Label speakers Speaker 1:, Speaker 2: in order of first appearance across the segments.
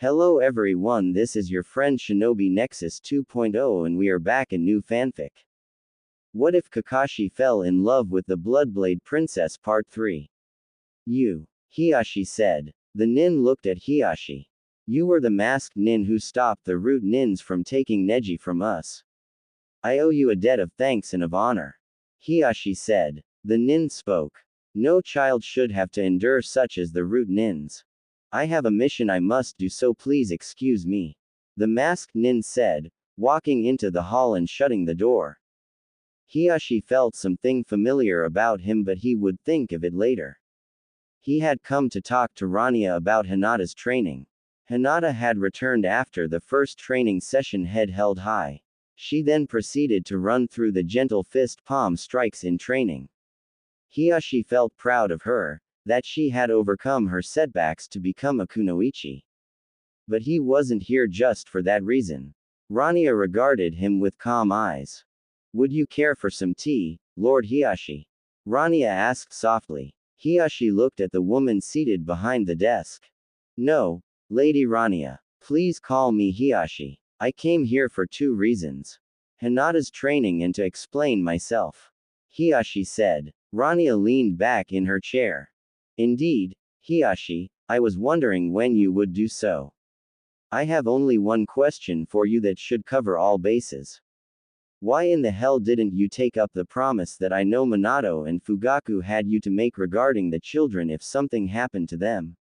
Speaker 1: Hello everyone, this is your friend Shinobi Nexus 2.0 and we are back in new fanfic. What if Kakashi fell in love with the Bloodblade Princess Part 3? Hiyashi said. The nin looked at Hiyashi. You were the masked nin who stopped the root nins from taking Neji from us. I owe you a debt of thanks and of honor. Hiyashi said. The nin spoke. No child should have to endure such as the root nins. I have a mission I must do, so please excuse me. The masked nin said, walking into the hall and shutting the door. Hiyashi felt something familiar about him, but he would think of it later. He had come to talk to Rania about Hinata's training. Hinata had returned after the first training session, head held high. She then proceeded to run through the gentle fist palm strikes in training. Hiyashi felt proud of her, that she had overcome her setbacks to become a kunoichi. But he wasn't here just for that reason. Rania regarded him with calm eyes. Would you care for some tea, Lord Hiyashi? Rania asked softly. Hiyashi looked at the woman seated behind the desk. No, Lady Rania. Please call me Hiyashi. I came here for two reasons. Hinata's training and to explain myself. Hiyashi said. Rania leaned back in her chair. Indeed, Hiyashi, I was wondering when you would do so. I have only one question for you that should cover all bases. Why in the hell didn't you take up the promise that I know Minato and Fugaku had you to make regarding the children if something happened to them?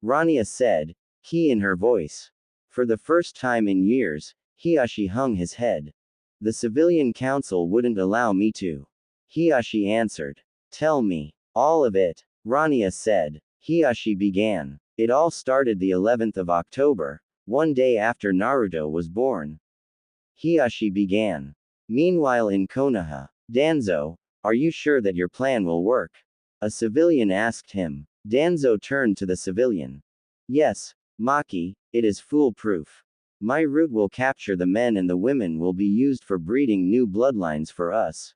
Speaker 1: Rania said, key in her voice. For the first time in years, Hiyashi hung his head. The civilian council wouldn't allow me to. Hiyashi answered. Tell me. All of it. Rania said. Hiyashi began. It all started the 11th of October, one day after Naruto was born. Hiyashi began. Meanwhile in Konoha, Danzo, are you sure that your plan will work? A civilian asked him. Danzo turned to the civilian. Yes, Maki, it is foolproof. My route will capture the men and the women will be used for breeding new bloodlines for us.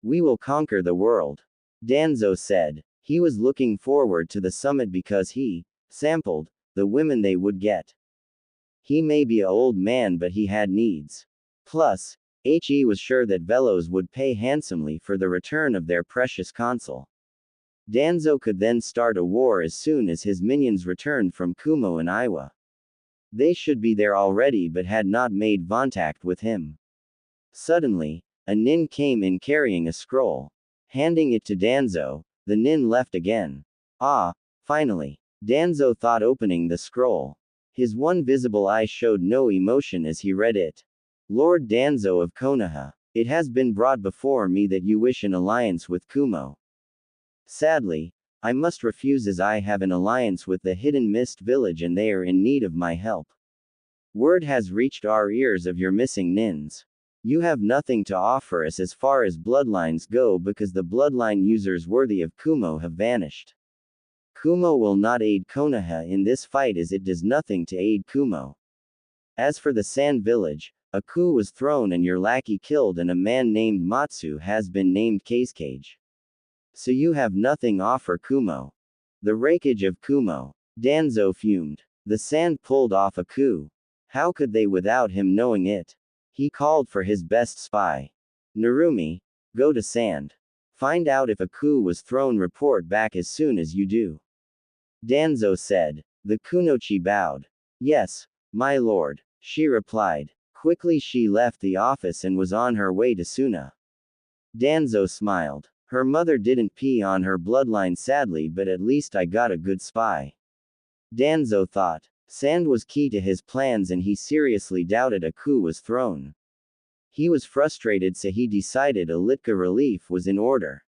Speaker 1: We will conquer the world. Danzo said. He was looking forward to the summit because he sampled the women they would get. He may be an old man, but he had needs. Plus, he was sure that Velos would pay handsomely for the return of their precious consul. Danzo could then start a war as soon as his minions returned from Kumo and Iwa. They should be there already but had not made contact with him. Suddenly, a nin came in carrying a scroll. Handing it to Danzo, the nin left again. Ah, finally. Danzo thought, opening the scroll. His one visible eye showed no emotion as he read it. Lord Danzo of Konoha, it has been brought before me that you wish an alliance with Kumo. Sadly, I must refuse, as I have an alliance with the Hidden Mist Village and they are in need of my help. Word has reached our ears of your missing nins. You have nothing to offer us as far as bloodlines go because the bloodline users worthy of Kumo have vanished. Kumo will not aid Konoha in this fight as it does nothing to aid Kumo. As for the Sand Village, a coup was thrown and your lackey killed and a man named Matsu has been named Casecage. So you have nothing offer Kumo. The rakeage of Kumo. Danzo fumed. The Sand pulled off a coup. How could they without him knowing it? He called for his best spy. Narumi, go to Sand. Find out if a coup was thrown, report back as soon as you do. Danzo said. The kunoichi bowed. Yes, my lord, she replied. Quickly she left the office and was on her way to Suna. Danzo smiled. Her mother didn't pee on her bloodline sadly, but at least I got a good spy. Danzo thought. Sand was key to his plans and he seriously doubted a coup was thrown. He was frustrated, so he decided a Litka relief was in order.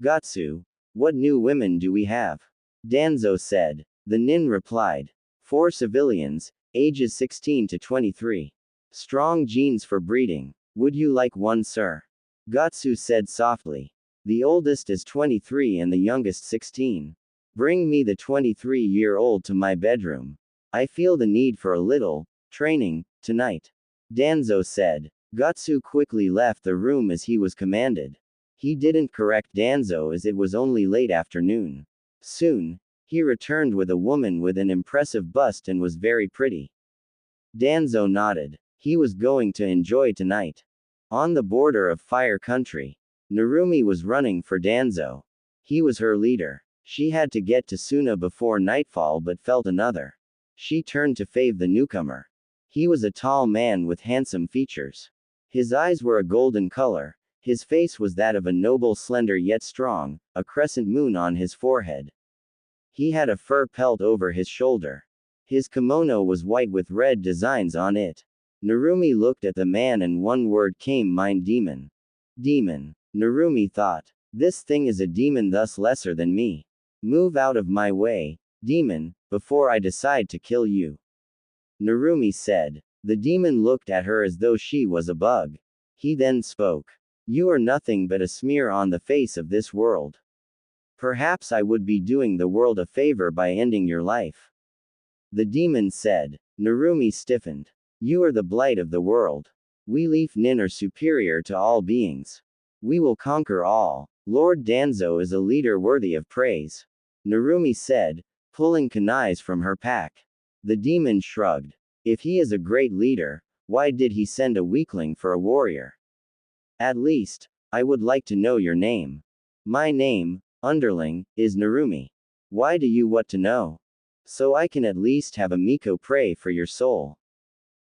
Speaker 1: Gatsu, what new women do we have? Danzo said. The nin replied. 4 civilians, ages 16 to 23. Strong genes for breeding. Would you like one, sir? Gatsu said softly. The oldest is 23 and the youngest 16. Bring me the 23-year-old to my bedroom. I feel the need for a little training tonight. Danzo said. Gatsu quickly left the room as he was commanded. He didn't correct Danzo as it was only late afternoon. Soon, He returned with a woman with an impressive bust and was very pretty. Danzo nodded. He was going to enjoy tonight. On the border of Fire Country, Narumi was running for Danzo. He was her leader. She had to get to Suna before nightfall but felt another. She turned to Fave the newcomer. He was a tall man with handsome features. His eyes were a golden color. His face was that of a noble, slender yet strong, a crescent moon on his forehead. He had a fur pelt over his shoulder. His kimono was white with red designs on it. Narumi looked at the man and one word came mind: demon. Demon. Narumi thought. This thing is a demon, thus lesser than me. Move out of my way, demon, before I decide to kill you. Narumi said. The demon looked at her as though she was a bug. He then spoke. You are nothing but a smear on the face of this world. Perhaps I would be doing the world a favor by ending your life. The demon said. Narumi stiffened. You are the blight of the world. We Leaf Nin are superior to all beings. We will conquer all. Lord Danzo is a leader worthy of praise. Narumi said, pulling kunais from her pack. The demon shrugged. If he is a great leader, why did he send a weakling for a warrior? At least, I would like to know your name. My name, underling, is Narumi. Why do you want to know? So I can at least have a Miko pray for your soul.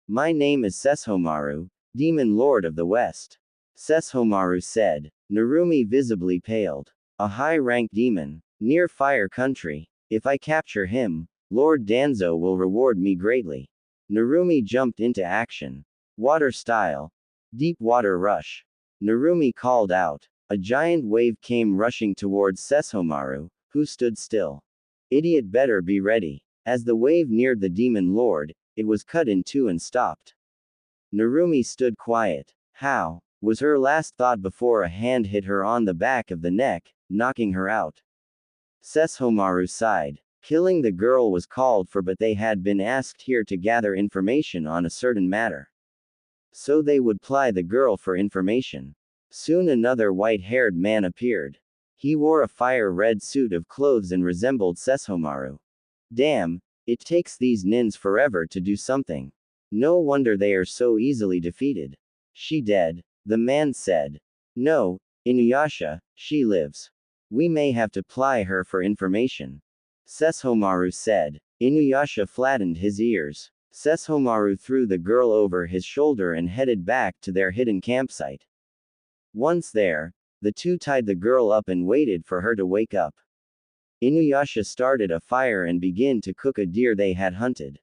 Speaker 1: My name is Sesshomaru, Demon Lord of the West. Sesshomaru said. Narumi visibly paled. A high-ranked demon, near Fire Country. If I capture him, Lord Danzo will reward me greatly. Narumi jumped into action. Water style. Deep water rush. Narumi called out. A giant wave came rushing towards Sesshomaru, who stood still. Idiot, better be ready. As the wave neared the demon lord, it was cut in two and stopped. Narumi stood quiet. How? Was her last thought before a hand hit her on the back of the neck, knocking her out. Sesshomaru sighed. Killing the girl was called for, but they had been asked here to gather information on a certain matter. So they would ply the girl for information. Soon another white-haired man appeared. He wore a fire-red suit of clothes and resembled Sesshomaru. Damn, it takes these nins forever to do something. No wonder they are so easily defeated. She dead? The man said. No, Inuyasha, she lives. We may have to ply her for information. Sesshomaru said. Inuyasha flattened his ears. Sesshomaru threw the girl over his shoulder and headed back to their hidden campsite. Once there, the two tied the girl up and waited for her to wake up. Inuyasha started a fire and began to cook a deer they had hunted.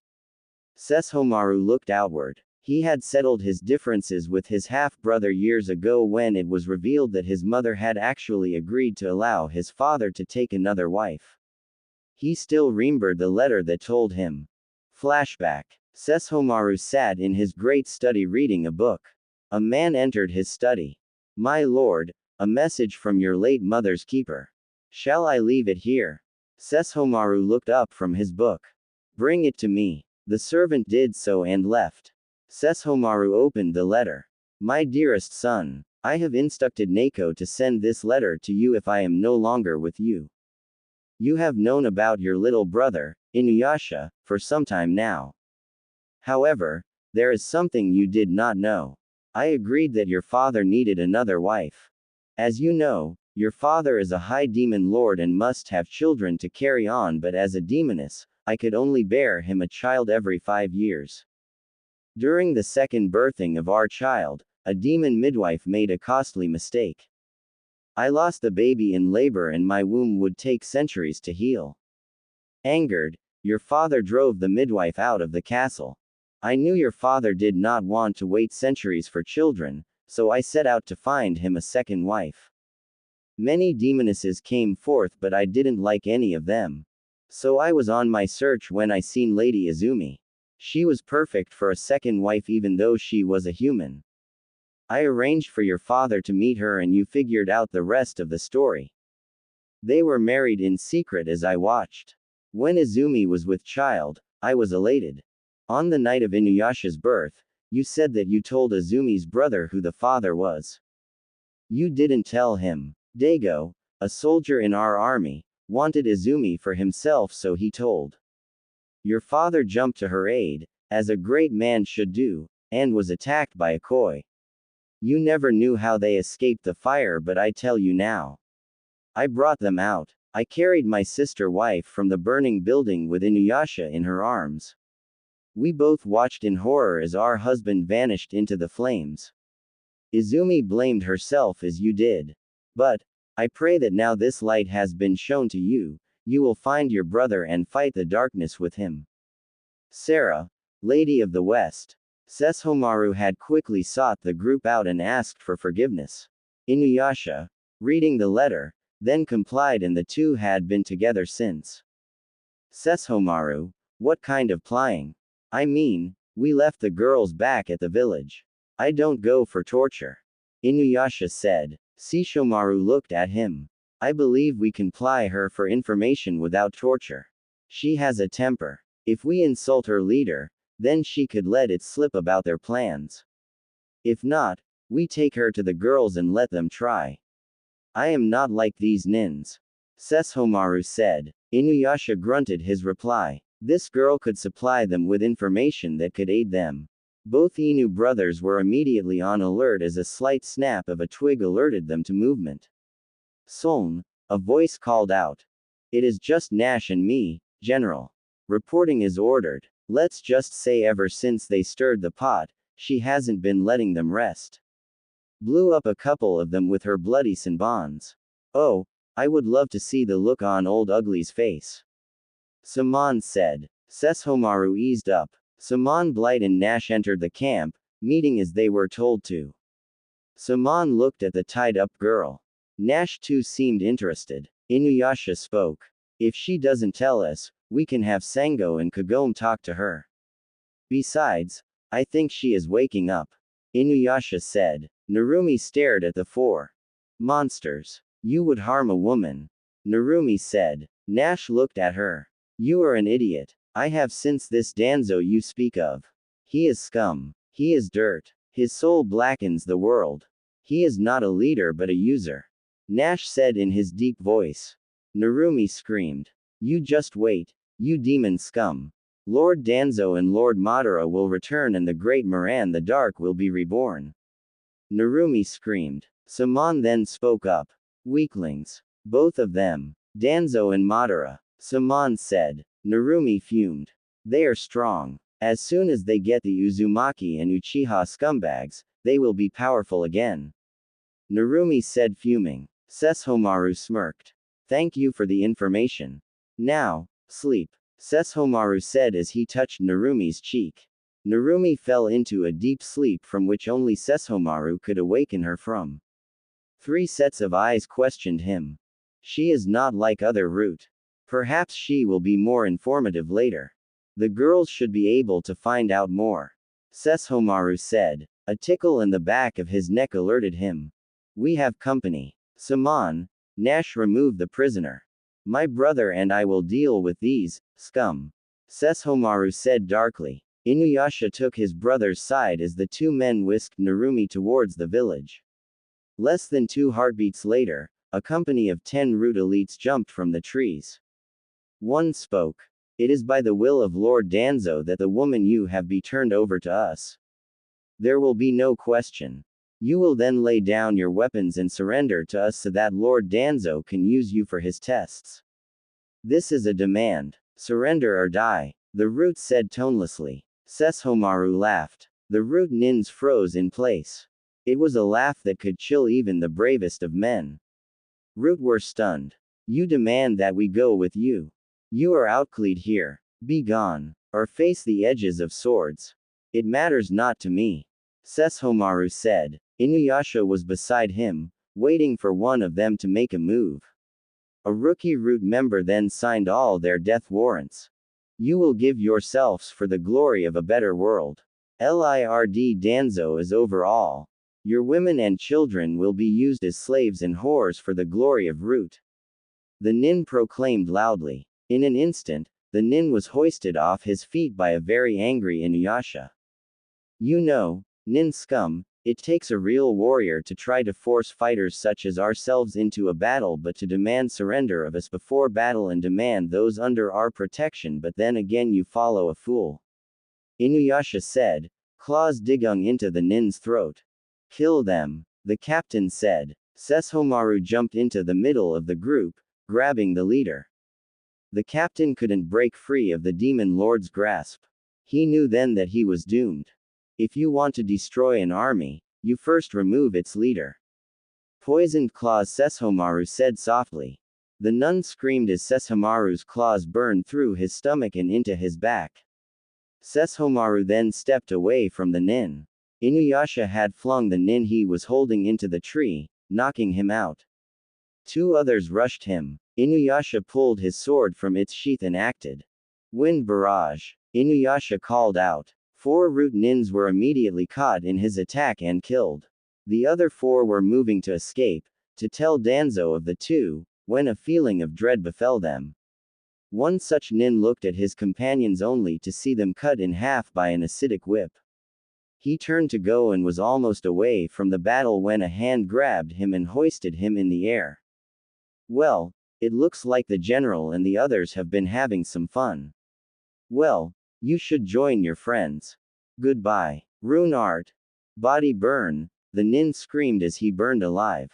Speaker 1: Sesshomaru looked outward. He had settled his differences with his half-brother years ago when it was revealed that his mother had actually agreed to allow his father to take another wife. He still remembered the letter that told him. Flashback. Sesshomaru sat in his great study reading a book. A man entered his study. My lord, a message from your late mother's keeper. Shall I leave it here? Sesshomaru looked up from his book. Bring it to me. The servant did so and left. Sesshomaru opened the letter. My dearest son, I have instructed Neko to send this letter to you if I am no longer with you. You have known about your little brother, Inuyasha, for some time now. However, there is something you did not know. I agreed that your father needed another wife. As you know, your father is a high demon lord and must have children to carry on, but as a demoness, I could only bear him a child every 5 years. During the second birthing of our child, a demon midwife made a costly mistake. I lost the baby in labor and my womb would take centuries to heal. Angered, your father drove the midwife out of the castle. I knew your father did not want to wait centuries for children, so I set out to find him a second wife. Many demonesses came forth, but I didn't like any of them. So I was on my search when I seen Lady Izumi. She was perfect for a second wife even though she was a human. I arranged for your father to meet her and you figured out the rest of the story. They were married in secret as I watched. When Izumi was with child, I was elated. On the night of Inuyasha's birth, you said that you told Izumi's brother who the father was. You didn't tell him. Dago, a soldier in our army, wanted Izumi for himself, so he told. Your father jumped to her aid, as a great man should do, and was attacked by a koi. You never knew how they escaped the fire, but I tell you now. I brought them out. I carried my sister-wife from the burning building with Inuyasha in her arms. We both watched in horror as our husband vanished into the flames. Izumi blamed herself as you did. But, I pray that now this light has been shown to you, you will find your brother and fight the darkness with him. Sarah, Lady of the West. Sesshomaru had quickly sought the group out and asked for forgiveness. Inuyasha, reading the letter, then complied, and the two had been together since. Sesshomaru, what kind of plying? I mean, we left the girls back at the village. I don't go for torture. Inuyasha said. Sesshomaru looked at him. I believe we can ply her for information without torture. She has a temper. If we insult her leader, then she could let it slip about their plans. If not, we take her to the girls and let them try. I am not like these nins. Sesshomaru said. Inuyasha grunted his reply. This girl could supply them with information that could aid them. Both Inu brothers were immediately on alert as a slight snap of a twig alerted them to movement. Soln, a voice called out. It is just Nash and me, General. Reporting is ordered. Let's just say ever since they stirred the pot, she hasn't been letting them rest. Blew up a couple of them with her bloody sanbons. Oh, I would love to see the look on old Ugly's face. Saman said. Sesshomaru eased up. Saman, Blight and Nash entered the camp, meeting as they were told to. Saman looked at the tied-up girl. Nash too seemed interested. Inuyasha spoke. If she doesn't tell us, we can have Sango and Kagome talk to her. Besides, I think she is waking up. Inuyasha said. Narumi stared at the four. Monsters. You would harm a woman. Narumi said. Nash looked at her. You are an idiot. I have since this Danzo you speak of. He is scum. He is dirt. His soul blackens the world. He is not a leader but a user. Nash said in his deep voice. Narumi screamed. You just wait, you demon scum. Lord Danzo and Lord Madara will return and the great Moran the Dark will be reborn. Narumi screamed. Saman then spoke up. Weaklings. Both of them. Danzo and Madara. Saman said. Narumi fumed. They are strong. As soon as they get the Uzumaki and Uchiha scumbags, they will be powerful again. Narumi said, fuming. Sesshomaru smirked. Thank you for the information. Now, sleep. Sesshomaru said as he touched Narumi's cheek. Narumi fell into a deep sleep from which only Sesshomaru could awaken her from. 3 sets of eyes questioned him. She is not like other root. Perhaps she will be more informative later. The girls should be able to find out more. Sesshomaru said. A tickle in the back of his neck alerted him. We have company. Saman, Nash, remove the prisoner. My brother and I will deal with these scum. Sesshomaru said darkly. Inuyasha took his brother's side as the 2 men whisked Narumi towards the village. Less than 2 heartbeats later, a company of 10 root elites jumped from the trees. One spoke. It is by the will of Lord Danzo that the woman you have be turned over to us. There will be no question. You will then lay down your weapons and surrender to us so that Lord Danzo can use you for his tests. This is a demand. Surrender or die, the root said tonelessly. Sesshomaru laughed. The root nins froze in place. It was a laugh that could chill even the bravest of men. Root were stunned. You demand that we go with you. You are outclassed here. Be gone. Or face the edges of swords. It matters not to me. Sesshomaru said. Inuyasha was beside him, waiting for one of them to make a move. A rookie root member then signed all their death warrants. You will give yourselves for the glory of a better world. Lord Danzo is over all. Your women and children will be used as slaves and whores for the glory of Root. The nin proclaimed loudly. In an instant, the nin was hoisted off his feet by a very angry Inuyasha. You know, nin scum, It takes a real warrior to try to force fighters such as ourselves into a battle, but to demand surrender of us before battle and demand those under our protection, but then again you follow a fool. Inuyasha said, claws digging into the nin's throat. Kill them, the captain said. Sesshomaru jumped into the middle of the group, grabbing the leader. The captain couldn't break free of the demon lord's grasp. He knew then that he was doomed. If you want to destroy an army, you first remove its leader. Poisoned claws, Sesshomaru said softly. The nun screamed as Sesshomaru's claws burned through his stomach and into his back. Sesshomaru then stepped away from the nin. Inuyasha had flung the nin he was holding into the tree, knocking him out. Two others rushed him. Inuyasha pulled his sword from its sheath and acted. Wind barrage. Inuyasha called out. 4 root nins were immediately caught in his attack and killed. The other 4 were moving to escape, to tell Danzo of the 2, when a feeling of dread befell them. One such nin looked at his companions only to see them cut in half by an acidic whip. He turned to go and was almost away from the battle when a hand grabbed him and hoisted him in the air. Well, it looks like the general and the others have been having some fun. Well, you should join your friends. Goodbye. Rune art. Body burn, the nin screamed as he burned alive.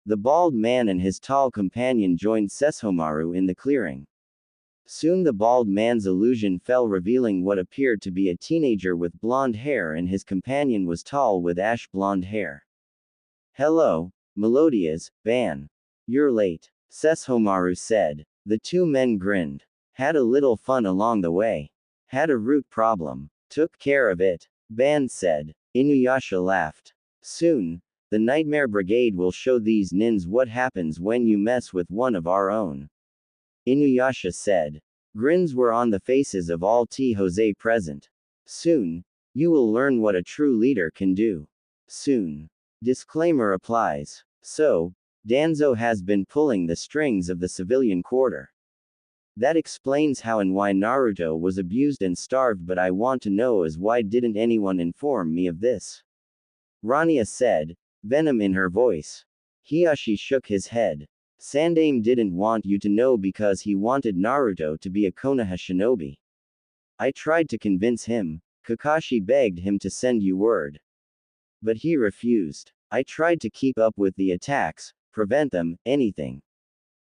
Speaker 1: The bald man and his tall companion joined Sesshomaru in the clearing. Soon the bald man's illusion fell, revealing what appeared to be a teenager with blonde hair, and his companion was tall with ash blonde hair. Hello, Melodias, Ban. You're late, Sesshomaru said. The 2 men grinned. Had a little fun along the way. Had a root problem. Took care of it, Ban said. Inuyasha laughed. Soon, the Nightmare Brigade will show these nins what happens when you mess with one of our own. Inuyasha said. Grins were on the faces of all T-Jose present. Soon, you will learn what a true leader can do. Soon. Disclaimer applies. So, Danzo has been pulling the strings of the civilian quarter. That explains how and why Naruto was abused and starved, but I want to know is why didn't anyone inform me of this? Rania said, venom in her voice. Hiashi shook his head. Sandaime didn't want you to know because he wanted Naruto to be a Konoha shinobi. I tried to convince him. Kakashi begged him to send you word. But he refused. I tried to keep up with the attacks, prevent them, anything.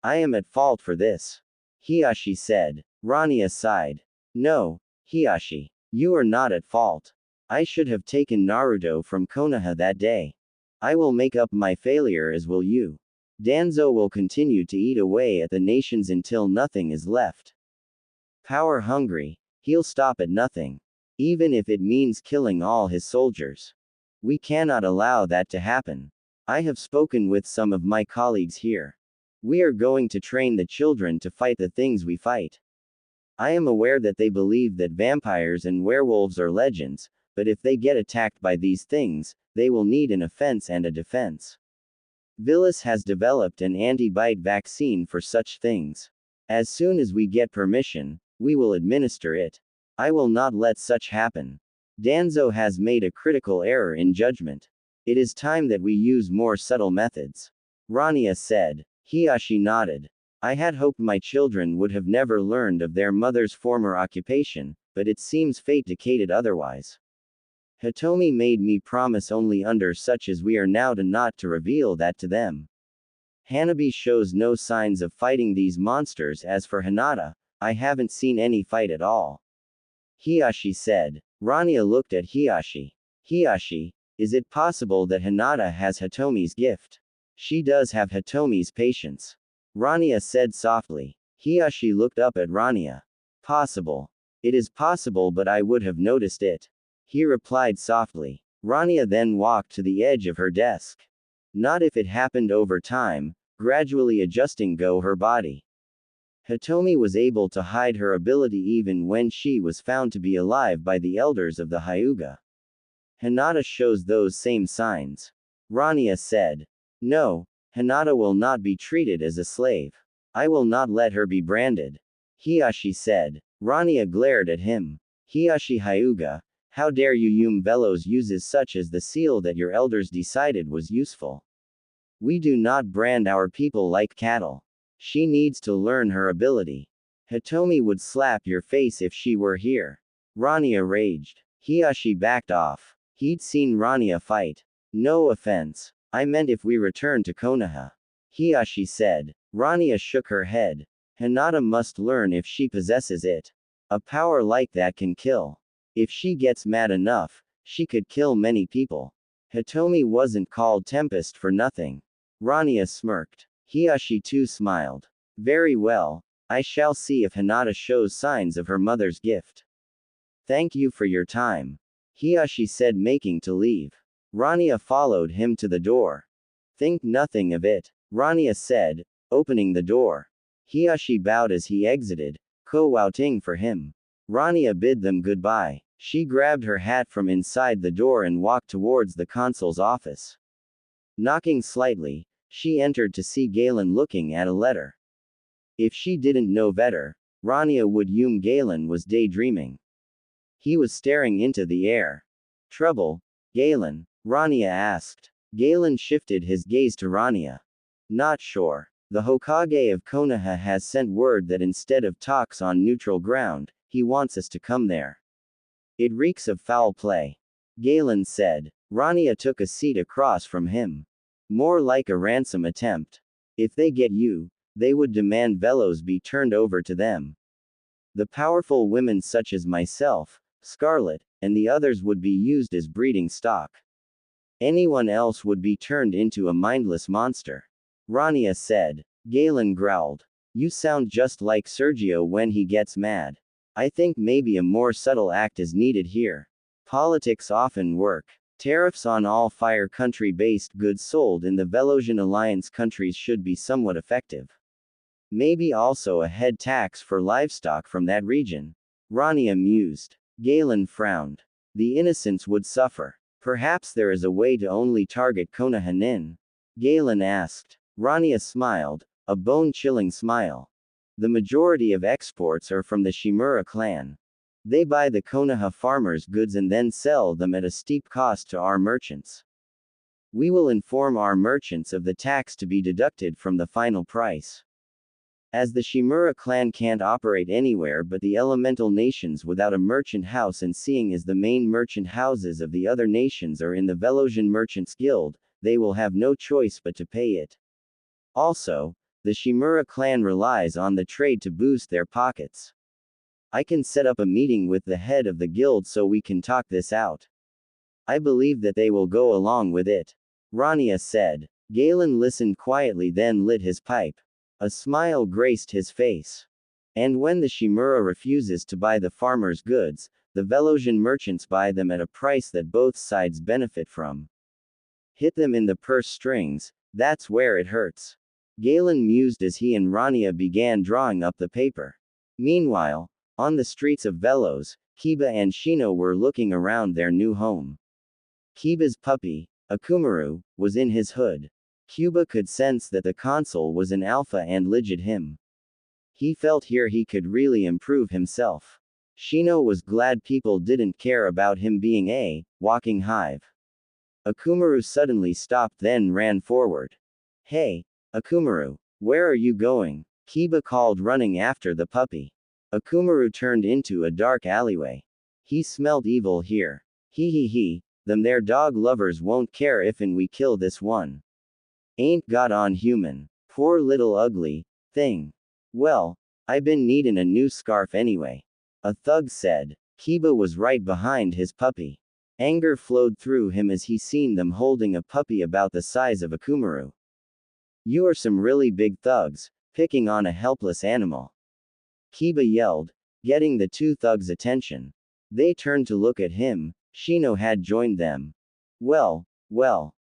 Speaker 1: I am at fault for this. Hiashi said. Rania sighed. No, Hiashi. You are not at fault. I should have taken Naruto from Konoha that day. I will make up my failure, as will you. Danzo will continue to eat away at the nations until nothing is left. Power hungry, he'll stop at nothing. Even if it means killing all his soldiers. We cannot allow that to happen. I have spoken with some of my colleagues here. We are going to train the children to fight the things we fight. I am aware that they believe that vampires and werewolves are legends, but if they get attacked by these things, they will need an offense and a defense. Villas has developed an anti-bite vaccine for such things. As soon as we get permission, we will administer it. I will not let such happen. Danzo has made a critical error in judgment. It is time that we use more subtle methods. Rania said. Hiashi nodded. I had hoped my children would have never learned of their mother's former occupation, but it seems fate dictated otherwise. Hitomi made me promise only under such as we are now to not to reveal that to them. Hanabi shows no signs of fighting these monsters. As for Hinata, I haven't seen any fight at all. Hiashi said. Rania looked at Hiashi. Hiashi, is it possible that Hinata has Hitomi's gift? She does have Hitomi's patience. Rania said softly. Hiashi looked up at Rania. Possible. It is possible, but I would have noticed it. He replied softly. Rania then walked to the edge of her desk. Not if it happened over time, gradually adjusting her body. Hitomi was able to hide her ability even when she was found to be alive by the elders of the Hyuga. Hinata shows those same signs. Rania said. No, Hinata will not be treated as a slave. I will not let her be branded. Hiashi said. Rania glared at him. Hiashi Hyuga, How dare you Velos uses such as the seal that your elders decided was useful. We do not brand our people like cattle. She needs to learn her ability. Hitomi would slap your face if she were here. Rania raged. Hiyashi backed off. He'd seen Rania fight. No offense. I meant if we return to Konoha. Hiyashi said. Rania shook her head. Hinata must learn if she possesses it. A power like that can kill. If she gets mad enough, she could kill many people. Hitomi wasn't called Tempest for nothing. Rania smirked. Hiyashi too smiled. Very well. I shall see if Hinata shows signs of her mother's gift. Thank you for your time. Hiyashi said, making to leave. Rania followed him to the door. Think nothing of it, Rania said, opening the door. Hiyashi bowed as he exited, kowouting for him. Rania bid them goodbye. She grabbed her hat from inside the door and walked towards the consul's office. Knocking slightly, she entered to see Galen looking at a letter. If she didn't know better, Rania would assume Galen was daydreaming. He was staring into the air. Trouble, Galen? Rania asked. Galen shifted his gaze to Rania. Not sure. The Hokage of Konoha has sent word that instead of talks on neutral ground, he wants us to come there. It reeks of foul play. Galen said. Rania took a seat across from him. More like a ransom attempt. If they get you, they would demand Velos be turned over to them. The powerful women such as myself, Scarlet, and the others would be used as breeding stock. Anyone else would be turned into a mindless monster. Rania said. Galen growled. You sound just like Sergio when he gets mad. I think maybe a more subtle act is needed here. Politics often work. Tariffs on all fire country-based goods sold in the Velosian Alliance countries should be somewhat effective. Maybe also a head tax for livestock from that region. Rania mused. Galen frowned. The innocents would suffer. Perhaps there is a way to only target Konoha-nin? Galen asked. Rania smiled, a bone-chilling smile. The majority of exports are from the Shimura clan. They buy the Konoha farmers' goods and then sell them at a steep cost to our merchants. We will inform our merchants of the tax to be deducted from the final price. As the Shimura clan can't operate anywhere but the elemental nations without a merchant house, and seeing as the main merchant houses of the other nations are in the Velosian Merchants Guild, they will have no choice but to pay it. Also, the Shimura clan relies on the trade to boost their pockets. I can set up a meeting with the head of the guild so we can talk this out. I believe that they will go along with it. Rania said. Galen listened quietly, then lit his pipe. A smile graced his face. And when the Shimura refuses to buy the farmers' goods, the Velosian merchants buy them at a price that both sides benefit from. Hit them in the purse strings, that's where it hurts. Galen mused as he and Rania began drawing up the paper. Meanwhile, on the streets of Velos, Kiba and Shino were looking around their new home. Kiba's puppy, Akumaru, was in his hood. Kiba could sense that the consul was an alpha and legit him. He felt here he could really improve himself. Shino was glad people didn't care about him being a walking hive. Akumaru suddenly stopped, then ran forward. Hey, Akumaru, where are you going? Kiba called, running after the puppy. Akumaru turned into a dark alleyway. He smelled evil here. He, them their dog lovers won't care if and we kill this one. Ain't got on human. Poor little ugly thing. Well, I been needin' a new scarf anyway. A thug said. Kiba was right behind his puppy. Anger flowed through him as he seen them holding a puppy about the size of Akumaru. You are some really big thugs, picking on a helpless animal. Kiba yelled, getting the two thugs' attention. They turned to look at him. Shino had joined them. Well,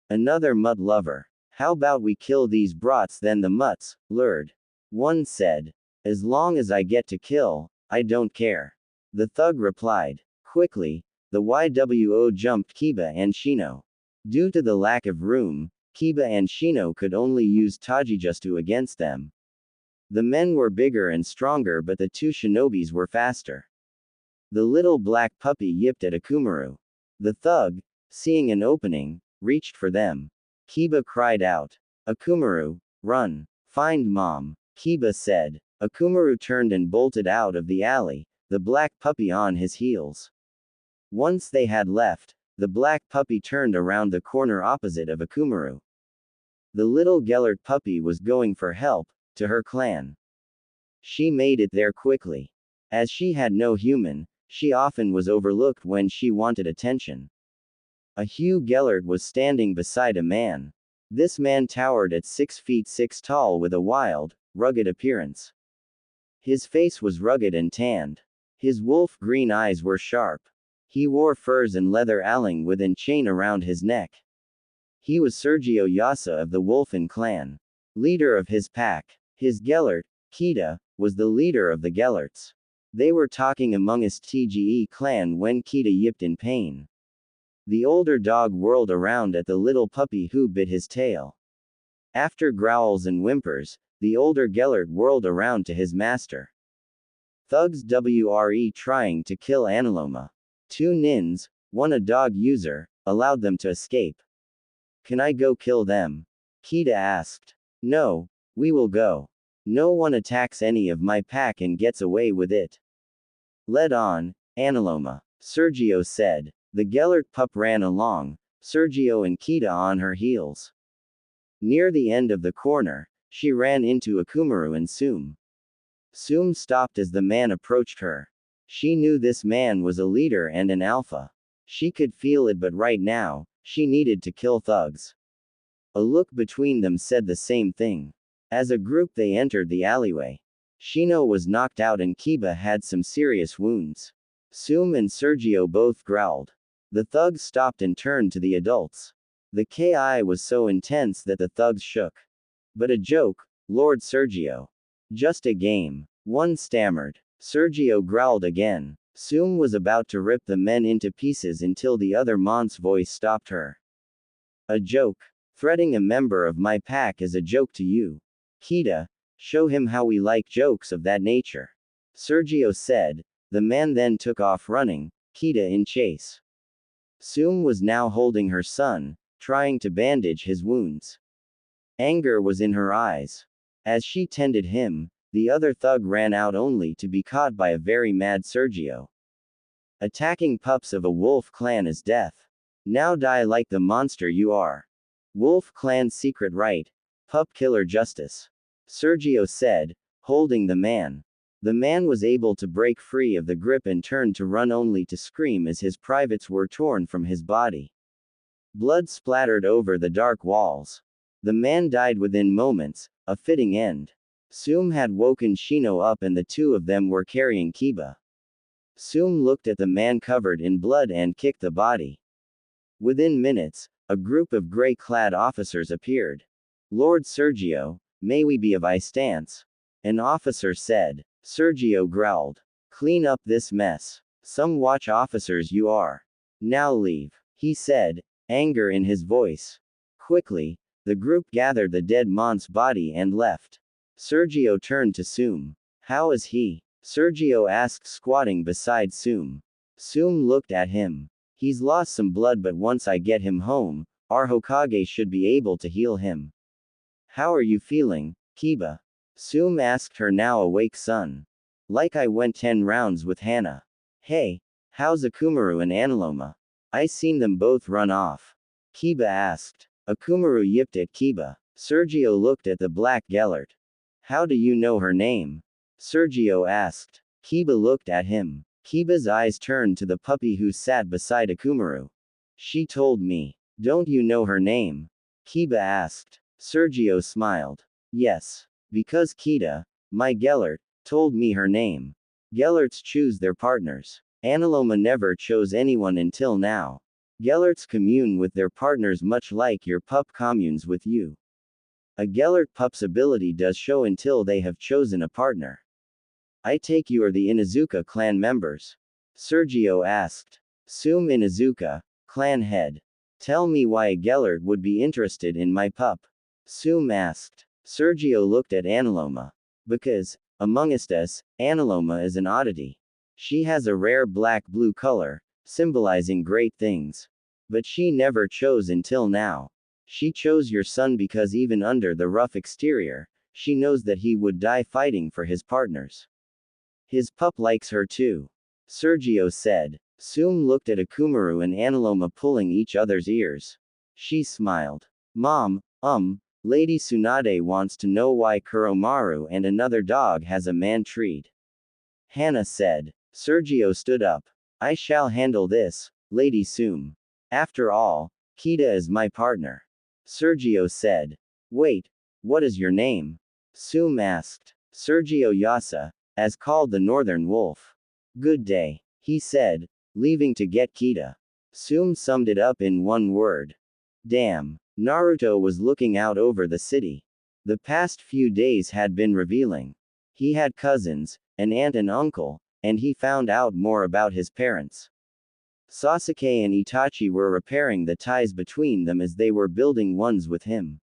Speaker 1: another mutt lover. How about we kill these brats then? The mutts lured. One said. As long as I get to kill, I don't care. The thug replied. Quickly, the YWO jumped Kiba and Shino. Due to the lack of room, Kiba and Shino could only use Tajijustu against them. The men were bigger and stronger, but the two shinobis were faster. The little black puppy yipped at Akumaru. The thug, seeing an opening, reached for them. Kiba cried out. Akumaru, run. Find mom, Kiba said. Akumaru turned and bolted out of the alley, the black puppy on his heels. Once they had left, the black puppy turned around the corner opposite of Akumaru. The little Gellert puppy was going for help, to her clan. She made it there quickly. As she had no human, she often was overlooked when she wanted attention. A Hugh Gellert was standing beside a man. This man towered at 6 feet 6 tall with a wild, rugged appearance. His face was rugged and tanned. His wolf-green eyes were sharp. He wore furs and leather alling with a chain around his neck. He was Sergio Yasa of the Wolfen clan. Leader of his pack. His Gellert, Kita, was the leader of the Gellerts. They were talking amongst TGE clan when Kita yipped in pain. The older dog whirled around at the little puppy who bit his tail. After growls and whimpers, the older Gellert whirled around to his master. Thugs were trying to kill Analoma. 2 nins, one a dog user, allowed them to escape. Can I go kill them? Kita asked. No, we will go. No one attacks any of my pack and gets away with it. Lead on, Analoma, Sergio said. The Gellert pup ran along, Sergio and Kita on her heels. Near the end of the corner, she ran into Akumaru and Sum. Sum stopped as the man approached her. She knew this man was a leader and an alpha. She could feel it, but right now, she needed to kill thugs. A look between them said the same thing. As a group they entered the alleyway. Shino was knocked out and Kiba had some serious wounds. Sum and Sergio both growled. The thugs stopped and turned to the adults. The KI was so intense that the thugs shook. But a joke, Lord Sergio. Just a game. One stammered. Sergio growled again. Sum was about to rip the men into pieces until the other Mont's voice stopped her. A joke. Threatening a member of my pack is a joke to you. Kita, show him how we like jokes of that nature. Sergio said. The man then took off running, Kita in chase. Sum was now holding her son, trying to bandage his wounds. Anger was in her eyes. As she tended him, the other thug ran out only to be caught by a very mad Sergio. Attacking pups of a wolf clan is death. Now die like the monster you are. Wolf clan secret right. Pup killer justice. Sergio said, holding the man. The man was able to break free of the grip and turned to run only to scream as his privates were torn from his body. Blood splattered over the dark walls. The man died within moments, a fitting end. Sum had woken Shino up and the two of them were carrying Kiba. Sum looked at the man covered in blood and kicked the body. Within minutes, a group of gray-clad officers appeared. Lord Sergio, may we be of I stance? An officer said. Sergio growled. Clean up this mess. Some watch officers you are. Now leave, he said, anger in his voice. Quickly, the group gathered the dead Mont's body and left. Sergio turned to Sum. How is he? Sergio asked, squatting beside Sum. Sum looked at him. He's lost some blood, but once I get him home, our Hokage should be able to heal him. How are you feeling, Kiba? Sum asked her now awake son. Like I went 10 rounds with Hana. Hey, how's Akumaru and Analoma? I seen them both run off. Kiba asked. Akumaru yipped at Kiba. Sergio looked at the black Gellert. How do you know her name? Sergio asked. Kiba looked at him. Kiba's eyes turned to the puppy who sat beside Akumaru. She told me. Don't you know her name? Kiba asked. Sergio smiled. Yes. Because Kita, my Gellert, told me her name. Gellerts choose their partners. Analoma never chose anyone until now. Gellerts commune with their partners much like your pup communes with you. A Gellert pup's ability does show until they have chosen a partner. I take you are the Inuzuka clan members? Sergio asked. Sum Inuzuka, clan head. Tell me why a Gellert would be interested in my pup. Sum asked. Sergio looked at Analoma. Because, amongst us, Analoma is an oddity. She has a rare black-blue color, symbolizing great things. But she never chose until now. She chose your son because even under the rough exterior, she knows that he would die fighting for his partners. His pup likes her too. Sergio said. Sum looked at Akumaru and Analoma pulling each other's ears. She smiled. Mom, Lady Tsunade wants to know why Kuromaru and another dog has a man treat. Hannah said. Sergio stood up. I shall handle this, Lady Sum. After all, Kita is my partner. Sergio said. Wait, what is your name? Sum asked. Sergio Yasa, as called the Northern Wolf. Good day, he said, leaving to get Kita. Sum summed it up in one word. Damn. Naruto was looking out over the city. The past few days had been revealing. He had cousins, an aunt and uncle, and he found out more about his parents. Sasuke and Itachi were repairing the ties between them as they were building ones with him.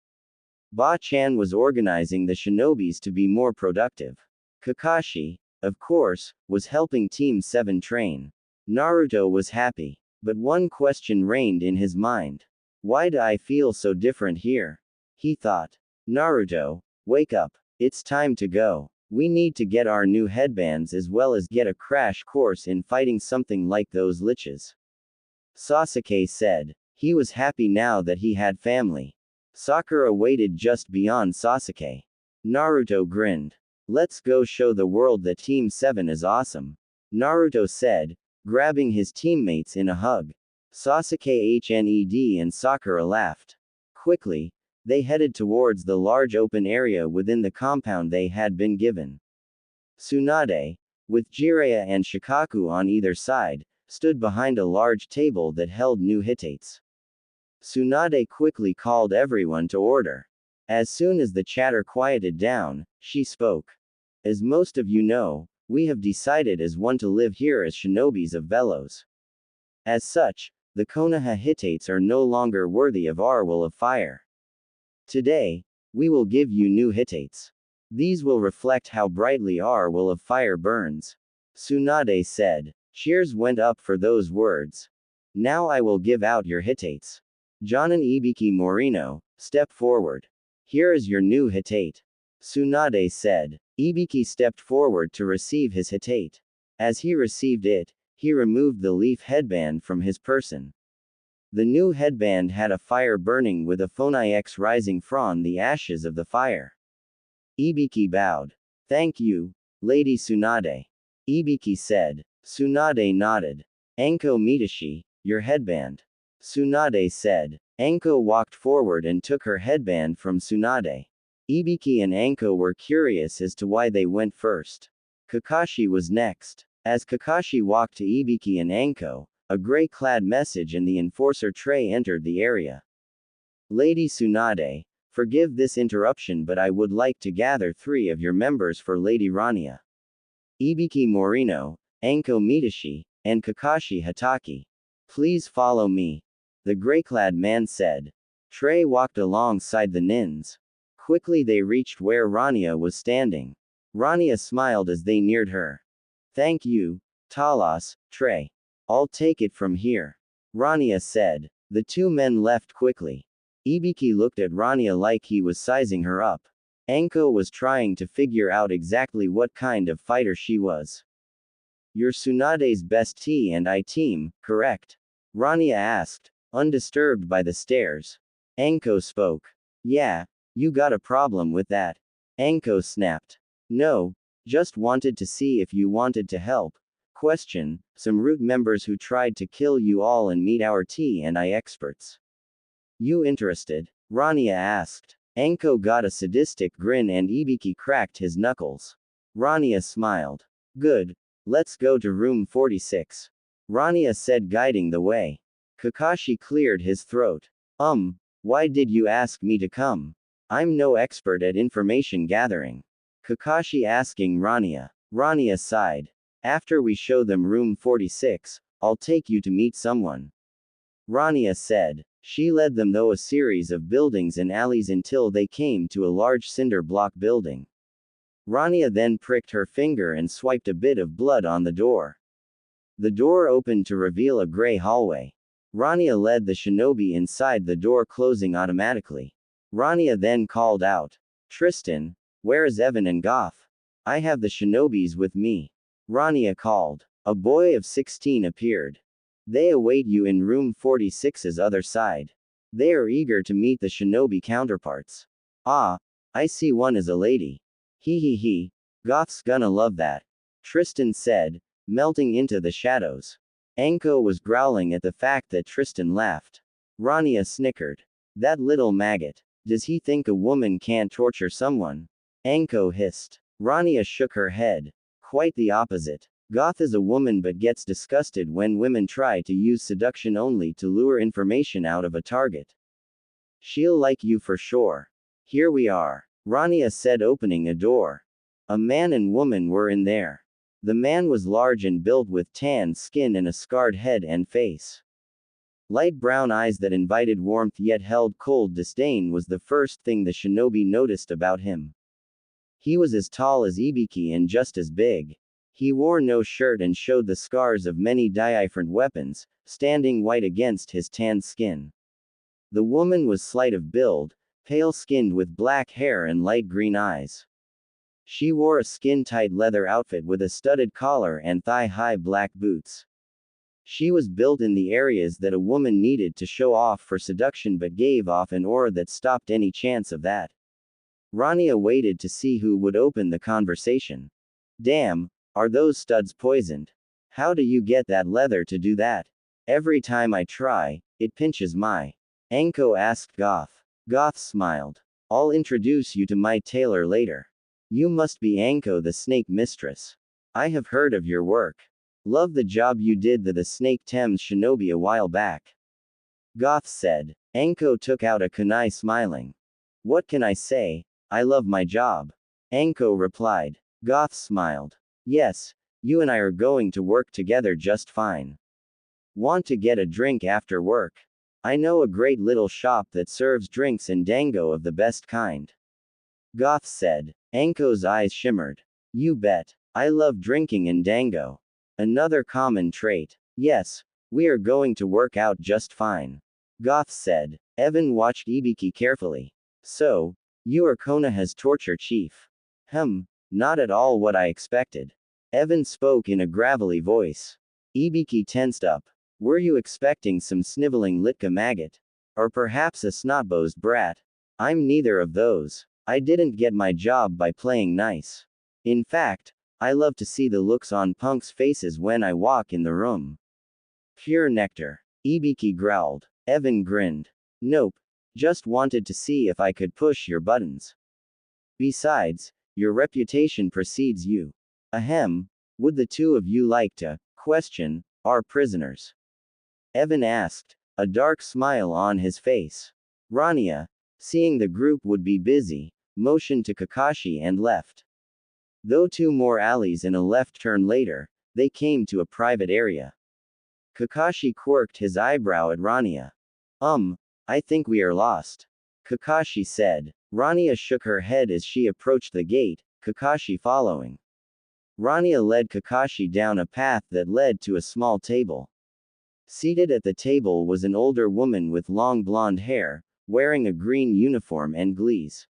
Speaker 1: Ba-chan was organizing the shinobis to be more productive. Kakashi, of course, was helping Team 7 train. Naruto was happy. But one question reigned in his mind. Why do I feel so different here? He thought. Naruto, wake up. It's time to go. We need to get our new headbands as well as get a crash course in fighting something like those liches. Sasuke said. He was happy now that he had family. Sakura waited just beyond Sasuke. Naruto grinned. Let's go show the world that Team 7 is awesome. Naruto said, grabbing his teammates in a hug. Sasuke HNED and Sakura laughed. Quickly, they headed towards the large open area within the compound they had been given. Tsunade, with Jiraiya and Shikaku on either side, stood behind a large table that held new hitates. Tsunade quickly called everyone to order. As soon as the chatter quieted down, she spoke. As most of you know, we have decided as one to live here as shinobis of Velos. As such, the Konoha hitates are no longer worthy of our will of fire. Today, we will give you new hitates. These will reflect how brightly our will of fire burns. Tsunade said. Cheers went up for those words. Now I will give out your hitates. Jonan Ibiki Morino, step forward. Here is your new hitate. Tsunade said. Ibiki stepped forward to receive his hitate. As he received it, he removed the leaf headband from his person. The new headband had a fire burning with a Phonix rising from the ashes of the fire. Ibiki bowed. Thank you, Lady Tsunade. Ibiki said. Tsunade nodded. Anko Mitashi, your headband. Tsunade said. Anko walked forward and took her headband from Tsunade. Ibiki and Anko were curious as to why they went first. Kakashi was next. As Kakashi walked to Ibiki and Anko, a gray-clad message and the enforcer tray entered the area. Lady Tsunade, forgive this interruption, but I would like to gather 3 of your members for Lady Rania. Ibiki Morino, Anko Mitashi, and Kakashi Hataki. Please follow me. The gray-clad man said. Trey walked alongside the nins. Quickly they reached where Rania was standing. Rania smiled as they neared her. Thank you, Talas, Trey. I'll take it from here. Rania said. The 2 men left quickly. Ibiki looked at Rania like he was sizing her up. Anko was trying to figure out exactly what kind of fighter she was. You're Tsunade's best T&I team, correct? Rania asked, undisturbed by the stares. Anko spoke. Yeah, you got a problem with that? Anko snapped. No, just wanted to see if you wanted to help. Question, some root members who tried to kill you all and meet our T&I experts. You interested? Rania asked. Anko got a sadistic grin and Ibiki cracked his knuckles. Rania smiled. Good. Let's go to room 46. Rania said, guiding the way. Kakashi cleared his throat. Why did you ask me to come? I'm no expert at information gathering. Kakashi asking Rania. Rania sighed. After we show them room 46, I'll take you to meet someone. Rania said. She led them through a series of buildings and alleys until they came to a large cinder block building. Rania then pricked her finger and swiped a bit of blood on the door. The door opened to reveal a gray hallway. Rania led the shinobi inside, the door closing automatically. Rania then called out, "Tristan, where is Evan and Goth? I have the shinobis with me." Rania called. A boy of 16 appeared. "They await you in room 46's other side. They are eager to meet the shinobi counterparts." "Ah, I see one is a lady. He. Goth's gonna love that," Tristan said, melting into the shadows. Anko was growling at the fact that Tristan laughed. Rania snickered. "That little maggot. Does he think a woman can't torture someone?" Anko hissed. Rania shook her head. "Quite the opposite. Goth is a woman but gets disgusted when women try to use seduction only to lure information out of a target. She'll like you for sure. Here we are," Rania said, opening a door. A man and woman were in there. The man was large and built with tanned skin and a scarred head and face. Light brown eyes that invited warmth yet held cold disdain was the first thing the shinobi noticed about him. He was as tall as Ibiki and just as big. He wore no shirt and showed the scars of many different weapons, standing white against his tanned skin. The woman was slight of build, pale-skinned with black hair and light green eyes. She wore a skin-tight leather outfit with a studded collar and thigh-high black boots. She was built in the areas that a woman needed to show off for seduction but gave off an aura that stopped any chance of that. Rania waited to see who would open the conversation. "Damn, are those studs poisoned? How do you get that leather to do that? Every time I try, it pinches my..." Anko asked Goth. Goth smiled. "I'll introduce you to my tailor later. You must be Anko the snake mistress. I have heard of your work. Love the job you did the Snake Thames shinobi a while back." Goth said. Anko took out a kunai, smiling. "What can I say? I love my job." Anko replied. Goth smiled. "Yes, you and I are going to work together just fine. Want to get a drink after work? I know a great little shop that serves drinks and dango of the best kind." Goth said. Anko's eyes shimmered. "You bet. I love drinking and dango. Another common trait. Yes, we are going to work out just fine." Goth said. Evan watched Ibiki carefully. "So, you are Konoha's torture chief." Not at all what I expected." Evan spoke in a gravelly voice. Ibiki tensed up. "Were you expecting some sniveling Litka maggot? Or perhaps a snot-nosed brat? I'm neither of those. I didn't get my job by playing nice. In fact, I love to see the looks on punks' faces when I walk in the room. Pure nectar." Ibiki growled. Evan grinned. "Nope. Just wanted to see if I could push your buttons. Besides, your reputation precedes you. Would the two of you like to question our prisoners?" Evan asked, a dark smile on his face. Rania, seeing the group would be busy, motioned to Kakashi and left. Though 2 more alleys and a left turn later, they came to a private area. Kakashi quirked his eyebrow at Rania. I think we are lost," Kakashi said. Rania shook her head as she approached the gate, Kakashi following. Rania led Kakashi down a path that led to a small table. Seated at the table was an older woman with long blonde hair, wearing a green uniform and glees.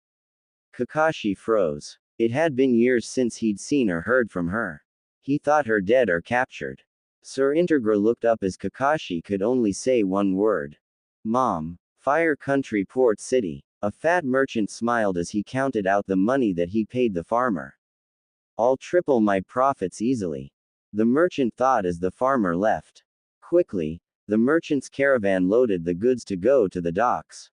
Speaker 1: Kakashi froze. It had been years since he'd seen or heard from her. He thought her dead or captured. Sir Integra looked up as Kakashi could only say one word. "Mom. Fire Country Port City." A fat merchant smiled as he counted out the money that he paid the farmer. "I'll triple my profits easily," the merchant thought as the farmer left. Quickly, the merchant's caravan loaded the goods to go to the docks.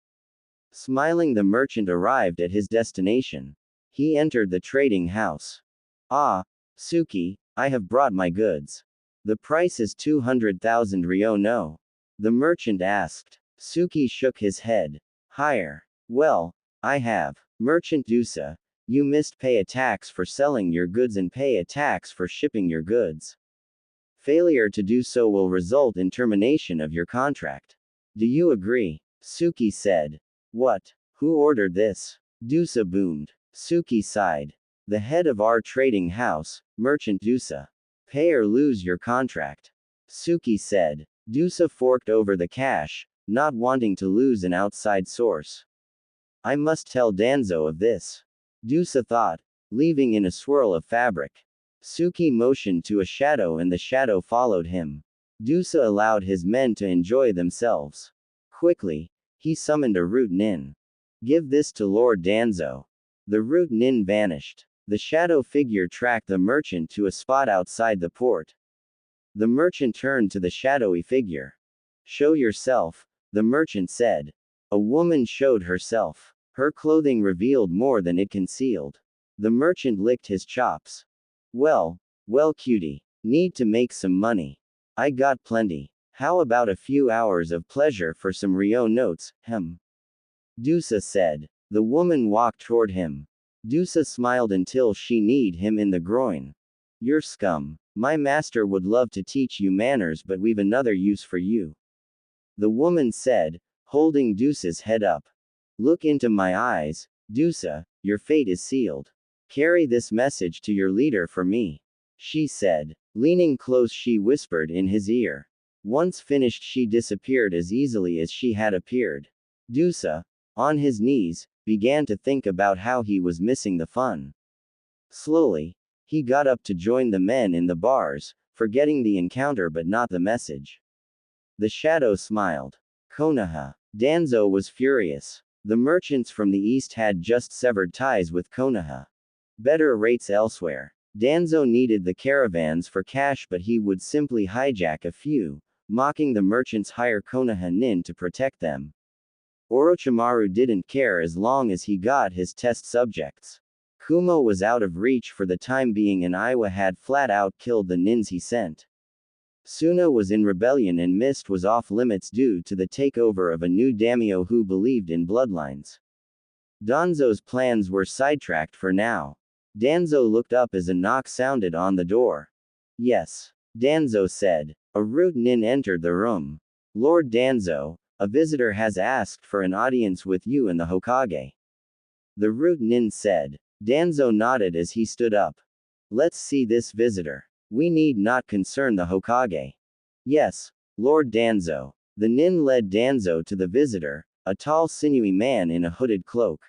Speaker 1: Smiling, the merchant arrived at his destination. He entered the trading house. "Ah, Suki, I have brought my goods. The price is 200,000 ryo no?" the merchant asked. Suki shook his head. "Higher." "Well, I have." Merchant Dusa, you must pay a tax for selling your goods and pay a tax for shipping your goods. Failure to do so will result in termination of your contract. Do you agree? Suki said. What? Who ordered this? Dusa boomed. Suki sighed. The head of our trading house, Merchant Dusa. Pay or lose your contract. Suki said. Dusa forked over the cash, not wanting to lose an outside source. I must tell Danzo of this. Dusa thought, leaving in a swirl of fabric. Suki motioned to a shadow and the shadow followed him. Dusa allowed his men to enjoy themselves. Quickly, he summoned a root nin. Give this to Lord Danzo. The root nin vanished. The shadow figure tracked the merchant to a spot outside the port. The merchant turned to the shadowy figure. Show yourself, the merchant said. A woman showed herself. Her clothing revealed more than it concealed. The merchant licked his chops. Well, cutie. Need to make some money. I got plenty. How about a few hours of pleasure for some Rio notes, Dusa said. The woman walked toward him. Dusa smiled until she kneed him in the groin. You're scum. My master would love to teach you manners, but we've another use for you. The woman said, holding Dusa's head up. Look into my eyes, Dusa, your fate is sealed. Carry this message to your leader for me. She said. Leaning close, she whispered in his ear. Once finished, she disappeared as easily as she had appeared. Dusa, on his knees, began to think about how he was missing the fun. Slowly, he got up to join the men in the bars, forgetting the encounter but not the message. The shadow smiled. Konoha. Danzo was furious. The merchants from the east had just severed ties with Konoha. Better rates elsewhere. Danzo needed the caravans for cash, but he would simply hijack a few, mocking the merchants hire Konoha nin to protect them. Orochimaru didn't care as long as he got his test subjects. Kumo was out of reach for the time being and Iwa had flat out killed the nins he sent. Suna was in rebellion and Mist was off limits due to the takeover of a new daimyo who believed in bloodlines. Danzo's plans were sidetracked for now. Danzo looked up as a knock sounded on the door. Yes. Danzo said. A root nin entered the room. Lord Danzo, a visitor has asked for an audience with you and the Hokage. The root nin said. Danzo nodded as he stood up. Let's see this visitor. We need not concern the Hokage. Yes, Lord Danzo. The nin led Danzo to the visitor, a tall sinewy man in a hooded cloak.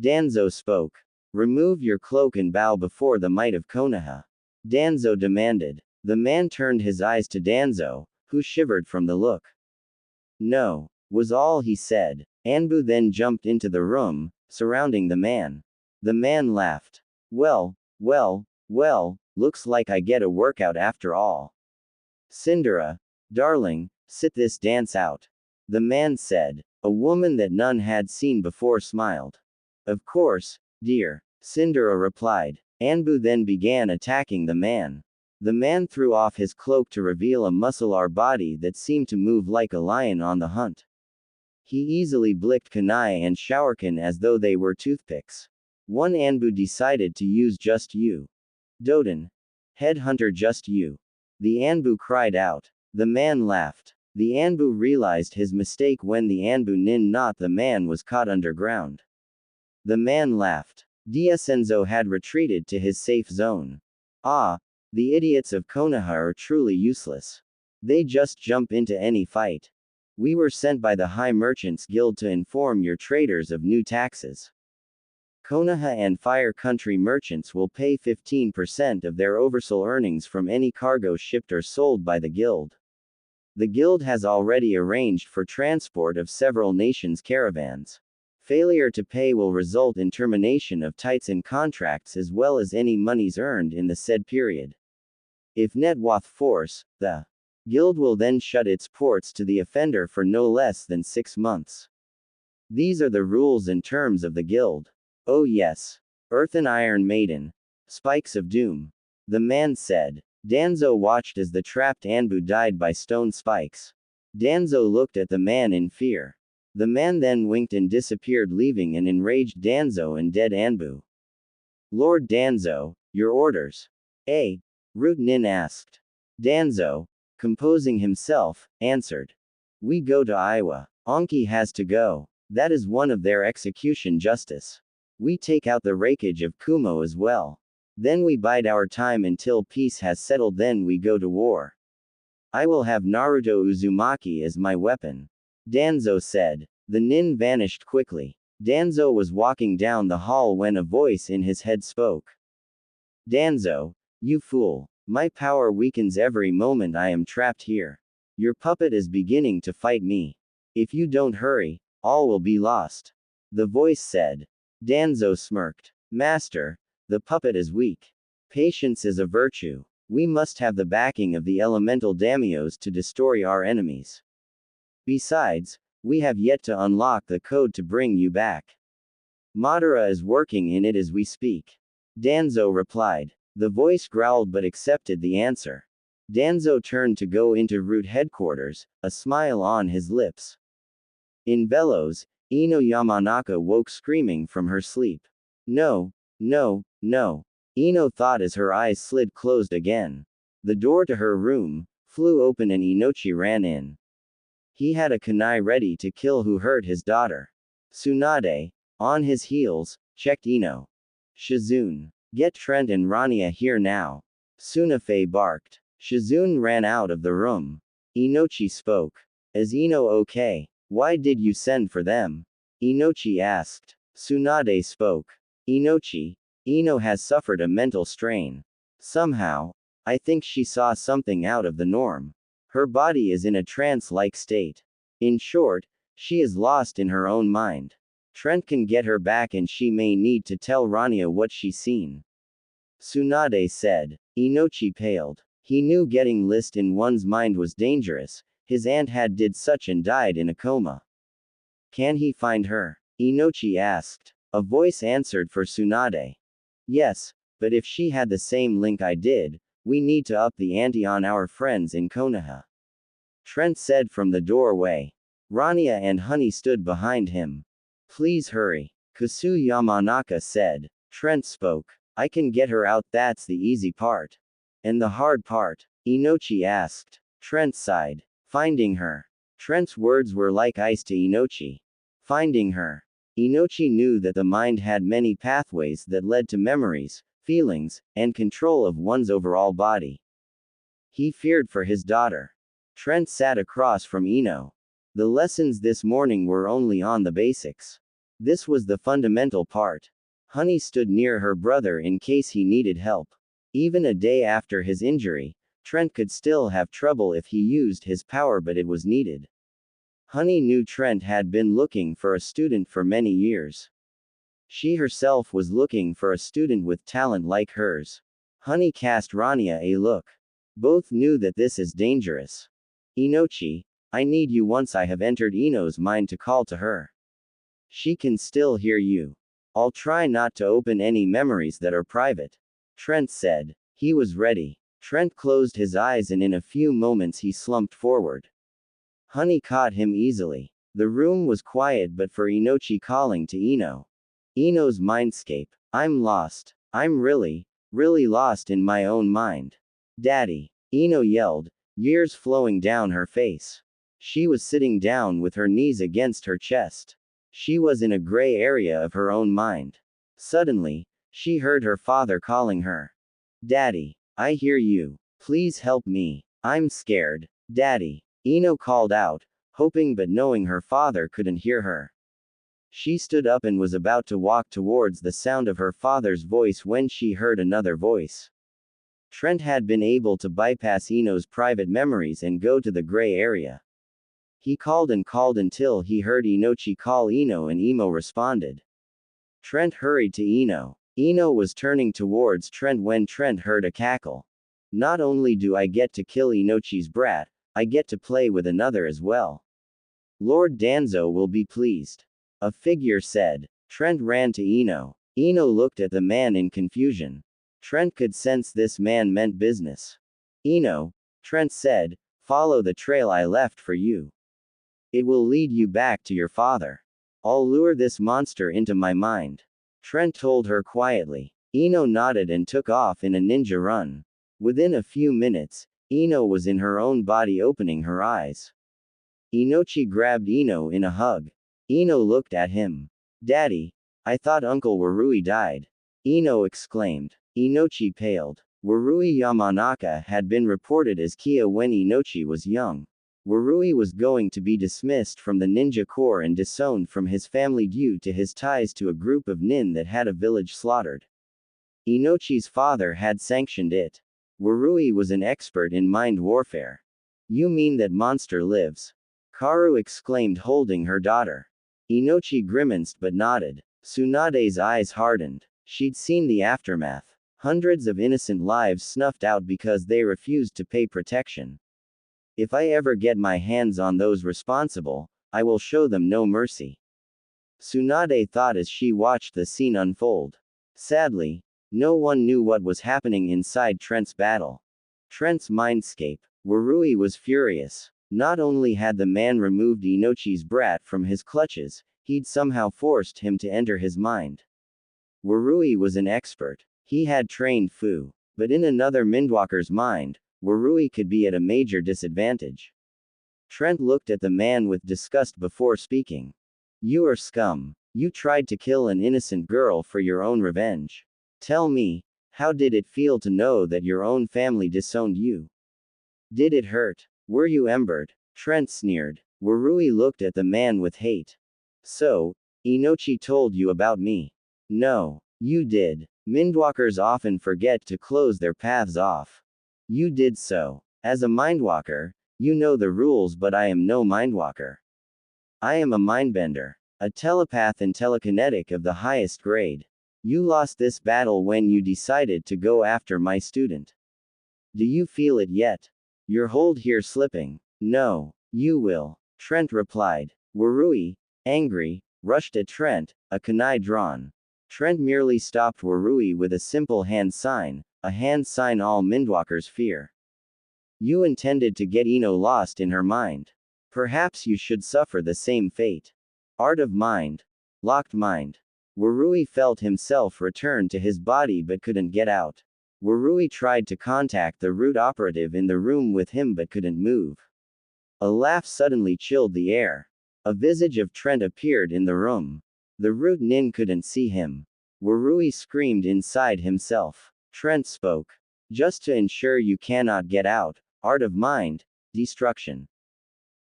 Speaker 1: Danzo spoke. Remove your cloak and bow before the might of Konoha. Danzo demanded. The man turned his eyes to Danzo, who shivered from the look. No, was all he said. Anbu then jumped into the room, surrounding the man. The man laughed. Well, looks like I get a workout after all. Cinderella, darling, sit this dance out. The man said. A woman that none had seen before smiled. Of course, dear, Cinderella replied. Anbu then began attacking the man. The man threw off his cloak to reveal a muscular body that seemed to move like a lion on the hunt. He easily blicked Kunai and Showerkin as though they were toothpicks. One Anbu decided to use just you. Doden. Headhunter just you. The Anbu cried out. The man laughed. The Anbu realized his mistake when the Anbu nin not the man was caught underground. The man laughed. Diasenzo had retreated to his safe zone. Ah, the idiots of Konoha are truly useless. They just jump into any fight. We were sent by the High Merchants Guild to inform your traders of new taxes. Konoha and Fire Country merchants will pay 15% of their oversoul earnings from any cargo shipped or sold by the guild. The guild has already arranged for transport of several nations' caravans. Failure to pay will result in termination of Titan contracts as well as any monies earned in the said period. If net worth force, the guild will then shut its ports to the offender for no less than 6 months. These are the rules and terms of the guild. Oh yes. Earth and Iron Maiden. Spikes of Doom. The man said. Danzo watched as the trapped Anbu died by stone spikes. Danzo looked at the man in fear. The man then winked and disappeared, leaving an enraged Danzo and dead Anbu. Lord Danzo, your orders. Root Nin asked. Danzo, composing himself, answered. We go to Iowa. Anki has to go. That is one of their execution justice. We take out the rakeage of Kumo as well. Then we bide our time until peace has settled, then we go to war. I will have Naruto Uzumaki as my weapon. Danzo said. The nin vanished quickly. Danzo was walking down the hall when a voice in his head spoke. Danzo, you fool. My power weakens every moment I am trapped here. Your puppet is beginning to fight me. If you don't hurry, all will be lost. The voice said. Danzo smirked. Master, the puppet is weak. Patience is a virtue. We must have the backing of the elemental daimyos to destroy our enemies. Besides, we have yet to unlock the code to bring you back. Madara is working in it as we speak. Danzo replied. The voice growled but accepted the answer. Danzo turned to go into root headquarters, a smile on his lips. In Bellows, Ino Yamanaka woke screaming from her sleep. No, no, no. Ino thought as her eyes slid closed again. The door to her room flew open and Inochi ran in. He had a kunai ready to kill who hurt his daughter. Tsunade, on his heels, checked Ino. Shizune, get Trent and Rania here now. Tsunade barked. Shizune ran out of the room. Inochi spoke. Is Ino okay? Why did you send for them? Inochi asked. Tsunade spoke. Inochi, Ino has suffered a mental strain. Somehow, I think she saw something out of the norm. Her body is in a trance-like state. In short, she is lost in her own mind. Trent can get her back and she may need to tell Rania what she's seen. Tsunade said. Inochi paled. He knew getting list in one's mind was dangerous. His aunt had did such and died in a coma. Can he find her? Inochi asked. A voice answered for Tsunade. Yes, but if she had the same link I did, we need to up the ante on our friends in Konoha. Trent said from the doorway. Rania and Honey stood behind him. Please hurry. Kasu Yamanaka said. Trent spoke. I can get her out, that's the easy part. And the hard part? Inochi asked. Trent sighed. Finding her. Trent's words were like ice to Inochi. Finding her. Inochi knew that the mind had many pathways that led to memories, feelings, and control of one's overall body. He feared for his daughter. Trent sat across from Ino. The lessons this morning were only on the basics. This was the fundamental part. Honey stood near her brother in case he needed help. Even a day after his injury, Trent could still have trouble if he used his power, but it was needed. Honey knew Trent had been looking for a student for many years. She herself was looking for a student with talent like hers. Honey cast Rania a look. Both knew that this is dangerous. Inochi, I need you. Once I have entered Ino's mind to call to her. She can still hear you. I'll try not to open any memories that are private. Trent said. He was ready. Trent closed his eyes and in a few moments he slumped forward. Honey caught him easily. The room was quiet but for Inochi calling to Ino. Ino's mindscape. I'm lost. I'm really lost in my own mind. Daddy. Ino yelled, years flowing down her face. She was sitting down with her knees against her chest. She was in a gray area of her own mind. Suddenly, she heard her father calling her. Daddy. I hear you. Please help me. I'm scared. Daddy. Ino called out, hoping but knowing her father couldn't hear her. She stood up and was about to walk towards the sound of her father's voice when she heard another voice. Trent had been able to bypass Ino's private memories and go to the gray area. He called and called until he heard Inochi call Ino and Imo responded. Trent hurried to Ino. Ino was turning towards Trent when Trent heard a cackle. Not only do I get to kill Inochi's brat, I get to play with another as well. Lord Danzo will be pleased. A figure said. Trent ran to Ino. Ino looked at the man in confusion. Trent could sense this man meant business. Ino, Trent said, follow the trail I left for you. It will lead you back to your father. I'll lure this monster into my mind. Trent told her quietly. Ino nodded and took off in a ninja run. Within a few minutes, Ino was in her own body opening her eyes. Inochi grabbed Ino in a hug. Ino looked at him. Daddy, I thought Uncle Warui died. Ino exclaimed. Inochi paled. Warui Yamanaka had been reported as Kia when Inochi was young. Warui was going to be dismissed from the ninja corps and disowned from his family due to his ties to a group of nin that had a village slaughtered. Inochi's father had sanctioned it. Warui was an expert in mind warfare. You mean that monster lives? Karu exclaimed, holding her daughter. Inochi grimaced but nodded. Tsunade's eyes hardened. She'd seen the aftermath. Hundreds of innocent lives snuffed out because they refused to pay protection. If I ever get my hands on those responsible, I will show them no mercy. Tsunade thought as she watched the scene unfold. Sadly, no one knew what was happening inside Trent's battle. Trent's mindscape. Warui was furious. Not only had the man removed Inochi's brat from his clutches, he'd somehow forced him to enter his mind. Warui was an expert. He had trained Fu. But in another Mindwalker's mind, Warui could be at a major disadvantage. Trent looked at the man with disgust before speaking. You are scum. You tried to kill an innocent girl for your own revenge. Tell me, how did it feel to know that your own family disowned you? Did it hurt? Were you embered? Trent sneered. Warui looked at the man with hate. So, Inochi told you about me. No, you did. Mindwalkers often forget to close their paths off. You did so. As a Mindwalker, you know the rules, but I am no Mindwalker. I am a Mindbender. A telepath and telekinetic of the highest grade. You lost this battle when you decided to go after my student. Do you feel it yet? Your hold here slipping. No, you will. Trent replied. Warui, angry, rushed at Trent, a kunai drawn. Trent merely stopped Warui with a simple hand sign, a hand sign all Mindwalkers fear. You intended to get Ino lost in her mind. Perhaps you should suffer the same fate. Art of mind. Locked mind. Warui felt himself return to his body but couldn't get out. Warui tried to contact the root operative in the room with him but couldn't move. A laugh suddenly chilled the air. A visage of Trent appeared in the room. The root nin couldn't see him. Warui screamed inside himself. Trent spoke. Just to ensure you cannot get out, art of mind, destruction.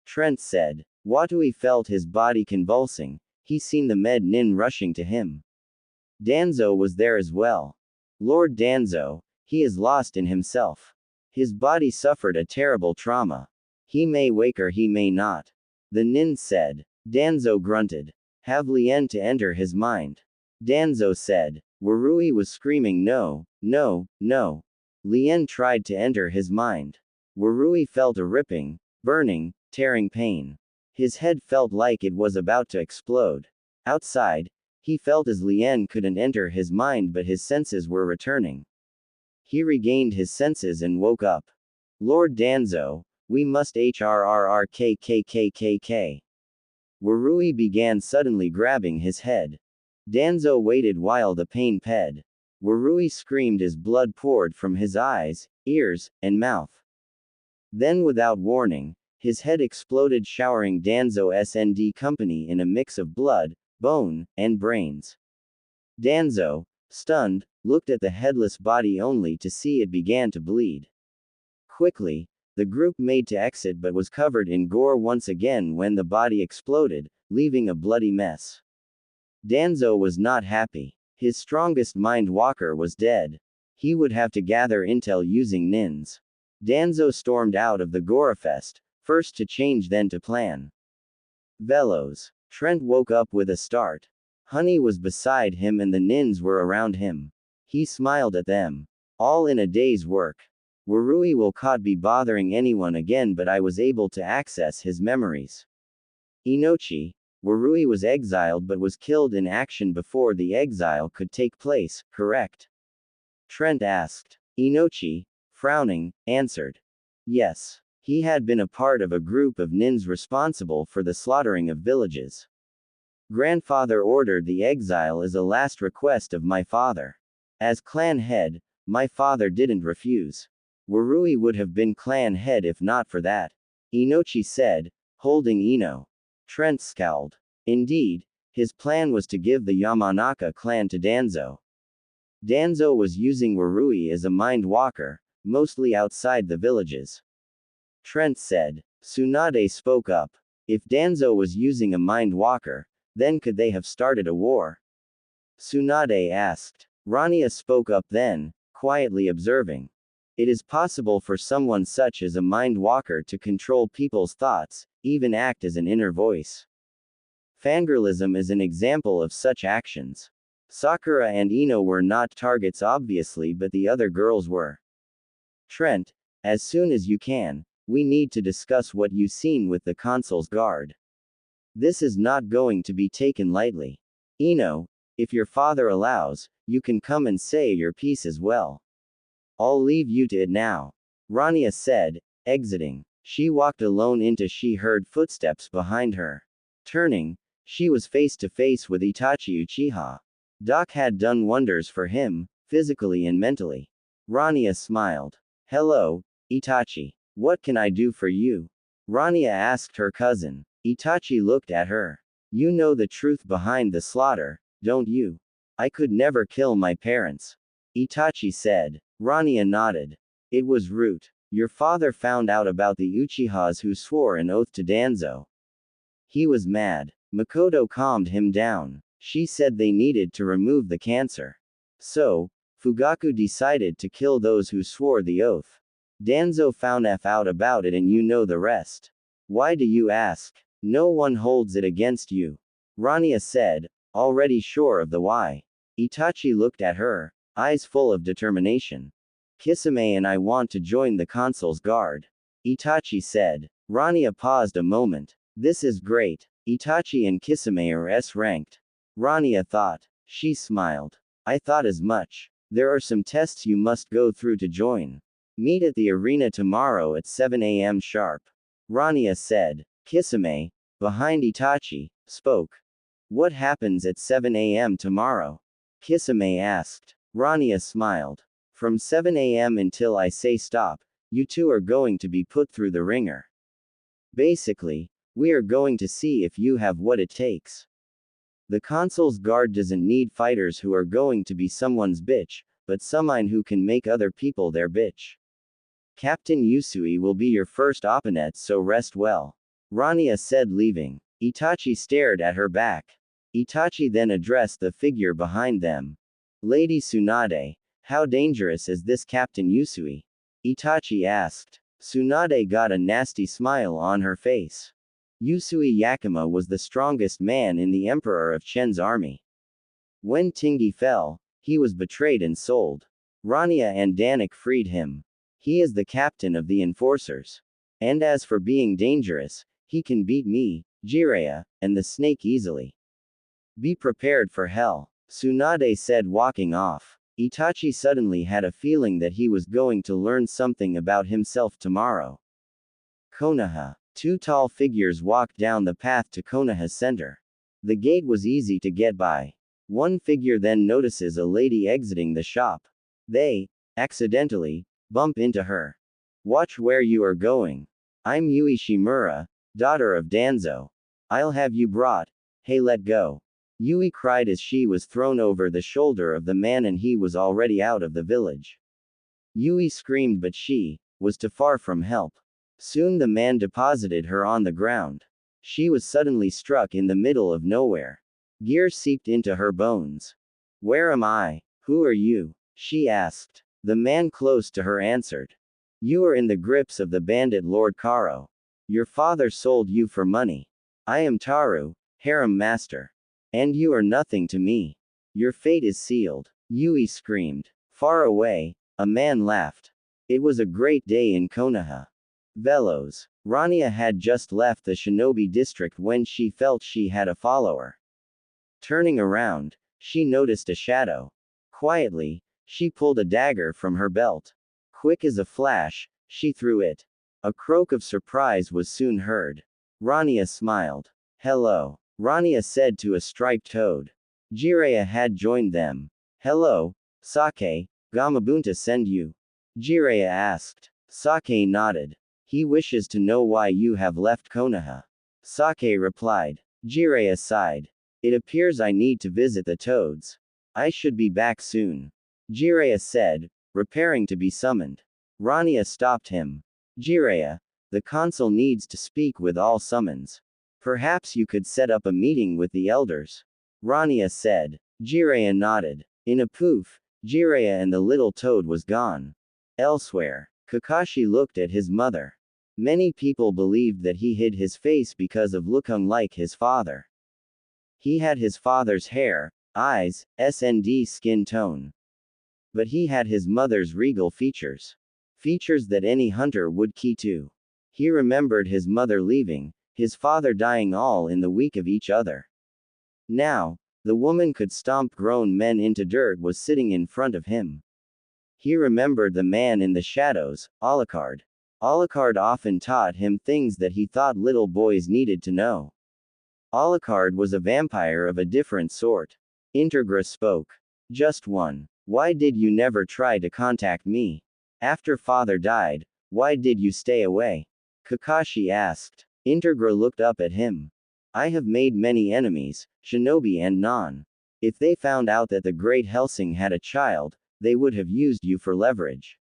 Speaker 1: Trent said. Watui felt his body convulsing. He seen the med nin rushing to him. Danzo was there as well. Lord Danzo, he is lost in himself. His body suffered a terrible trauma. He may wake or he may not. The nin said. Danzo grunted. Have Lien to enter his mind. Danzo said. Warui was screaming no, no, no. Lien tried to enter his mind. Warui felt a ripping, burning, tearing pain. His head felt like it was about to explode. Outside, he felt as Lien couldn't enter his mind but his senses were returning. He regained his senses and woke up. Lord Danzo, we must HRRRKKKKK. Warui began suddenly grabbing his head. Danzo waited while the pain ped. Warui screamed as blood poured from his eyes, ears, and mouth. Then without warning, his head exploded, showering Danzo's ND company in a mix of blood, bone, and brains. Danzo, stunned, looked at the headless body only to see it began to bleed. Quickly, the group made to exit but was covered in gore once again when the body exploded, leaving a bloody mess. Danzo was not happy. His strongest mind walker was dead. He would have to gather intel using nins. Danzo stormed out of the Gorefest, first to change then to plan. Velos. Trent woke up with a start. Honey was beside him and the nins were around him. He smiled at them. All in a day's work. Warui will not be bothering anyone again, but I was able to access his memories. Inochi. Warui was exiled but was killed in action before the exile could take place, correct? Trent asked. Inochi, frowning, answered. Yes. He had been a part of a group of nins responsible for the slaughtering of villages. Grandfather ordered the exile as a last request of my father. As clan head, my father didn't refuse. Warui would have been clan head if not for that. Inochi said, holding Ino. Trent scowled. Indeed, his plan was to give the Yamanaka clan to Danzo. Danzo was using Warui as a mind walker, mostly outside the villages. Trent said. Tsunade spoke up. If Danzo was using a mind walker, then could they have started a war? Tsunade asked. Rania spoke up then, quietly observing. It is possible for someone such as a mind walker to control people's thoughts, even act as an inner voice. Fangirlism is an example of such actions. Sakura and Ino were not targets obviously, but the other girls were. Trent, as soon as you can, we need to discuss what you've seen with the consul's guard. This is not going to be taken lightly. Ino, if your father allows, you can come and say your piece as well. I'll leave you to it now. Rania said, exiting. She walked alone into she heard footsteps behind her. Turning, she was face to face with Itachi Uchiha. Doc had done wonders for him, physically and mentally. Rania smiled. Hello, Itachi. What can I do for you? Rania asked her cousin. Itachi looked at her. You know the truth behind the slaughter, don't you? I could never kill my parents. Itachi said. Rania nodded. It was Root. Your father found out about the Uchihas who swore an oath to Danzo. He was mad. Makoto calmed him down. She said they needed to remove the cancer. So, Fugaku decided to kill those who swore the oath. Danzo found out about it and you know the rest. Why do you ask? No one holds it against you. Rania said, already sure of the why. Itachi looked at her, eyes full of determination. Kisame and I want to join the consul's guard. Itachi said. Rania paused a moment. This is great. Itachi and Kisame are S-ranked. Rania thought. She smiled. I thought as much. There are some tests you must go through to join. Meet at the arena tomorrow at 7 a.m. sharp. Rania said. Kisame, behind Itachi, spoke. What happens at 7 a.m. tomorrow? Kisame asked. Rania smiled. From 7 a.m. until I say stop, you two are going to be put through the ringer. Basically, we are going to see if you have what it takes. The consul's guard doesn't need fighters who are going to be someone's bitch, but someone who can make other people their bitch. Captain Yusui will be your first opponent, so rest well. Rania said, leaving. Itachi stared at her back. Itachi then addressed the figure behind them. Lady Tsunade, how dangerous is this Captain Yusui? Itachi asked. Tsunade got a nasty smile on her face. Yusui Yakima was the strongest man in the Emperor of Chen's army. When Tingy fell, he was betrayed and sold. Rania and Danik freed him. He is the captain of the enforcers. And as for being dangerous, he can beat me, Jiraiya, and the snake easily. Be prepared for hell, Tsunade said, walking off. Itachi suddenly had a feeling that he was going to learn something about himself tomorrow. Konoha. Two tall figures walked down the path to Konoha's center. The gate was easy to get by. One figure then notices a lady exiting the shop. They, accidentally, bump into her. Watch where you are going. I'm Yui Shimura, daughter of Danzo. I'll have you brought. Hey, let go. Yui cried as she was thrown over the shoulder of the man and he was already out of the village. Yui screamed but she was too far from help. Soon the man deposited her on the ground. She was suddenly struck in the middle of nowhere. Gear seeped into her bones. Where am I? Who are you? She asked. The man close to her answered. You are in the grips of the bandit Lord Karo. Your father sold you for money. I am Taru, harem master. And you are nothing to me. Your fate is sealed. Yui screamed. Far away, a man laughed. It was a great day in Konoha. Velos. Rania had just left the shinobi district when she felt she had a follower. Turning around, she noticed a shadow. Quietly, she pulled a dagger from her belt. Quick as a flash, she threw it. A croak of surprise was soon heard. Rania smiled. Hello, Rania said to a striped toad. Jiraiya had joined them. Hello, Sake, Gamabunta send you? Jiraiya asked. Sake nodded. He wishes to know why you have left Konoha. Sake replied. Jiraiya sighed. It appears I need to visit the toads. I should be back soon. Jiraiya said, preparing to be summoned. Rania stopped him. Jiraiya, the consul needs to speak with all summons. Perhaps you could set up a meeting with the elders. Rania said. Jiraiya nodded. In a poof, Jiraiya and the little toad was gone. Elsewhere, Kakashi looked at his mother. Many people believed that he hid his face because of looking like his father. He had his father's hair, eyes, and skin tone. But he had his mother's regal features. Features that any hunter would key to. He remembered his mother leaving, his father dying all in the week of each other. Now, the woman could stomp grown men into dirt was sitting in front of him. He remembered the man in the shadows, Alucard. Alucard often taught him things that he thought little boys needed to know. Alucard was a vampire of a different sort. Integra spoke. Just one. Why did you never try to contact me? After father died, why did you stay away? Kakashi asked. Integra looked up at him. I have made many enemies, shinobi and non. If they found out that the great Hellsing had a child, they would have used you for leverage.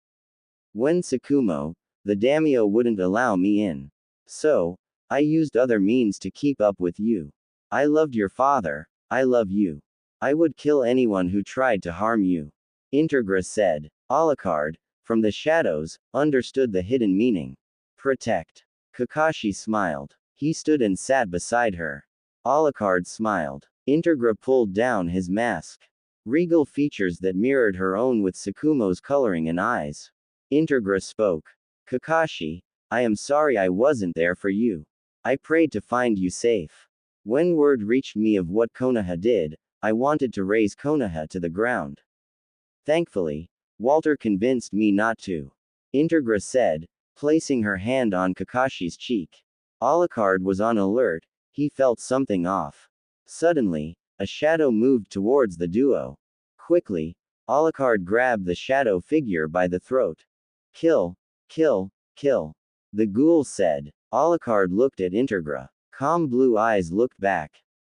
Speaker 1: When Tsukumo, the daimyo wouldn't allow me in. So, I used other means to keep up with you. I loved your father, I love you. I would kill anyone who tried to harm you. Integra said. Alucard, from the shadows, understood the hidden meaning. Protect. Kakashi smiled. He stood and sat beside her. Alucard smiled. Integra pulled down his mask. Regal features that mirrored her own with Tsukumo's coloring and eyes. Integra spoke. Kakashi, I am sorry I wasn't there for you. I prayed to find you safe. When word reached me of what Konoha did, I wanted to raise Konoha to the ground. Thankfully, Walter convinced me not to. Integra said, placing her hand on Kakashi's cheek. Alucard was on alert, he felt something off. Suddenly, a shadow moved towards the duo. Quickly, Alucard grabbed the shadow figure by the throat. Kill, kill, kill. The ghoul said. Alucard looked at Integra. Calm blue eyes looked back.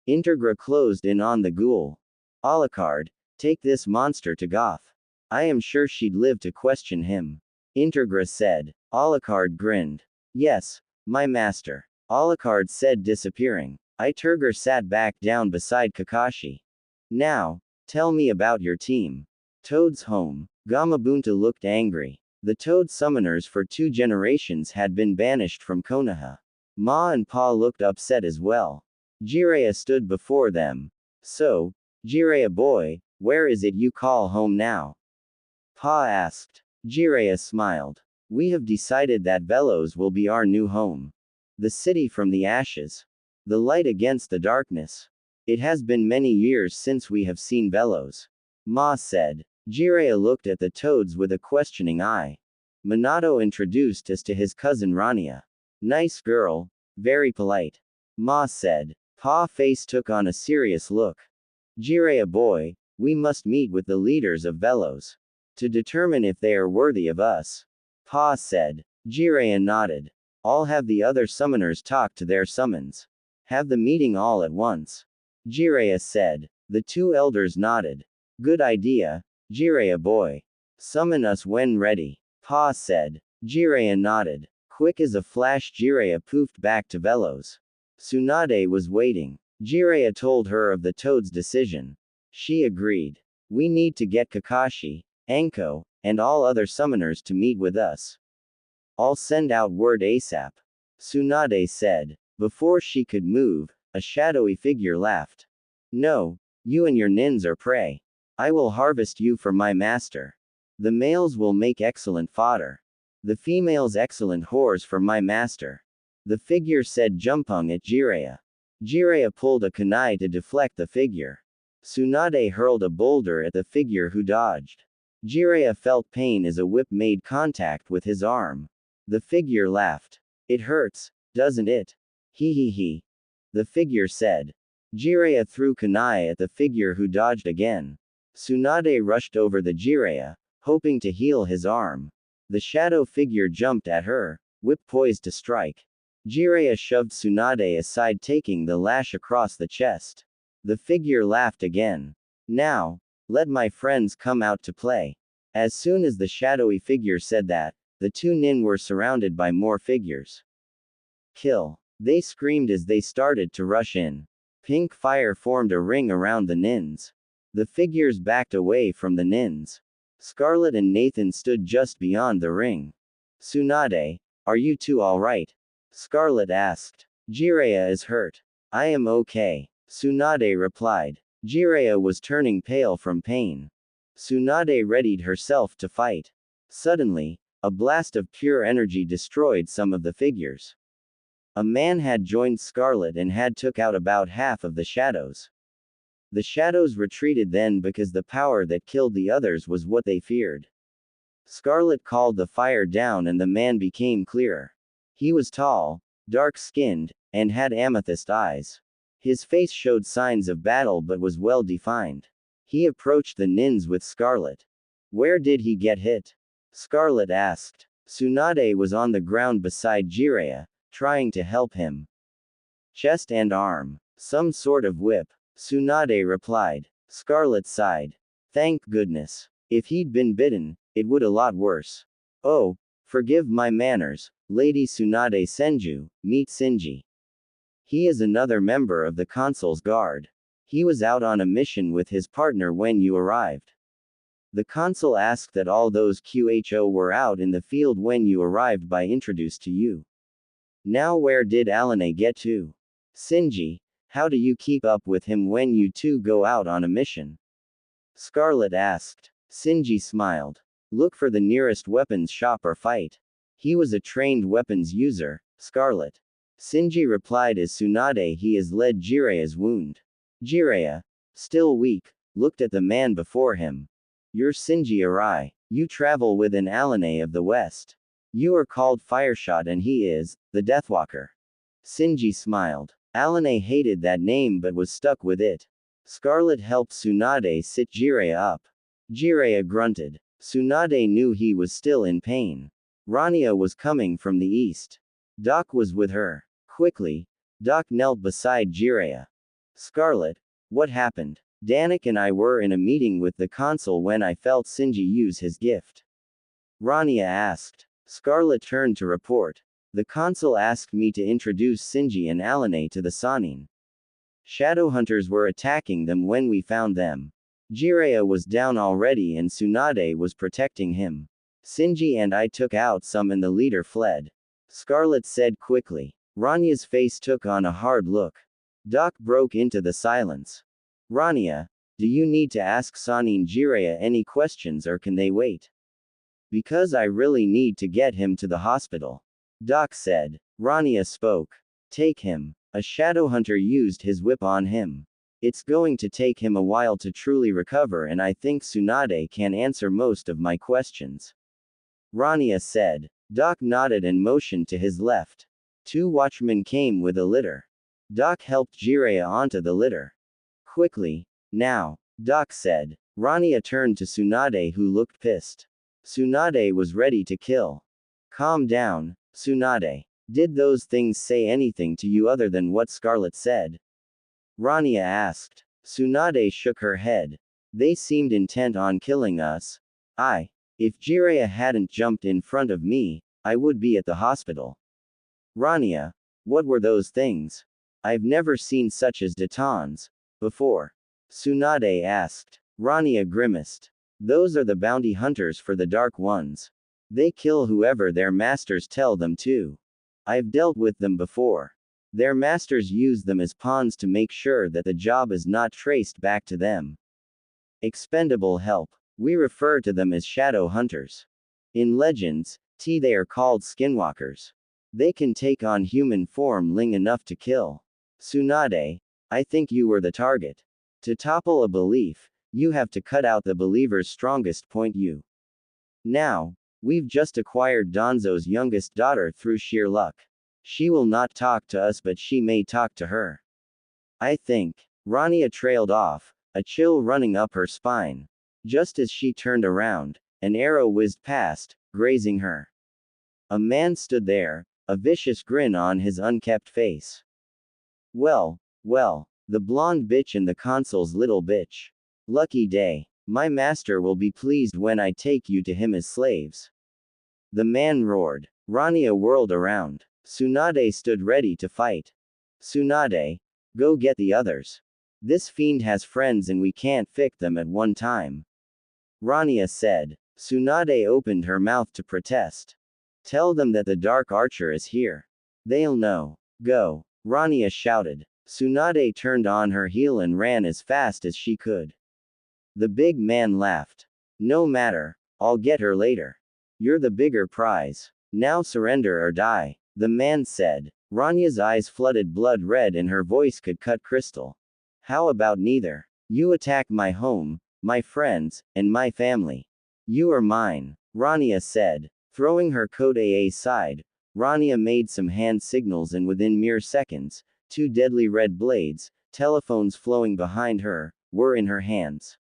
Speaker 1: Integra closed in on the ghoul. Alucard, take this monster to Goth. I am sure she'd live to question him. Integra said. Alucard grinned. Yes, my master. Alucard said, disappearing. Iterger sat back down beside Kakashi. Now, tell me about your team. Toad's home. Gamabunta looked angry. The Toad summoners for 2 generations had been banished from Konoha. Ma and Pa looked upset as well. Jiraiya stood before them. So, Jiraiya boy, where is it you call home now? Pa asked. Jiraiya smiled. We have decided that Velos will be our new home. The city from the ashes. The light against the darkness. It has been many years since we have seen Velos. Ma said. Jiraiya looked at the Toads with a questioning eye. Minato introduced us to his cousin Rania. Nice girl, very polite. Ma said. Pa's face took on a serious look. Jiraiya boy, we must meet with the leaders of Velos. To determine if they are worthy of us. Pa said. Jiraiya nodded. I'll have the other summoners talk to their summons. Have the meeting all at once. Jiraiya said. The 2 elders nodded. Good idea, Jiraiya boy. Summon us when ready. Pa said. Jiraiya nodded. Quick as a flash Jiraiya poofed back to Velos. Tsunade was waiting. Jiraiya told her of the Toad's decision. She agreed. We need to get Kakashi, Anko, and all other summoners to meet with us. I'll send out word ASAP. Tsunade said. Before she could move, a shadowy figure laughed. No, you and your nins are prey. I will harvest you for my master. The males will make excellent fodder. The females excellent whores for my master. The figure said, jumping at Jiraiya. Jiraiya pulled a kunai to deflect the figure. Tsunade hurled a boulder at the figure who dodged. Jiraiya felt pain as a whip made contact with his arm. The figure laughed. It hurts, doesn't it? He he he. The figure said. Jiraiya threw kunai at the figure who dodged again. Tsunade rushed over the Jiraiya, hoping to heal his arm. The shadow figure jumped at her, whip poised to strike. Jiraiya shoved Tsunade aside, taking the lash across the chest. The figure laughed again. Now, Let my friends come out to play. As soon as the shadowy figure said that, the two nin were surrounded by more figures. Kill! They screamed as they started to rush in. Pink fire formed a ring around the nins. The figures backed away from the nins. Scarlet and Nathan stood just beyond the ring. Tsunade, are you two alright? Scarlet asked. Jiraiya is hurt. I am okay. Tsunade replied. Jiraiya was turning pale from pain. Tsunade readied herself to fight. Suddenly, a blast of pure energy destroyed some of the figures. A man had joined Scarlet and had took out about half of the shadows. The shadows retreated then because the power that killed the others was what they feared. Scarlet called the fire down and the man became clearer. He was tall, dark-skinned, and had amethyst eyes. His face showed signs of battle but was well defined. He approached the nins with Scarlet. Where did he get hit? Scarlet asked. Tsunade was on the ground beside Jiraiya, trying to help him. Chest and arm. Some sort of whip. Tsunade replied. Scarlet sighed. Thank goodness. If he'd been bitten, it would a lot worse. Oh, forgive my manners, Lady Tsunade Senju, meet Shinji. He is another member of the consul's guard. He was out on a mission with his partner when you arrived. The consul asked that all those QHO were out in the field when you arrived by introduced to you. Now where did Alane get to? Shinji, how do you keep up with him when you two go out on a mission? Scarlet asked. Shinji smiled. Look for the nearest weapons shop or fight. He was a trained weapons user, Scarlet. Shinji replied as Tsunade he has led Jiraiya's wound. Jiraiya, still weak, looked at the man before him. You're Shinji Arai. You travel with an Alane of the West. You are called Fireshot and he is, the Deathwalker. Shinji smiled. Alane hated that name but was stuck with it. Scarlet helped Tsunade sit Jiraiya up. Jiraiya grunted. Tsunade knew he was still in pain. Rania was coming from the east. Doc was with her. Quickly, Doc knelt beside Jiraiya. Scarlet, what happened? Danik and I were in a meeting with the consul when I felt Shinji use his gift. Rania asked. Scarlet turned to report. The consul asked me to introduce Shinji and Alane to the Sanin. Shadowhunters were attacking them when we found them. Jiraiya was down already and Tsunade was protecting him. Shinji and I took out some and the leader fled. Scarlet said quickly. Rania's face took on a hard look. Doc broke into the silence. Rania, do you need to ask Sanin Jiraiya any questions or can they wait? Because I really need to get him to the hospital. Doc said. Rania spoke. Take him. A Shadowhunter used his whip on him. It's going to take him a while to truly recover and I think Tsunade can answer most of my questions. Rania said. Doc nodded and motioned to his left. Two watchmen came with a litter. Doc helped Jiraiya onto the litter. Quickly. Now. Doc said. Rania turned to Tsunade who looked pissed. Tsunade was ready to kill. Calm down, Tsunade. Did those things say anything to you other than what Scarlet said? Rania asked. Tsunade shook her head. They seemed intent on killing us. If Jiraiya hadn't jumped in front of me, I would be at the hospital. Rania, what were those things? I've never seen such as Datans before. Tsunade asked. Rania grimaced. Those are the bounty hunters for the Dark Ones. They kill whoever their masters tell them to. I've dealt with them before. Their masters use them as pawns to make sure that the job is not traced back to them. Expendable help. We refer to them as shadow hunters. In legends, they are called skinwalkers. They can take on human form long enough to kill. Tsunade, I think you were the target. To topple a belief, you have to cut out the believer's strongest point. Now, we've just acquired Danzo's youngest daughter through sheer luck. She will not talk to us but she may talk to her. I think. Rania trailed off, a chill running up her spine. Just as she turned around, an arrow whizzed past, grazing her. A man stood there, a vicious grin on his unkempt face. Well, the blonde bitch and the consul's little bitch. Lucky day. My master will be pleased when I take you to him as slaves. The man roared. Rania whirled around. Tsunade stood ready to fight. Tsunade, go get the others. This fiend has friends and we can't fix them at one time. Rania said. Tsunade opened her mouth to protest. Tell them that the Dark Archer is here. They'll know. Go. Rania shouted. Tsunade turned on her heel and ran as fast as she could. The big man laughed. No matter, I'll get her later. You're the bigger prize. Now surrender or die, the man said. Rania's eyes flooded blood red and her voice could cut crystal. How about neither? You attack my home, my friends, and my family. You are mine, Rania said. Throwing her coat aside, Rania made some hand signals and within mere seconds, two deadly red blades, telephones flowing behind her, were in her hands.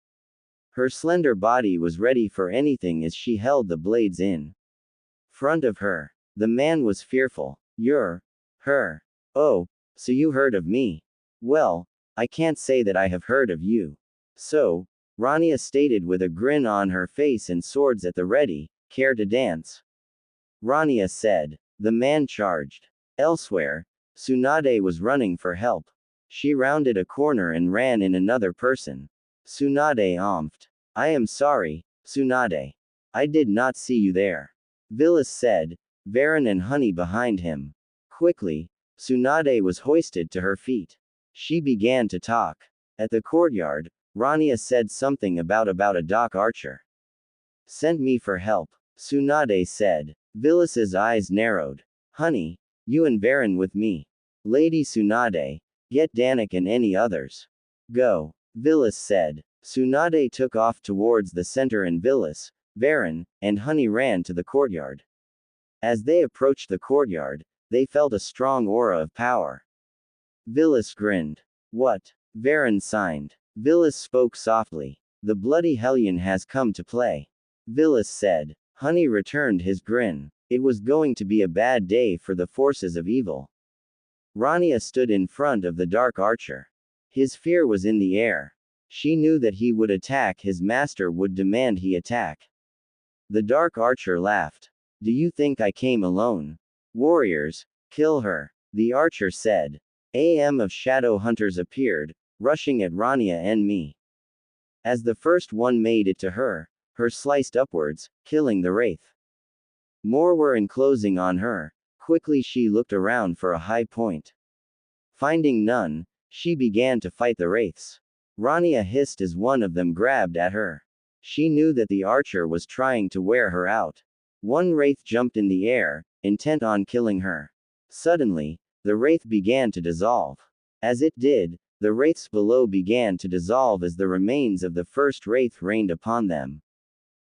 Speaker 1: Her slender body was ready for anything as she held the blades in front of her. The man was fearful. You're her. Oh, so you heard of me? Well, I can't say that I have heard of you. So, Rania stated with a grin on her face and swords at the ready, care to dance? Rania said. The man charged. Elsewhere, Tsunade was running for help. She rounded a corner and ran in another person. Tsunade omphed. I am sorry, Tsunade. I did not see you there. Villas said, Varen and Honey behind him. Quickly, Tsunade was hoisted to her feet. She began to talk. At the courtyard, Rania said something about a Dark Archer. Sent me for help, Tsunade said. Villas's eyes narrowed. Honey, you and Varen with me. Lady Tsunade, get Danik and any others. Go, Villas said. Tsunade took off towards the center and Villas, Varen, and Honey ran to the courtyard. As they approached the courtyard, they felt a strong aura of power. Villas grinned. What? Varen signed. Villas spoke softly. The bloody hellion has come to play. Villas said. Honey returned his grin. It was going to be a bad day for the forces of evil. Rania stood in front of the Dark Archer. His fear was in the air. She knew that he would attack, his master would demand he attack. The Dark Archer laughed. Do you think I came alone? Warriors, kill her, the archer said. AM of shadow hunters appeared, rushing at Rania and me. As the first one made it to her, her sliced upwards, killing the wraith. More were enclosing on her. Quickly she looked around for a high point. Finding none, she began to fight the wraiths. Rania hissed as one of them grabbed at her. She knew that the archer was trying to wear her out. One wraith jumped in the air, intent on killing her. Suddenly, the wraith began to dissolve. As it did, the wraiths below began to dissolve as the remains of the first wraith rained upon them.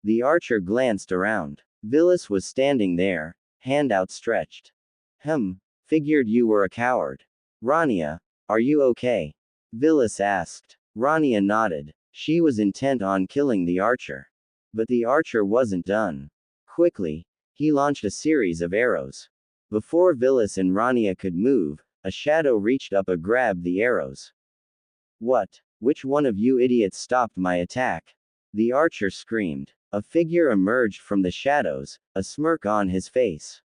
Speaker 1: The archer glanced around. Villas was standing there, hand outstretched. Figured you were a coward. Rania, are you okay? Villas asked. Rania nodded. She was intent on killing the archer. But the archer wasn't done. Quickly, he launched a series of arrows. Before Villas and Rania could move, a shadow reached up and grabbed the arrows. What? Which one of you idiots stopped my attack? The archer screamed. A figure emerged from the shadows, a smirk on his face.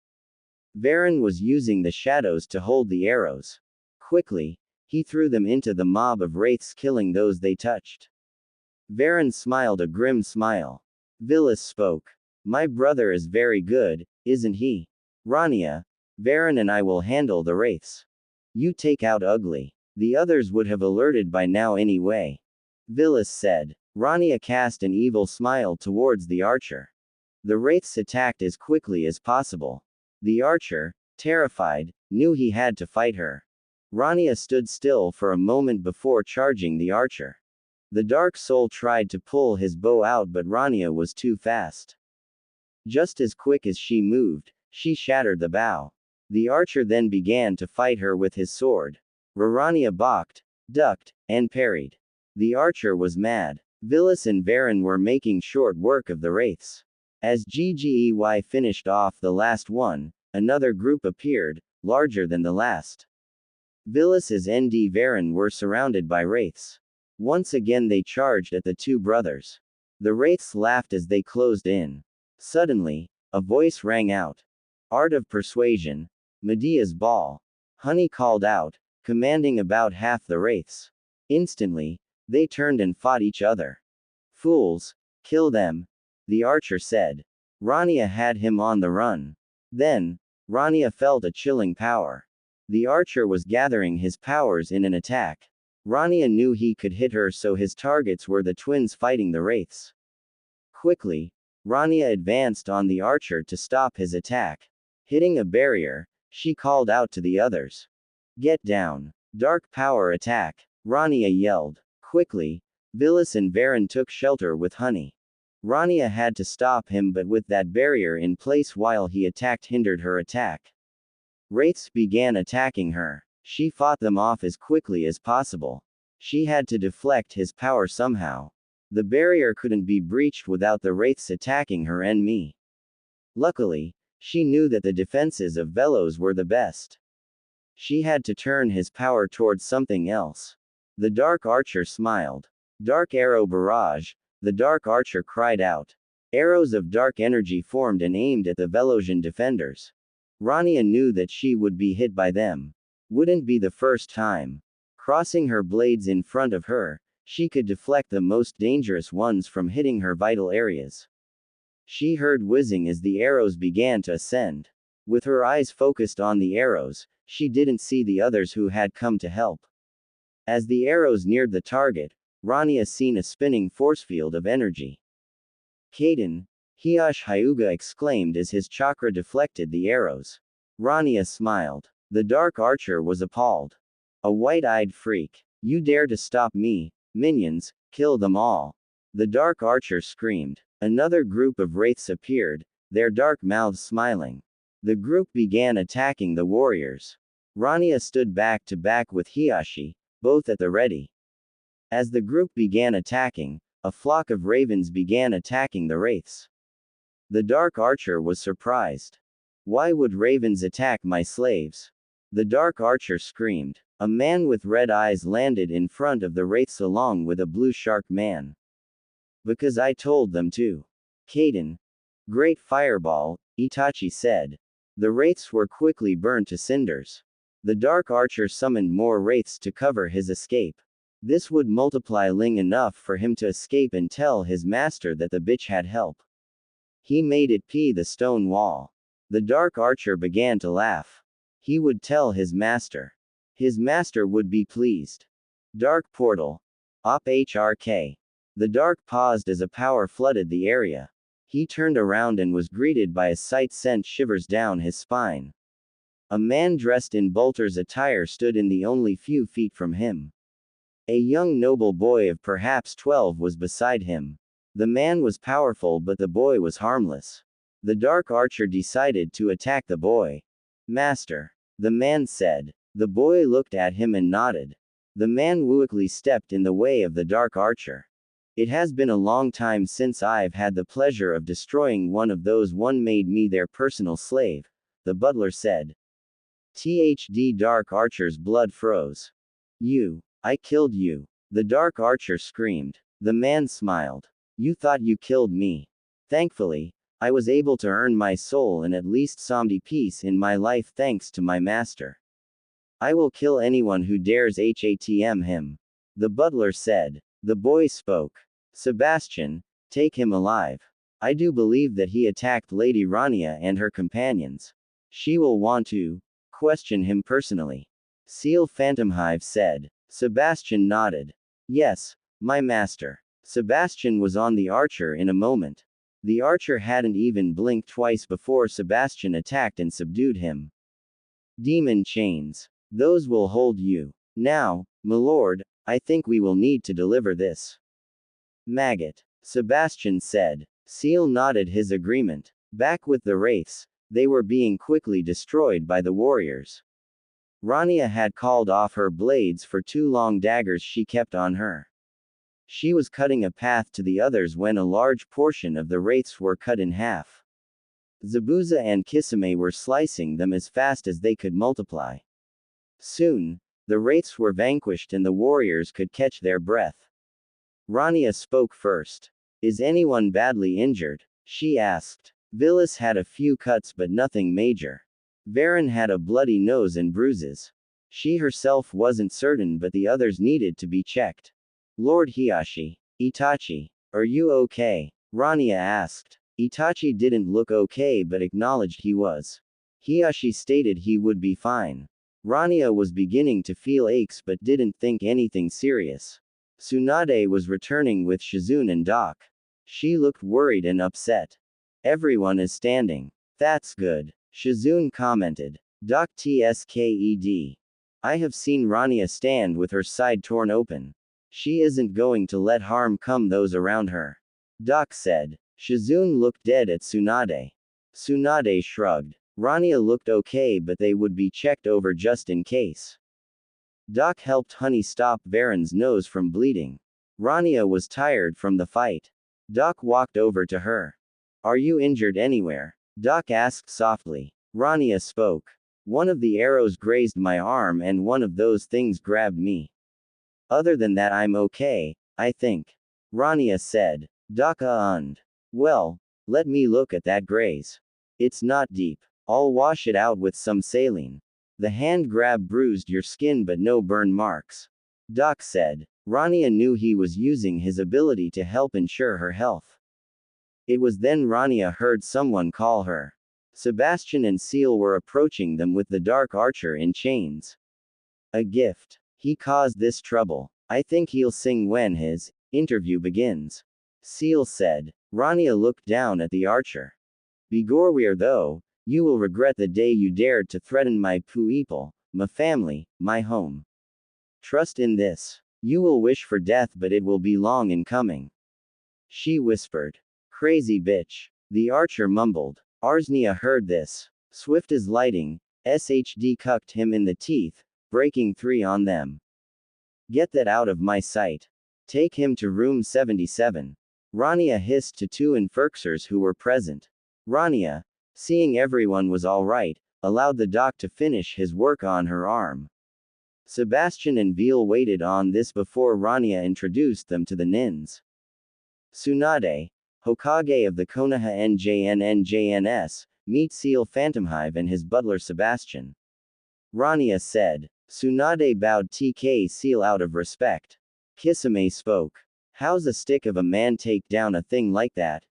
Speaker 1: Varen was using the shadows to hold the arrows. Quickly, he threw them into the mob of wraiths, killing those they touched. Varen smiled a grim smile. Villas spoke. My brother is very good, isn't he? Rania, Varen and I will handle the wraiths. You take out Ugly. The others would have alerted by now anyway. Villas said. Rania cast an evil smile towards the archer. The wraiths attacked as quickly as possible. The archer, terrified, knew he had to fight her. Rania stood still for a moment before charging the archer. The dark soul tried to pull his bow out, but Rania was too fast. Just as quick as she moved, she shattered the bow. The archer then began to fight her with his sword. Rania balked, ducked, and parried. The archer was mad. Villas and Varen were making short work of the wraiths. As GGEY finished off the last one, another group appeared, larger than the last. Villas's ND Varen were surrounded by wraiths. Once again they charged at the two brothers. The wraiths laughed as they closed in. Suddenly, a voice rang out. Art of Persuasion. Medea's Ball. Honey called out, commanding about half the wraiths. Instantly, they turned and fought each other. Fools! Kill them, the archer said. Rania had him on the run. Then, Rania felt a chilling power. The archer was gathering his powers in an attack. Rania knew he could hit her, so his targets were the twins fighting the wraiths. Quickly, Rania advanced on the archer to stop his attack. Hitting a barrier, she called out to the others. Get down. Dark power attack, Rania yelled. Quickly, Vilas and Varen took shelter with Honey. Rania had to stop him, but with that barrier in place while he attacked hindered her attack. Wraiths began attacking her. She fought them off as quickly as possible. She had to deflect his power somehow. The barrier couldn't be breached without the wraiths attacking her and me. Luckily, she knew that the defenses of Velos were the best. She had to turn his power towards something else. The Dark Archer smiled. Dark Arrow Barrage, the Dark Archer cried out. Arrows of dark energy formed and aimed at the Velosian defenders. Rania knew that she would be hit by them. Wouldn't be the first time. Crossing her blades in front of her, she could deflect the most dangerous ones from hitting her vital areas. She heard whizzing as the arrows began to ascend. With her eyes focused on the arrows, she didn't see the others who had come to help. As the arrows neared the target, Rania seen a spinning force field of energy. Kaden, Hiash Hyuga exclaimed as his chakra deflected the arrows. Rania smiled. The Dark Archer was appalled. A white-eyed freak. You dare to stop me, minions, kill them all. The Dark Archer screamed. Another group of wraiths appeared, their dark mouths smiling. The group began attacking the warriors. Rania stood back to back with Hiashi, both at the ready. As the group began attacking, a flock of ravens began attacking the wraiths. The Dark Archer was surprised. Why would ravens attack my slaves? The Dark Archer screamed. A man with red eyes landed in front of the wraiths along with a blue shark man. Because I told them to. Kaden. Great fireball, Itachi said. The wraiths were quickly burned to cinders. The Dark Archer summoned more wraiths to cover his escape. This would multiply Ling enough for him to escape and tell his master that the bitch had help. He made it pee the stone wall. The Dark Archer began to laugh. He would tell his master. His master would be pleased. Dark Portal. Op HRK. The Dark paused as a power flooded the area. He turned around and was greeted by a sight sent shivers down his spine. A man dressed in Bolter's attire stood in the only few feet from him. A young noble boy of perhaps 12 was beside him. The man was powerful, but the boy was harmless. The Dark Archer decided to attack the boy. Master, the man said. The boy looked at him and nodded. The man wooingly stepped in the way of the Dark Archer. It has been a long time since I've had the pleasure of destroying one of those. One made me their personal slave, the butler said. The Dark Archer's blood froze. I killed you. The Dark Archer screamed. The man smiled. You thought you killed me. Thankfully, I was able to earn my soul and at least some peace in my life thanks to my master. I will kill anyone who dares HATM him. The butler said. The boy spoke. Sebastian, take him alive. I do believe that he attacked Lady Rania and her companions. She will want to question him personally. Seal Phantomhive said. Sebastian nodded. Yes, my master. Sebastian was on the archer in a moment. The archer hadn't even blinked twice before Sebastian attacked and subdued him. Demon chains. Those will hold you. Now, milord, I think we will need to deliver this. Maggot. Sebastian said. Seal nodded his agreement. Back with the wraiths, they were being quickly destroyed by the warriors. Rania had called off her blades for 2 long daggers she kept on her. She was cutting a path to the others when a large portion of the wraiths were cut in half. Zabuza and Kisame were slicing them as fast as they could multiply. Soon, the wraiths were vanquished and the warriors could catch their breath. Rania spoke first. Is anyone badly injured? She asked. Villas had a few cuts but nothing major. Varen had a bloody nose and bruises. She herself wasn't certain but the others needed to be checked. Lord Hiashi. Itachi. Are you okay? Rania asked. Itachi didn't look okay but acknowledged he was. Hiashi stated he would be fine. Rania was beginning to feel aches but didn't think anything serious. Tsunade was returning with Shizune and Doc. She looked worried and upset. Everyone is standing. That's good. Shizune commented. Doc tsked. I have seen Rania stand with her side torn open. She isn't going to let harm come those around her. Doc said. Shizune looked dead at Tsunade. Tsunade shrugged. Rania looked okay but they would be checked over just in case. Doc helped Honey stop Varen's nose from bleeding. Rania was tired from the fight. Doc walked over to her. Are you injured anywhere? Doc asked softly. Rania spoke. One of the arrows grazed my arm and one of those things grabbed me. Other than that I'm okay, I think. Rania said. Doc unned. Well, let me look at that graze. It's not deep. I'll wash it out with some saline. The hand grab bruised your skin but no burn marks. Doc said. Rania knew he was using his ability to help ensure her health. It was then Rania heard someone call her. Sebastian and Seal were approaching them with the Dark Archer in chains. A gift. He caused this trouble. I think he'll sing when his interview begins. Seal said. Rania looked down at the archer. Begorweir though, you will regret the day you dared to threaten my people, my family, my home. Trust in this. You will wish for death but it will be long in coming. She whispered. Crazy bitch. The archer mumbled. Arsnia heard this. Swift as lighting, SHD cucked him in the teeth, breaking 3 on them. Get that out of my sight. Take him to room 77. Rania hissed to 2 Inferxers who were present. Rania, seeing everyone was alright, allowed the doc to finish his work on her arm. Sebastian and Veal waited on this before Rania introduced them to the nins. Tsunade, Hokage of the Konoha NJNNJNS, meet Seal Phantomhive and his butler Sebastian. Rania said. Tsunade bowed TK Seal out of respect. Kisame spoke. How's a stick of a man take down a thing like that?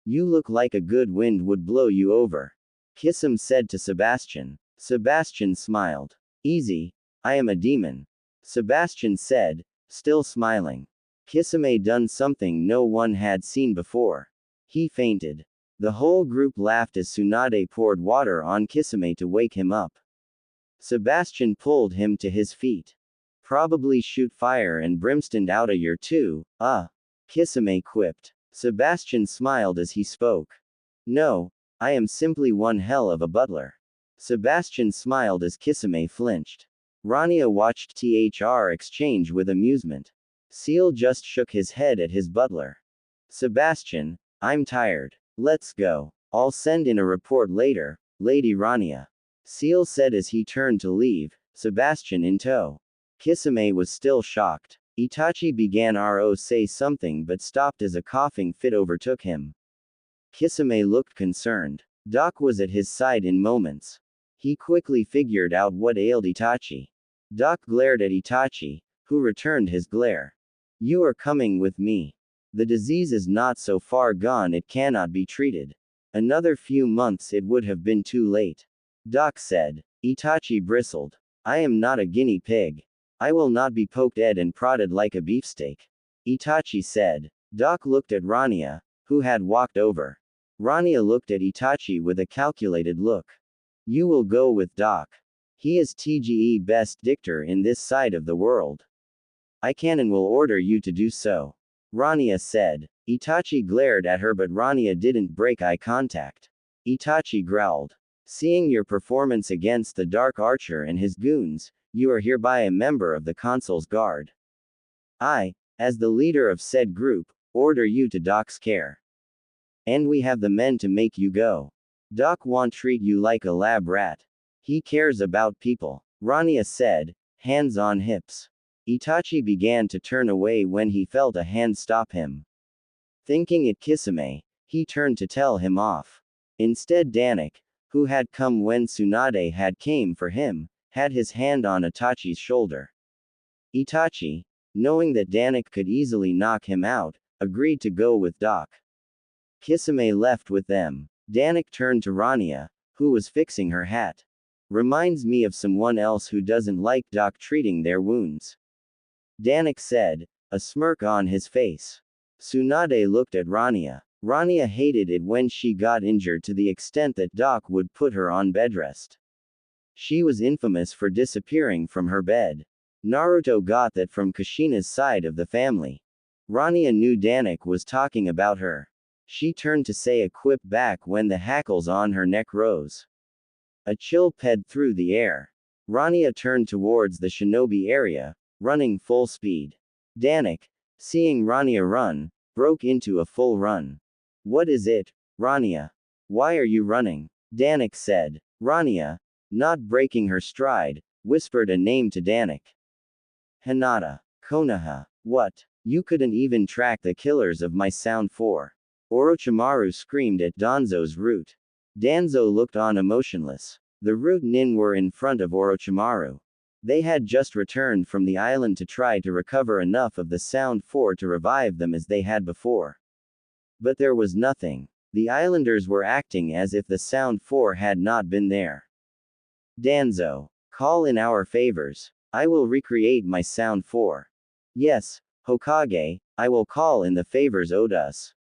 Speaker 1: You look like a good wind would blow you over. Kisame said to Sebastian. Sebastian smiled. Easy. I am a demon. Sebastian said, still smiling. Kisame done something no one had seen before. He fainted. The whole group laughed as Tsunade poured water on Kisame to wake him up. Sebastian pulled him to his feet. Probably shoot fire and brimstone out of your too, Kisame quipped. Sebastian smiled as he spoke. No, I am simply one hell of a butler. Sebastian smiled as Kisame flinched. Rania watched THR exchange with amusement. Seal just shook his head at his butler. Sebastian, I'm tired. Let's go. I'll send in a report later, Lady Rania. Seal said as he turned to leave, Sebastian in tow. Kisame was still shocked. Itachi began to say something but stopped as a coughing fit overtook him. Kisame looked concerned. Doc was at his side in moments. He quickly figured out what ailed Itachi. Doc glared at Itachi, who returned his glare. You are coming with me. The disease is not so far gone it cannot be treated. Another few months it would have been too late. Doc said. Itachi bristled. I am not a guinea pig. I will not be poked and prodded like a beefsteak. Itachi said. Doc looked at Rania, who had walked over. Rania looked at Itachi with a calculated look. You will go with Doc. He is TGE best dictator in this side of the world. I can and will order you to do so. Rania said. Itachi glared at her but Rania didn't break eye contact. Itachi growled. Seeing your performance against the Dark Archer and his goons, you are hereby a member of the Consul's Guard. I, as the leader of said group, order you to Doc's care. And we have the men to make you go. Doc won't treat you like a lab rat. He cares about people. Rania said, hands on hips. Itachi began to turn away when he felt a hand stop him. Thinking it Kisame, he turned to tell him off. Instead Danik, who had come when Tsunade had came for him, had his hand on Itachi's shoulder. Itachi, knowing that Danik could easily knock him out, agreed to go with Doc. Kisame left with them. Danik turned to Rania, who was fixing her hat. Reminds me of someone else who doesn't like Doc treating their wounds. Danik said, a smirk on his face. Tsunade looked at Rania. Rania hated it when she got injured to the extent that Doc would put her on bedrest. She was infamous for disappearing from her bed. Naruto got that from Kushina's side of the family. Rania knew Danik was talking about her. She turned to say a quip back when the hackles on her neck rose. A chill ped through the air. Rania turned towards the shinobi area, running full speed. Danik, seeing Rania run, broke into a full run. What is it, Rania? Why are you running? Danik said. Rania, not breaking her stride, whispered a name to Danik. Hinata. Konoha. What? You couldn't even track the killers of my Sound 4. Orochimaru screamed at Danzo's root. Danzo looked on emotionless. The root nin were in front of Orochimaru. They had just returned from the island to try to recover enough of the Sound 4 to revive them as they had before. But there was nothing. The islanders were acting as if the Sound 4 had not been there. Danzo, call in our favors. I will recreate my Sound 4. Yes, Hokage, I will call in the favors owed us.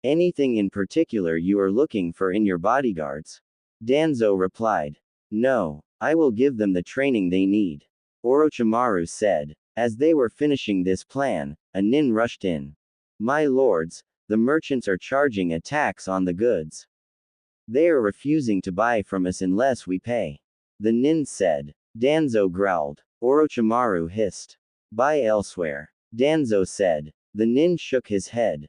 Speaker 1: Anything in particular you are looking for in your bodyguards? Danzo replied. No, I will give them the training they need. Orochimaru said. As they were finishing this plan, a nin rushed in. My lords, the merchants are charging a tax on the goods. They are refusing to buy from us unless we pay. The nin said. Danzo growled. Orochimaru hissed. Buy elsewhere. Danzo said. The nin shook his head.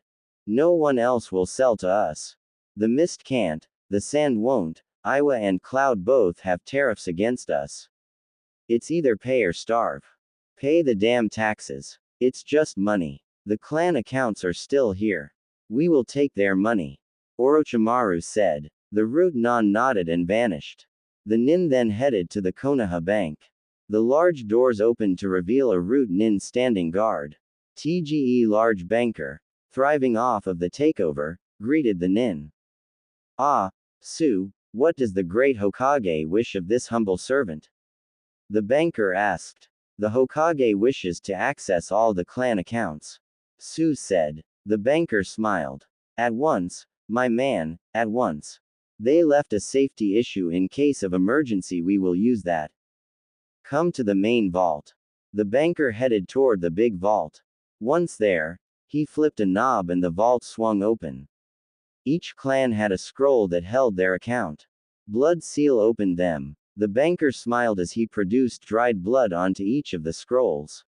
Speaker 1: No one else will sell to us. The mist can't, the sand won't, Iwa and Cloud both have tariffs against us. It's either pay or starve. Pay the damn taxes. It's just money. The clan accounts are still here. We will take their money. Orochimaru said. The root non nodded and vanished. The nin then headed to the Konoha bank. The large doors opened to reveal a root nin standing guard. TGE large banker, thriving off of the takeover, greeted the nin. Ah, Su, what does the great Hokage wish of this humble servant? The banker asked. The Hokage wishes to access all the clan accounts. Su said. The banker smiled. At once, my man, at once. They left a safety issue in case of emergency, we will use that. Come to the main vault. The banker headed toward the big vault. Once there, he flipped a knob and the vault swung open. Each clan had a scroll that held their account. Blood Seal opened them. The banker smiled as he produced dried blood onto each of the scrolls.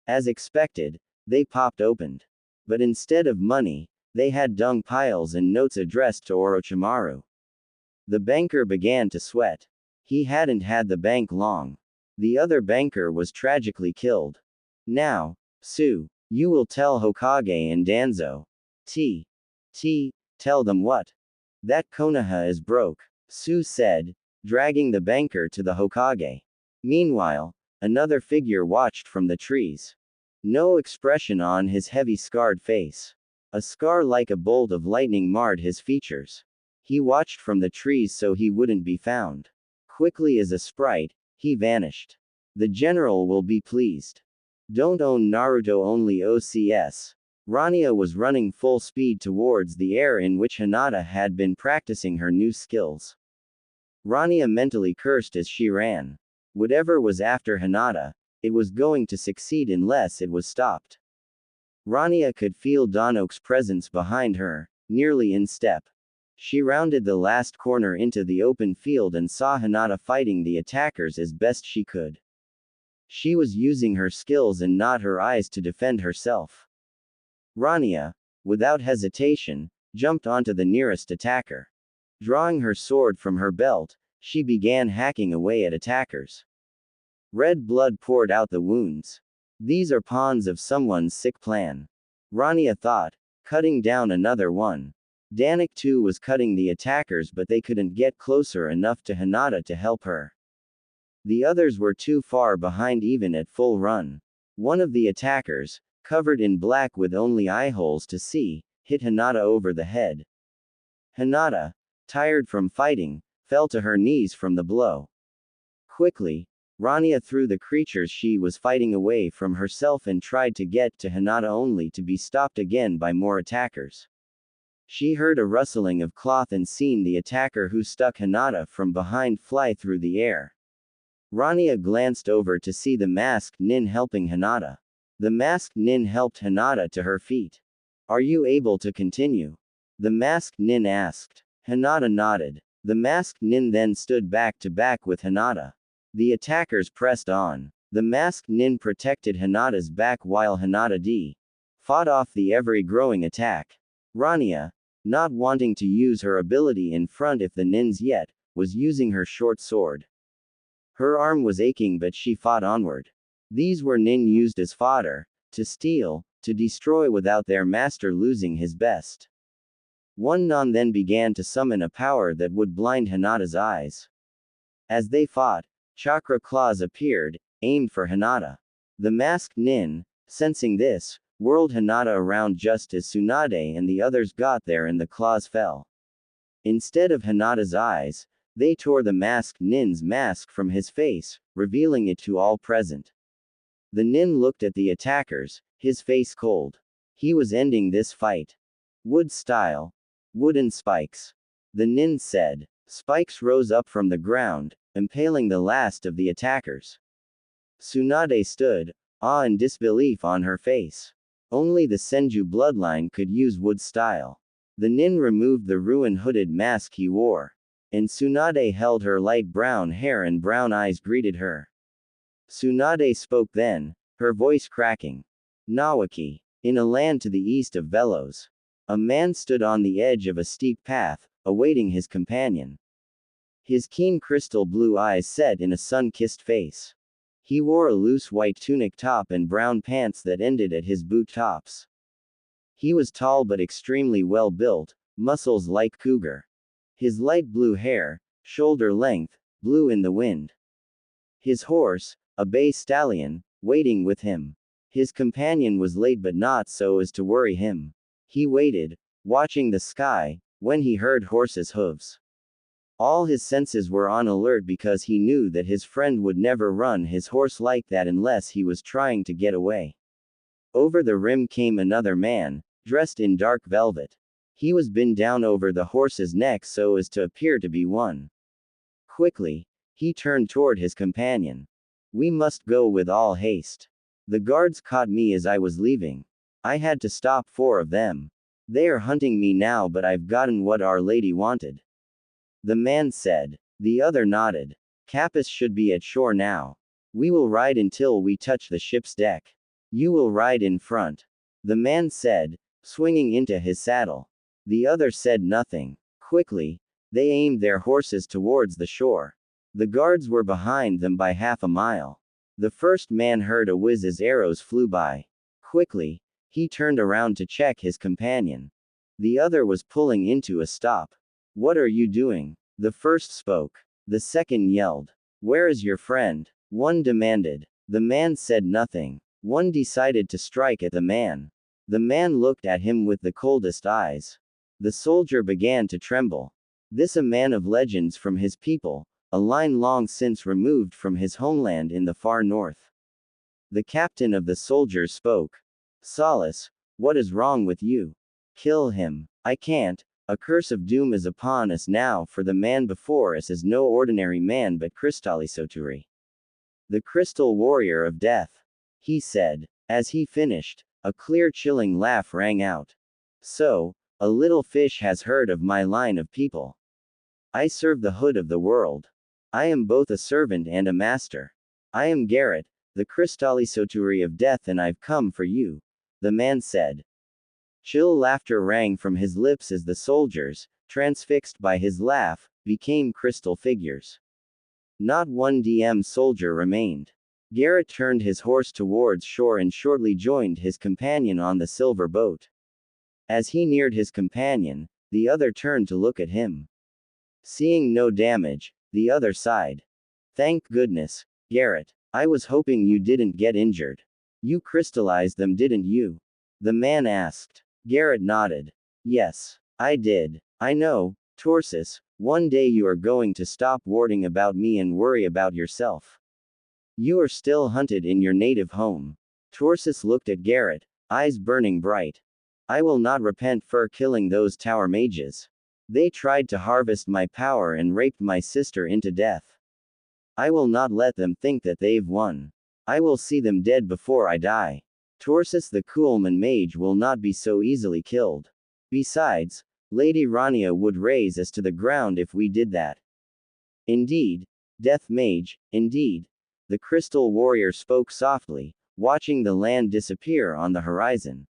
Speaker 1: As expected, they popped opened. But instead of money, they had dung piles and notes addressed to Orochimaru. The banker began to sweat. He hadn't had the bank long. The other banker was tragically killed. Now, Su, you will tell Hokage and Danzo. Tell them what? That Konoha is broke, Su said, dragging the banker to the Hokage. Meanwhile, another figure watched from the trees. No expression on his heavy scarred face. A scar like a bolt of lightning marred his features. He watched from the trees so he wouldn't be found. Quickly as a sprite, he vanished. The general will be pleased. Don't own Naruto only OCS. Rania was running full speed towards the air in which Hinata had been practicing her new skills. Rania mentally cursed as she ran. Whatever was after Hinata, it was going to succeed unless it was stopped. Rania could feel Danok's presence behind her, nearly in step. She rounded the last corner into the open field and saw Hinata fighting the attackers as best she could. She was using her skills and not her eyes to defend herself. Rania, without hesitation, jumped onto the nearest attacker. Drawing her sword from her belt, she began hacking away at attackers. Red blood poured out the wounds. These are pawns of someone's sick plan. Rania thought, cutting down another one. Danik too was cutting the attackers, but they couldn't get closer enough to Hinata to help her. The others were too far behind even at full run. One of the attackers, covered in black with only eye holes to see, hit Hinata over the head. Hinata, tired from fighting, fell to her knees from the blow. Quickly, Rania threw the creatures she was fighting away from herself and tried to get to Hinata, only to be stopped again by more attackers. She heard a rustling of cloth and seen the attacker who stuck Hinata from behind fly through the air. Rania glanced over to see the masked nin helping Hinata. The masked nin helped Hinata to her feet. "Are you able to continue?" the masked nin asked. Hinata nodded. The masked nin then stood back to back with Hinata. The attackers pressed on. The masked nin protected Hinata's back while Hinata fought off the ever-growing attack. Rania, not wanting to use her ability in front if the nins yet, was using her short sword. Her arm was aching, but she fought onward. These were nin used as fodder, to steal, to destroy without their master losing his best. One non then began to summon a power that would blind Hinata's eyes. As they fought, chakra claws appeared, aimed for Hinata. The masked nin, sensing this, whirled Hinata around just as Tsunade and the others got there and the claws fell. Instead of Hinata's eyes, they tore the masked nin's mask from his face, revealing it to all present. The nin looked at the attackers, his face cold. He was ending this fight. "Wood style. Wooden spikes," the nin said. Spikes rose up from the ground, impaling the last of the attackers. Tsunade stood, awe and disbelief on her face. Only the Senju bloodline could use wood style. The nin removed the ruined hooded mask he wore. And Tsunade held her light brown hair and brown eyes greeted her. Tsunade spoke then, her voice cracking. "Nawaki. In a land to the east of Velos. A man stood on the edge of a steep path, awaiting his companion. His keen crystal blue eyes set in a sun-kissed face. He wore a loose white tunic top and brown pants that ended at his boot tops. He was tall but extremely well built, muscles like cougar. His light blue hair, shoulder length, blew in the wind. His horse, a bay stallion, waiting with him. His companion was late but not so as to worry him. He waited, watching the sky, when he heard horses' hooves. All his senses were on alert because he knew that his friend would never run his horse like that unless he was trying to get away. Over the rim came another man, dressed in dark velvet. He was bent down over the horse's neck so as to appear to be one. Quickly, he turned toward his companion. "We must go with all haste. The guards caught me as I was leaving. I had to stop 4 of them. They are hunting me now, but I've gotten what Our Lady wanted." The man said. The other nodded. "Kappas should be at shore now. We will ride until we touch the ship's deck. You will ride in front," the man said, swinging into his saddle. The other said nothing. Quickly, they aimed their horses towards the shore. The guards were behind them by half a mile. The first man heard a whiz as arrows flew by. Quickly, he turned around to check his companion. The other was pulling into a stop. "What are you doing?" the first spoke. The second yelled. "Where is your friend?" one demanded. The man said nothing. One decided to strike at the man. The man looked at him with the coldest eyes. The soldier began to tremble. This a man of legends from his people, a line long since removed from his homeland in the far north. The captain of the soldiers spoke. "Solace, what is wrong with you? Kill him." "I can't. A curse of doom is upon us now, for the man before us is no ordinary man but Crystallisoturi, the crystal warrior of death," he said. As he finished, a clear chilling laugh rang out. "So, a little fish has heard of my line of people. I serve the hood of the world. I am both a servant and a master. I am Garrett, the Crystallisoturi of death, and I've come for you," the man said. Chill laughter rang from his lips as the soldiers, transfixed by his laugh, became crystal figures. Not one DM soldier remained. Garrett turned his horse towards shore and shortly joined his companion on the silver boat. As he neared his companion, the other turned to look at him. Seeing no damage, the other sighed. Thank goodness, Garrett. I was hoping you didn't get injured. You crystallized them, didn't you? The man asked. Garrett nodded. Yes, I did. I know, Torsus, one day you are going to stop worrying about me and worry about yourself. You are still hunted in your native home. Torsus looked at Garrett, eyes burning bright. I will not repent for killing those tower mages. They tried to harvest my power and raped my sister into death. I will not let them think that they've won. I will see them dead before I die. Torsus the Coolman mage will not be so easily killed. Besides, Lady Rania would raze us to the ground if we did that. Indeed, Death Mage, indeed. The Crystal Warrior spoke softly, watching the land disappear on the horizon.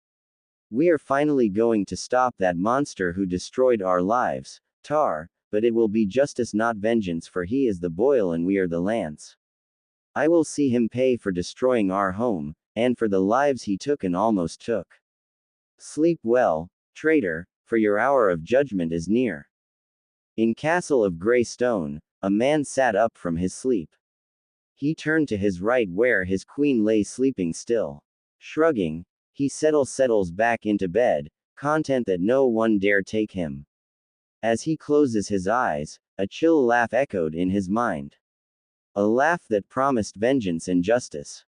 Speaker 1: We are finally going to stop that monster who destroyed our lives, Tar, but it will be justice not vengeance, for he is the boil and we are the lance. I will see him pay for destroying our home, and for the lives he took and almost took. Sleep well, traitor, for your hour of judgment is near. In Castle of Grey Stone, a man sat up from his sleep. He turned to his right where his queen lay sleeping still. Shrugging, he settles back into bed, content that no one dare take him. As he closes his eyes, a chill laugh echoed in his mind. A laugh that promised vengeance and justice.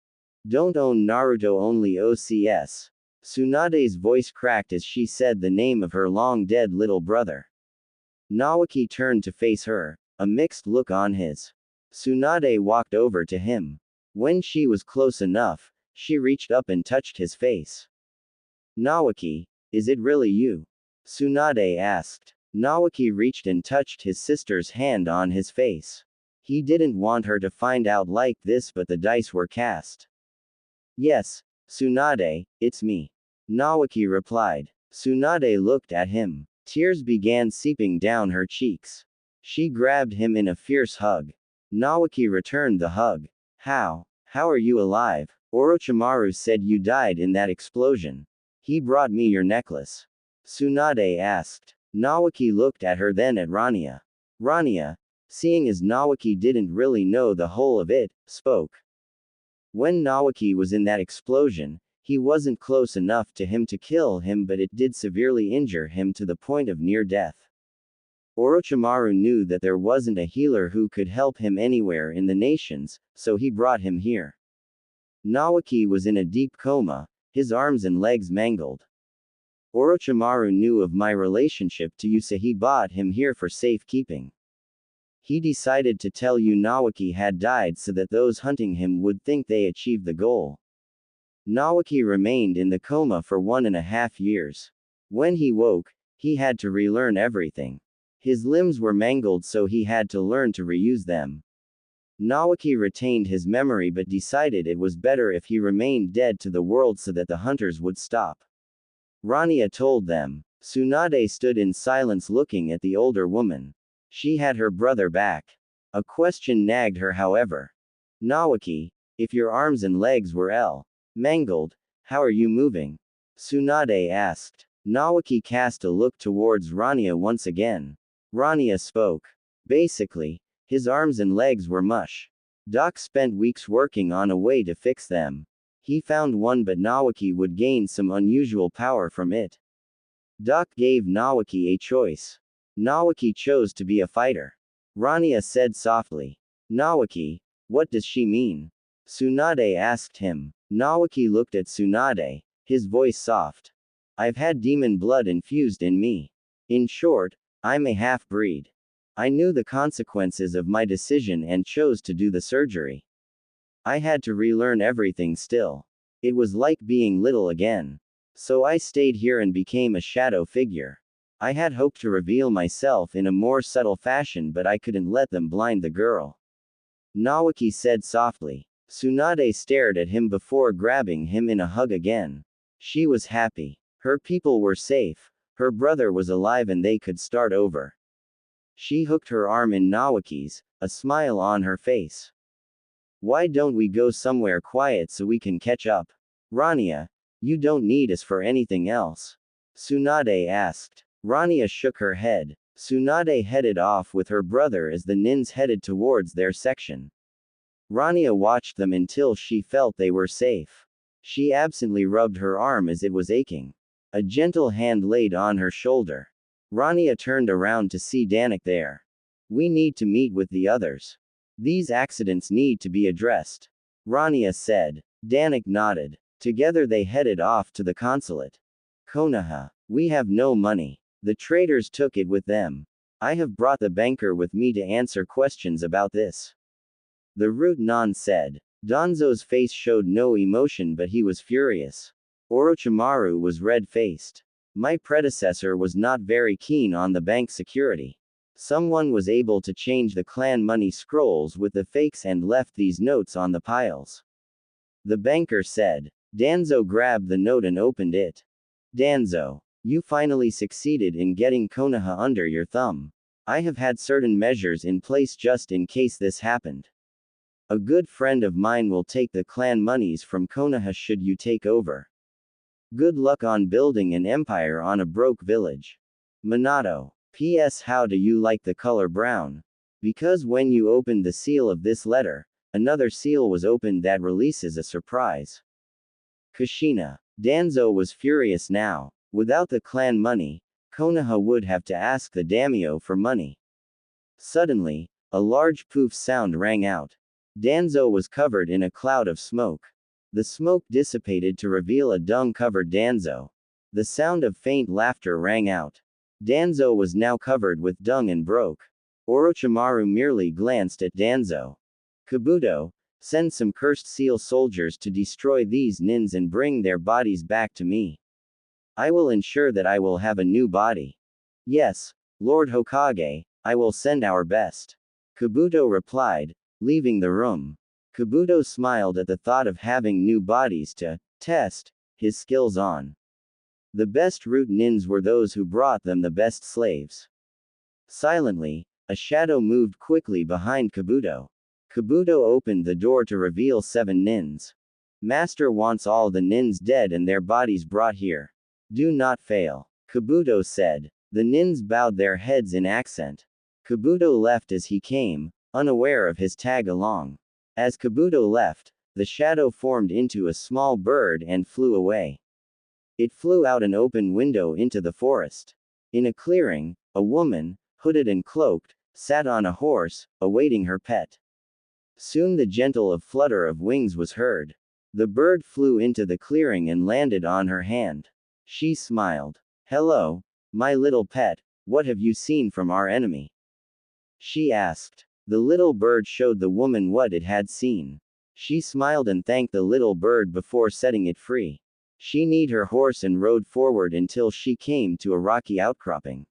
Speaker 1: Don't own Naruto only OCS. Tsunade's voice cracked as she said the name of her long-dead little brother. Nawaki turned to face her, a mixed look on his. Tsunade walked over to him. When she was close enough, she reached up and touched his face. Nawaki, is it really you? Tsunade asked. Nawaki reached and touched his sister's hand on his face. He didn't want her to find out like this, but the dice were cast. Yes, Tsunade, it's me. Nawaki replied. Tsunade looked at him. Tears began seeping down her cheeks. She grabbed him in a fierce hug. Nawaki returned the hug. How are you alive? Orochimaru said you died in that explosion. He brought me your necklace. Tsunade asked. Nawaki looked at her, then at Rania. Rania, seeing as Nawaki didn't really know the whole of it, spoke. When Nawaki was in that explosion, he wasn't close enough to him to kill him, but it did severely injure him to the point of near death. Orochimaru knew that there wasn't a healer who could help him anywhere in the nations, so he brought him here. Nawaki was in a deep coma, his arms and legs mangled. Orochimaru knew of my relationship to you, so he brought him here for safekeeping. He decided to tell you Nawaki had died so that those hunting him would think they achieved the goal. Nawaki remained in the coma for 1.5 years. When he woke, he had to relearn everything. His limbs were mangled, so he had to learn to reuse them. Nawaki retained his memory but decided it was better if he remained dead to the world so that the hunters would stop. Rania told them. Tsunade stood in silence looking at the older woman. She had her brother back. A question nagged her, however. Nawaki, if your arms and legs were mangled, how are you moving? Tsunade asked. Nawaki cast a look towards Rania once again. Rania spoke. Basically, his arms and legs were mush. Doc spent weeks working on a way to fix them. He found one, but Nawaki would gain some unusual power from it. Doc gave Nawaki a choice. Nawaki chose to be a fighter. Rania said softly. Nawaki, what does she mean? Tsunade asked him. Nawaki looked at Tsunade, his voice soft. I've had demon blood infused in me. In short, I'm a half-breed. I knew the consequences of my decision and chose to do the surgery. I had to relearn everything still. It was like being little again. So I stayed here and became a shadow figure. I had hoped to reveal myself in a more subtle fashion, but I couldn't let them blind the girl. Nawaki said softly. Tsunade stared at him before grabbing him in a hug again. She was happy. Her people were safe. Her brother was alive and they could start over. She hooked her arm in Nawaki's, a smile on her face. Why don't we go somewhere quiet so we can catch up? Rania, you don't need us for anything else. Tsunade asked. Rania shook her head. Tsunade headed off with her brother as the nins headed towards their section. Rania watched them until she felt they were safe. She absently rubbed her arm as it was aching. A gentle hand laid on her shoulder. Rania turned around to see Danik there. We need to meet with the others. These accidents need to be addressed. Rania said. Danik nodded. Together they headed off to the consulate. Konoha. We have no money. The traders took it with them. I have brought the banker with me to answer questions about this. The Root Non said. Danzo's face showed no emotion, but he was furious. Orochimaru was red-faced. My predecessor was not very keen on the bank security. Someone was able to change the clan money scrolls with the fakes and left these notes on the piles. The banker said. Danzo grabbed the note and opened it. Danzo. You finally succeeded in getting Konoha under your thumb. I have had certain measures in place just in case this happened. A good friend of mine will take the clan monies from Konoha should you take over. Good luck on building an empire on a broke village. Minato. P.S. How do you like the color brown? Because when you opened the seal of this letter, another seal was opened that releases a surprise. Kushina. Danzo was furious now. Without the clan money, Konoha would have to ask the daimyo for money. Suddenly, a large poof sound rang out. Danzo was covered in a cloud of smoke. The smoke dissipated to reveal a dung-covered Danzo. The sound of faint laughter rang out. Danzo was now covered with dung and broke. Orochimaru merely glanced at Danzo. Kabuto, send some cursed seal soldiers to destroy these nins and bring their bodies back to me. I will ensure that I will have a new body. Yes, Lord Hokage, I will send our best. Kabuto replied, leaving the room. Kabuto smiled at the thought of having new bodies to test his skills on. The best root nins were those who brought them the best slaves. Silently, a shadow moved quickly behind Kabuto. Kabuto opened the door to reveal 7 nins. Master wants all the nins dead and their bodies brought here. Do not fail. Kabuto said. The nins bowed their heads in accent. Kabuto left as he came, unaware of his tag along. As Kabuto left, the shadow formed into a small bird and flew away. It flew out an open window into the forest. In a clearing, a woman, hooded and cloaked, sat on a horse, awaiting her pet. Soon the gentle flutter of wings was heard. The bird flew into the clearing and landed on her hand. She smiled. Hello, my little pet, what have you seen from our enemy? She asked. The little bird showed the woman what it had seen. She smiled and thanked the little bird before setting it free. She kneed her horse and rode forward until she came to a rocky outcropping.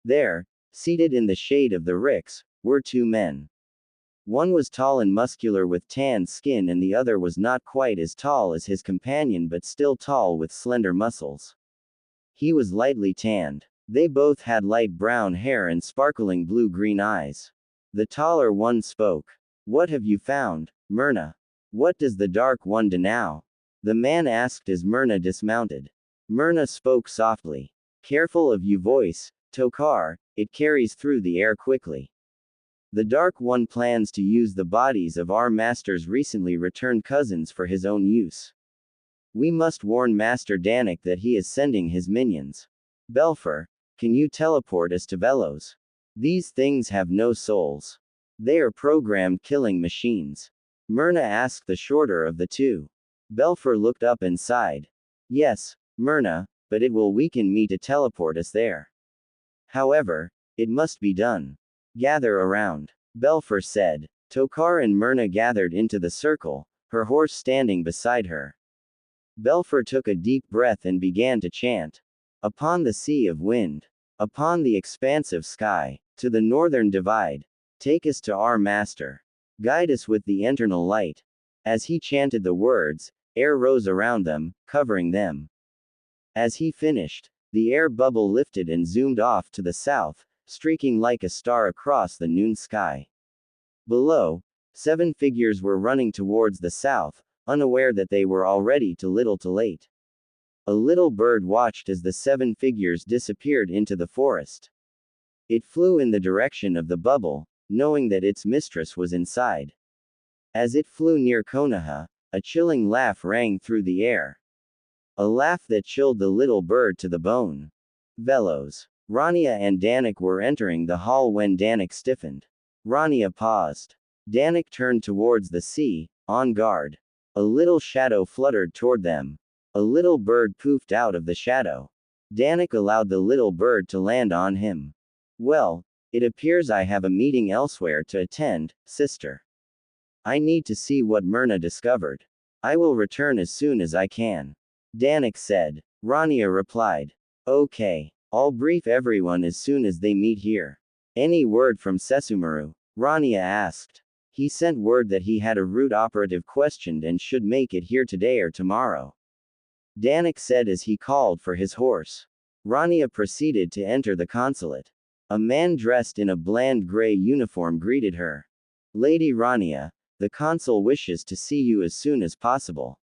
Speaker 1: There, seated in the shade of the ricks, were 2 men. One was tall and muscular with tanned skin and the other was not quite as tall as his companion but still tall with slender muscles. He was lightly tanned. They both had light brown hair and sparkling blue-green eyes. The taller one spoke. What have you found, Myrna? What does the dark one do now? The man asked as Myrna dismounted. Myrna spoke softly. Careful of your voice, Tokar, it carries through the air quickly. The Dark One plans to use the bodies of our master's recently returned cousins for his own use. We must warn Master Danik that he is sending his minions. Belfer, can you teleport us to Velos? These things have no souls. They are programmed killing machines. Myrna asked the shorter of the 2. Belfer looked up and sighed. Yes, Myrna, but it will weaken me to teleport us there. However, it must be done. Gather around. Belfer said. Tokar and Myrna gathered into the circle, her horse standing beside her. Belfer took a deep breath and began to chant. Upon the sea of wind. Upon the expansive sky. To the northern divide. Take us to our master. Guide us with the eternal light. As he chanted the words, air rose around them, covering them. As he finished, the air bubble lifted and zoomed off to the south, streaking like a star across the noon sky. Below, 7 figures were running towards the south, unaware that they were already too little too late. A little bird watched as the 7 figures disappeared into the forest. It flew in the direction of the bubble, knowing that its mistress was inside. As it flew near Konoha, a chilling laugh rang through the air. A laugh that chilled the little bird to the bone. Velos. Rania and Danik were entering the hall when Danik stiffened. Rania paused. Danik turned towards the sea, on guard. A little shadow fluttered toward them. A little bird poofed out of the shadow. Danik allowed the little bird to land on him. Well, it appears I have a meeting elsewhere to attend, sister. I need to see what Myrna discovered. I will return as soon as I can. Danik said. Rania replied. Okay. I'll brief everyone as soon as they meet here. Any word from Sesumaru? Rania asked. He sent word that he had a route operative questioned and should make it here today or tomorrow. Danik said as he called for his horse. Rania proceeded to enter the consulate. A man dressed in a bland gray uniform greeted her. Lady Rania, the consul wishes to see you as soon as possible.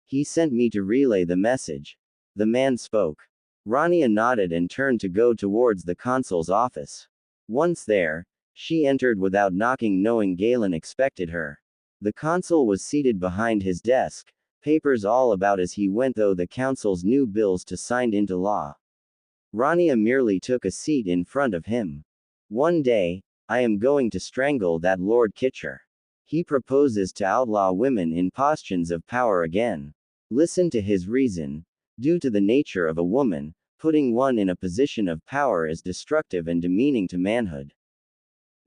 Speaker 1: He sent me to relay the message. The man spoke. Rania nodded and turned to go towards the consul's office. Once there, she entered without knocking, knowing Galen expected her. The consul was seated behind his desk, papers all about as he went through the council's new bills to sign into law. Rania merely took a seat in front of him. One day, I am going to strangle that Lord Kitcher. He proposes to outlaw women in positions of power again. Listen to his reason. Due to the nature of a woman, putting one in a position of power is destructive and demeaning to manhood.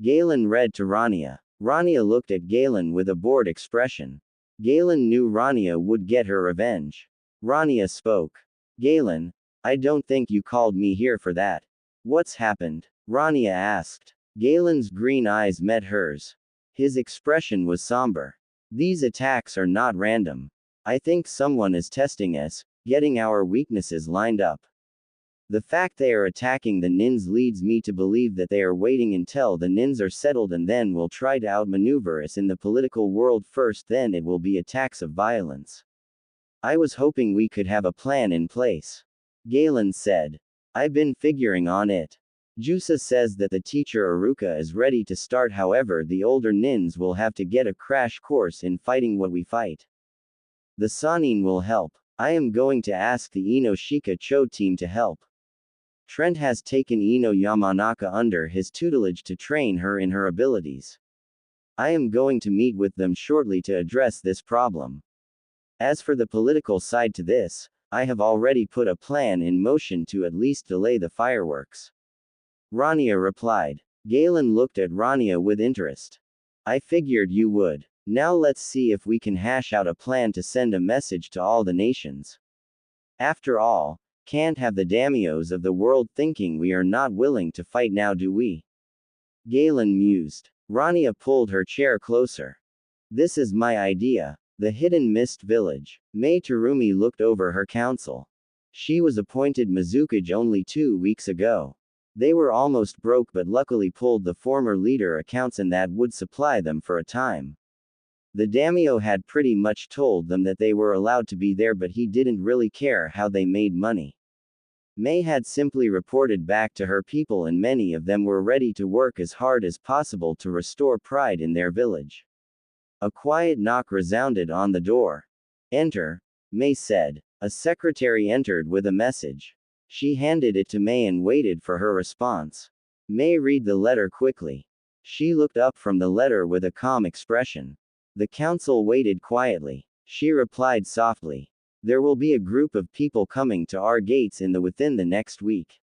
Speaker 1: Galen read to Rania. Rania looked at Galen with a bored expression. Galen knew Rania would get her revenge. Rania spoke. Galen, I don't think you called me here for that. What's happened? Rania asked. Galen's green eyes met hers. His expression was somber. These attacks are not random. I think someone is testing us, getting our weaknesses lined up. The fact they are attacking the Nins leads me to believe that they are waiting until the Nins are settled and then will try to outmaneuver us in the political world first, then it will be attacks of violence. I was hoping we could have a plan in place. Galen said. I've been figuring on it. Jusa says that the teacher Aruka is ready to start, however the older Nins will have to get a crash course in fighting what we fight. The Sanin will help. I am going to ask the Ino Shika Cho team to help. Trent has taken Ino Yamanaka under his tutelage to train her in her abilities. I am going to meet with them shortly to address this problem. As for the political side to this, I have already put a plan in motion to at least delay the fireworks. Rania replied. Galen looked at Rania with interest. I figured you would. Now let's see if we can hash out a plan to send a message to all the nations. After all, can't have the daimyos of the world thinking we are not willing to fight now, do we? Galen mused. Rania pulled her chair closer. This is my idea. The Hidden Mist Village. Mei Terumi looked over her council. She was appointed Mizukage only 2 weeks ago. They were almost broke but luckily pulled the former leader accounts and that would supply them for a time. The daimyo had pretty much told them that they were allowed to be there, but he didn't really care how they made money. Mei had simply reported back to her people and many of them were ready to work as hard as possible to restore pride in their village. A quiet knock resounded on the door. Enter, Mei said. A secretary entered with a message. She handed it to Mei and waited for her response. Mei read the letter quickly. She looked up from the letter with a calm expression. The council waited quietly. She replied softly. There will be a group of people coming to our gates within the next week.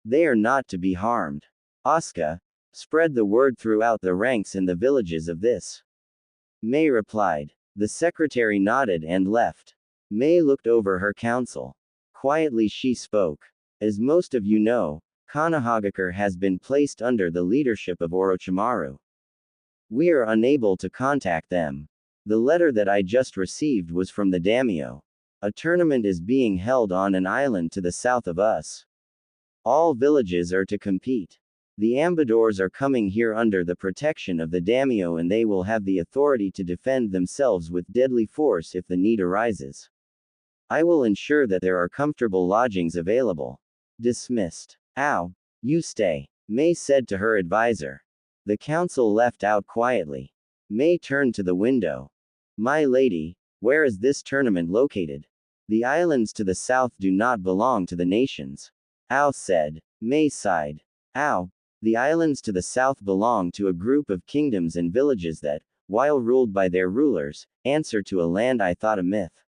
Speaker 1: They are not to be harmed. Asuka, spread the word throughout the ranks in the villages of this. Mei replied. The secretary nodded and left. Mei looked over her council. Quietly she spoke. As most of you know, Konohagakure has been placed under the leadership of Orochimaru. We are unable to contact them. The letter that I just received was from the daimyo. A tournament is being held on an island to the south of us. All villages are to compete. The ambassadors are coming here under the protection of the daimyo and they will have the authority to defend themselves with deadly force if the need arises. I will ensure that there are comfortable lodgings available. Dismissed. Ow. You stay, May said to her advisor. The council left out quietly. May turned to the window. My lady, where is this tournament located? The islands to the south do not belong to the nations. Ao said. May sighed. Ao. The islands to the south belong to a group of kingdoms and villages that, while ruled by their rulers, answer to a land I thought a myth.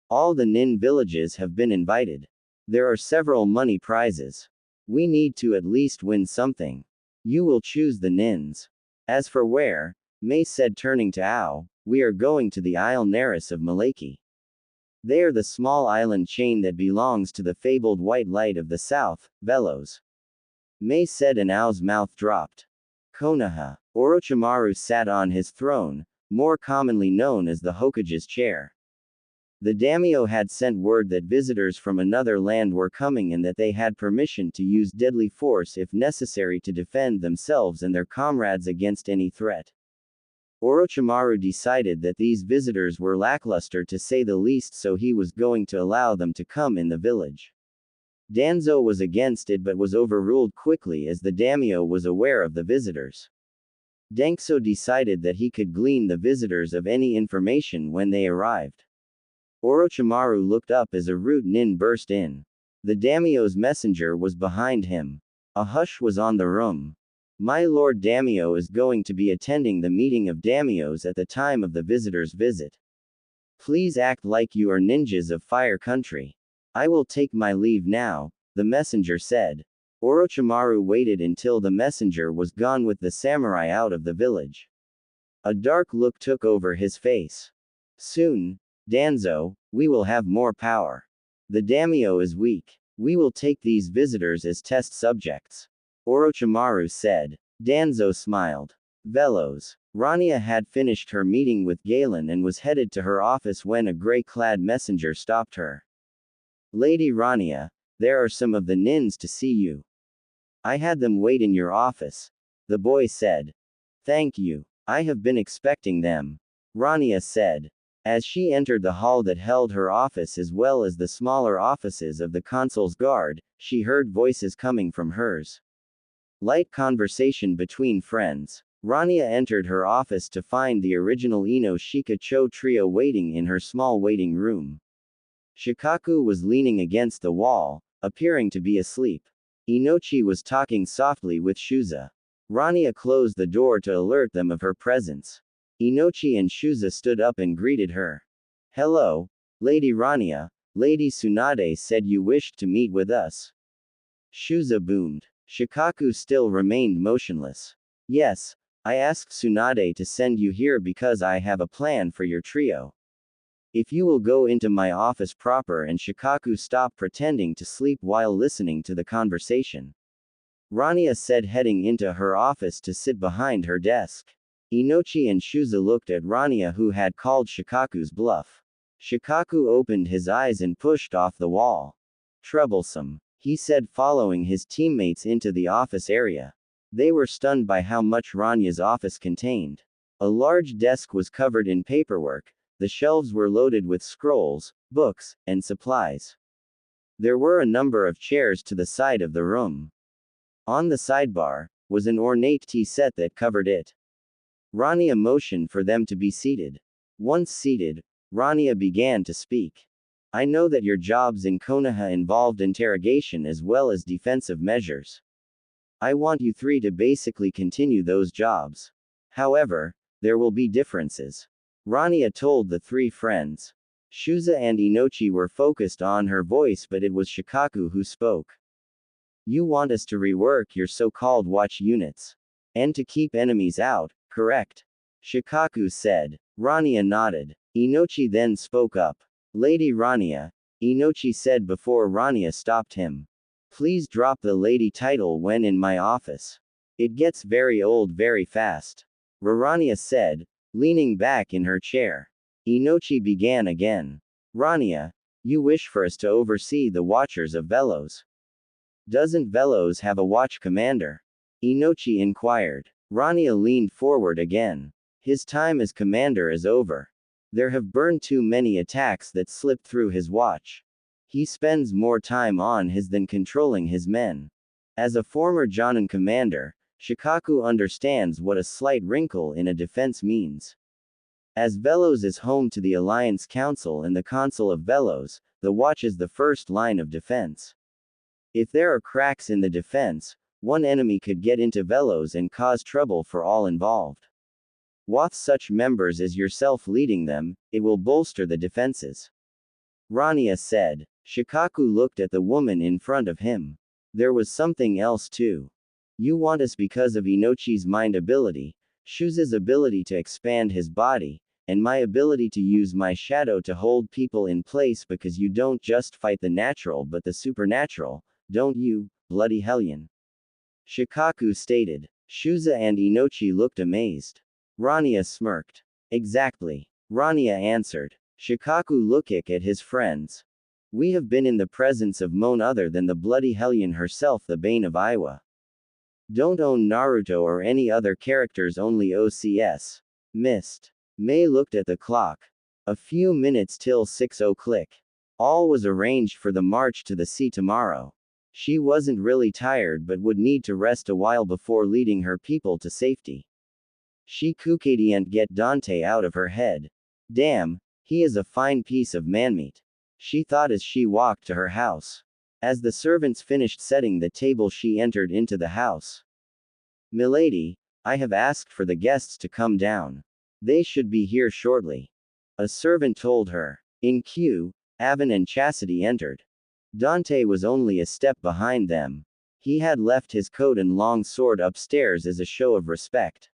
Speaker 1: All the Nin villages have been invited. There are several money prizes. We need to at least win something. You will choose the Nins. As for where, May said turning to Ao, we are going to the Isle Neris of Malaki. They are the small island chain that belongs to the fabled white light of the south, Velos. May said and Ao's mouth dropped. Konoha. Orochimaru sat on his throne, more commonly known as the Hokage's chair. The daimyo had sent word that visitors from another land were coming and that they had permission to use deadly force if necessary to defend themselves and their comrades against any threat. Orochimaru decided that these visitors were lackluster to say the least, so he was going to allow them to come in the village. Danzo was against it but was overruled quickly as the daimyo was aware of the visitors. Denkso decided that he could glean the visitors of any information when they arrived. Orochimaru looked up as a root nin burst in. The daimyo's messenger was behind him. A hush was on the room. My lord daimyo is going to be attending the meeting of daimyos at the time of the visitor's visit. Please act like you are ninjas of Fire Country. I will take my leave now, the messenger said. Orochimaru waited until the messenger was gone with the samurai out of the village. A dark look took over his face. Soon, Danzo, we will have more power. The daimyo is weak. We will take these visitors as test subjects. Orochimaru said. Danzo smiled. Velos. Rania had finished her meeting with Galen and was headed to her office when a gray-clad messenger stopped her. Lady Rania, there are some of the Nins to see you. I had them wait in your office, the boy said. Thank you. I have been expecting them, Rania said. As she entered the hall that held her office as well as the smaller offices of the consul's guard, she heard voices coming from hers. Light conversation between friends. Rania entered her office to find the original Ino Shika Cho trio waiting in her small waiting room. Shikaku was leaning against the wall, appearing to be asleep. Inochi was talking softly with Shuza. Rania closed the door to alert them of her presence. Inochi and Shuza stood up and greeted her. Hello, Lady Rania, Lady Tsunade said you wished to meet with us. Shuza boomed. Shikaku still remained motionless. Yes, I asked Tsunade to send you here because I have a plan for your trio. If you will go into my office proper, and Shikaku stopped pretending to sleep while listening to the conversation. Rania said, heading into her office to sit behind her desk. Inochi and Shuza looked at Rania, who had called Shikaku's bluff. Shikaku opened his eyes and pushed off the wall. Troublesome, he said, following his teammates into the office area. They were stunned by how much Rania's office contained. A large desk was covered in paperwork. The shelves were loaded with scrolls, books, and supplies. There were a number of chairs to the side of the room. On the sidebar was an ornate tea set that covered it. Rania motioned for them to be seated. Once seated, Rania began to speak. I know that your jobs in Konoha involved interrogation as well as defensive measures. I want you three to basically continue those jobs. However, there will be differences. Rania told the three friends. Shuza and Inochi were focused on her voice, but it was Shikaku who spoke. You want us to rework your so-called watch units. And to keep enemies out, correct? Shikaku said. Rania nodded. Inochi then spoke up. Lady Rania, Inochi said before Rania stopped him. Please drop the lady title when in my office. It gets very old very fast. Rania said, leaning back in her chair. Inochi began again. Rania, you wish for us to oversee the Watchers of Velos. Doesn't Velos have a watch commander? Inochi inquired. Rania leaned forward again. His time as commander is over. There have burned too many attacks that slipped through his watch. He spends more time on his than controlling his men. As a former Jonin commander, Shikaku understands what a slight wrinkle in a defense means. As Velos is home to the Alliance Council and the Council of Velos, the watch is the first line of defense. If there are cracks in the defense, one enemy could get into Velos and cause trouble for all involved. With such members as yourself leading them, it will bolster the defenses. Rania said. Shikaku looked at the woman in front of him. There was something else too. You want us because of Inochi's mind ability, Shuza's ability to expand his body, and my ability to use my shadow to hold people in place because you don't just fight the natural but the supernatural, don't you, bloody hellion? Shikaku stated. Shuza and Inochi looked amazed. Rania smirked. Exactly. Rania answered. Shikaku looked at his friends. We have been in the presence of Mon other than the bloody hellion herself, the Bane of Iwa. Don't own Naruto or any other characters, only OCS. Missed. Mei looked at the clock. A few minutes till 6:00. All was arranged for the march to the sea tomorrow. She wasn't really tired but would need to rest a while before leading her people to safety. She couldn't get Dante out of her head. Damn, he is a fine piece of manmeat. She thought as she walked to her house. As the servants finished setting the table, she entered into the house. Milady, I have asked for the guests to come down. They should be here shortly. A servant told her. In queue, Avon and Chastity entered. Dante was only a step behind them. He had left his coat and long sword upstairs as a show of respect.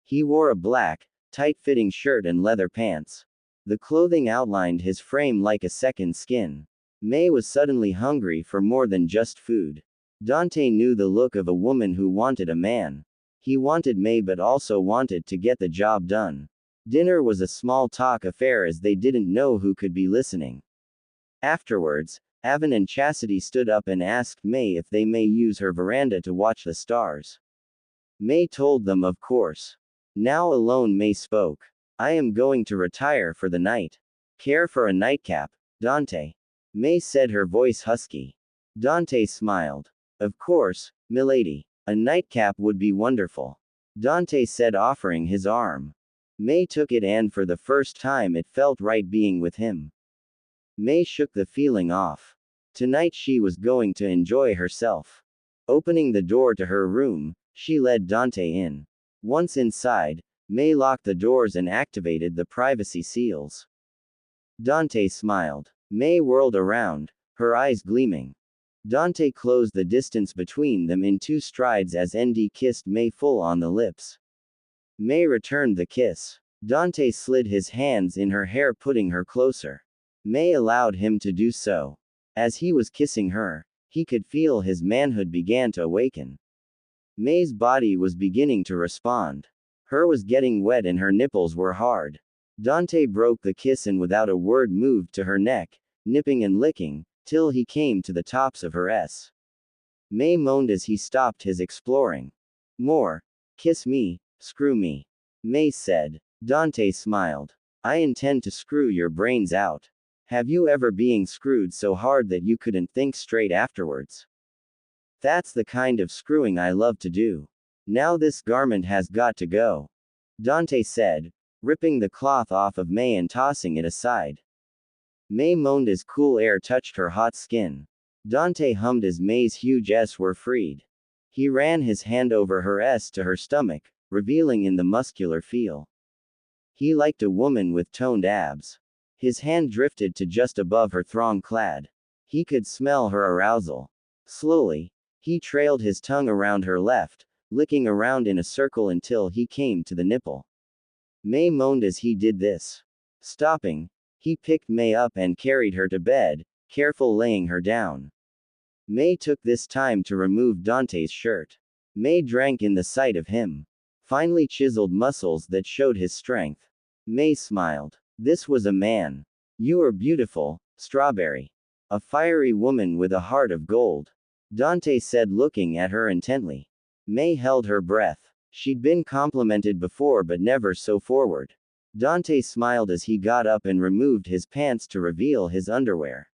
Speaker 1: He wore a black, tight-fitting shirt and leather pants. The clothing outlined his frame like a second skin. Mei was suddenly hungry for more than just food. Dante knew the look of a woman who wanted a man. He wanted Mei but also wanted to get the job done. Dinner was a small talk affair as they didn't know who could be listening. Afterwards, Avon and Chastity stood up and asked Mei if they may use her veranda to watch the stars. Mei told them of course. Now alone Mei spoke. I am going to retire for the night. Care for a nightcap, Dante? Mei said, her voice husky. Dante smiled. Of course, milady. A nightcap would be wonderful. Dante said, offering his arm. Mei took it and for the first time it felt right being with him. Mei shook the feeling off. Tonight she was going to enjoy herself. Opening the door to her room, she led Dante in. Once inside, Mei locked the doors and activated the privacy seals. Dante smiled. Mei whirled around, her eyes gleaming. Dante closed the distance between them in 2 strides as ND kissed Mei full on the lips. Mei returned the kiss. Dante slid his hands in her hair, putting her closer. Mei allowed him to do so. As he was kissing her, he could feel his manhood began to awaken. Mei's body was beginning to respond. Her was getting wet and her nipples were hard. Dante broke the kiss and without a word moved to her neck, nipping and licking, till he came to the tops of her S. Mei moaned as he stopped his exploring. More. Kiss me, screw me. Mei said. Dante smiled. I intend to screw your brains out. Have you ever been screwed so hard that you couldn't think straight afterwards? That's the kind of screwing I love to do. Now this garment has got to go. Dante said, ripping the cloth off of Mei and tossing it aside. Mei moaned as cool air touched her hot skin. Dante hummed as Mei's huge S were freed. He ran his hand over her S to her stomach, revealing in the muscular feel. He liked a woman with toned abs. His hand drifted to just above her thong clad. He could smell her arousal. Slowly, he trailed his tongue around her left, licking around in a circle until he came to the nipple. Mei moaned as he did this. Stopping, he picked Mei up and carried her to bed, careful laying her down. Mei took this time to remove Dante's shirt. Mei drank in the sight of him. Finely chiseled muscles that showed his strength. Mei smiled. This was a man. You are beautiful, Strawberry. A fiery woman with a heart of gold. Dante said, looking at her intently. Mei held her breath. She'd been complimented before but never so forward. Dante smiled as he got up and removed his pants to reveal his underwear.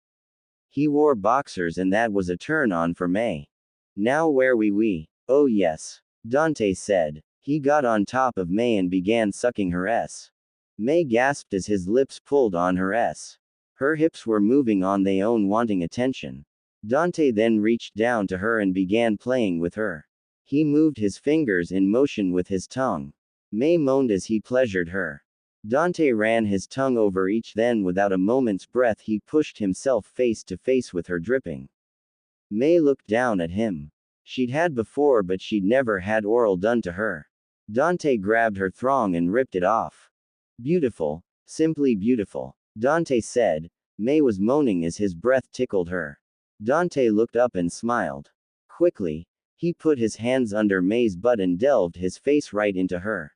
Speaker 1: He wore boxers and that was a turn on for May. Now where we? Oh yes. Dante said. He got on top of May and began sucking her s. May gasped as his lips pulled on her s. Her hips were moving on their own, wanting attention. Dante then reached down to her and began playing with her. He moved his fingers in motion with his tongue. May moaned as he pleasured her. Dante ran his tongue over each, then without a moment's breath he pushed himself face to face with her, dripping. May looked down at him. She'd had before, but she'd never had oral done to her. Dante grabbed her thong and ripped it off. Beautiful, simply beautiful, Dante said. May was moaning as his breath tickled her. Dante looked up and smiled. Quickly, he put his hands under May's butt and delved his face right into her.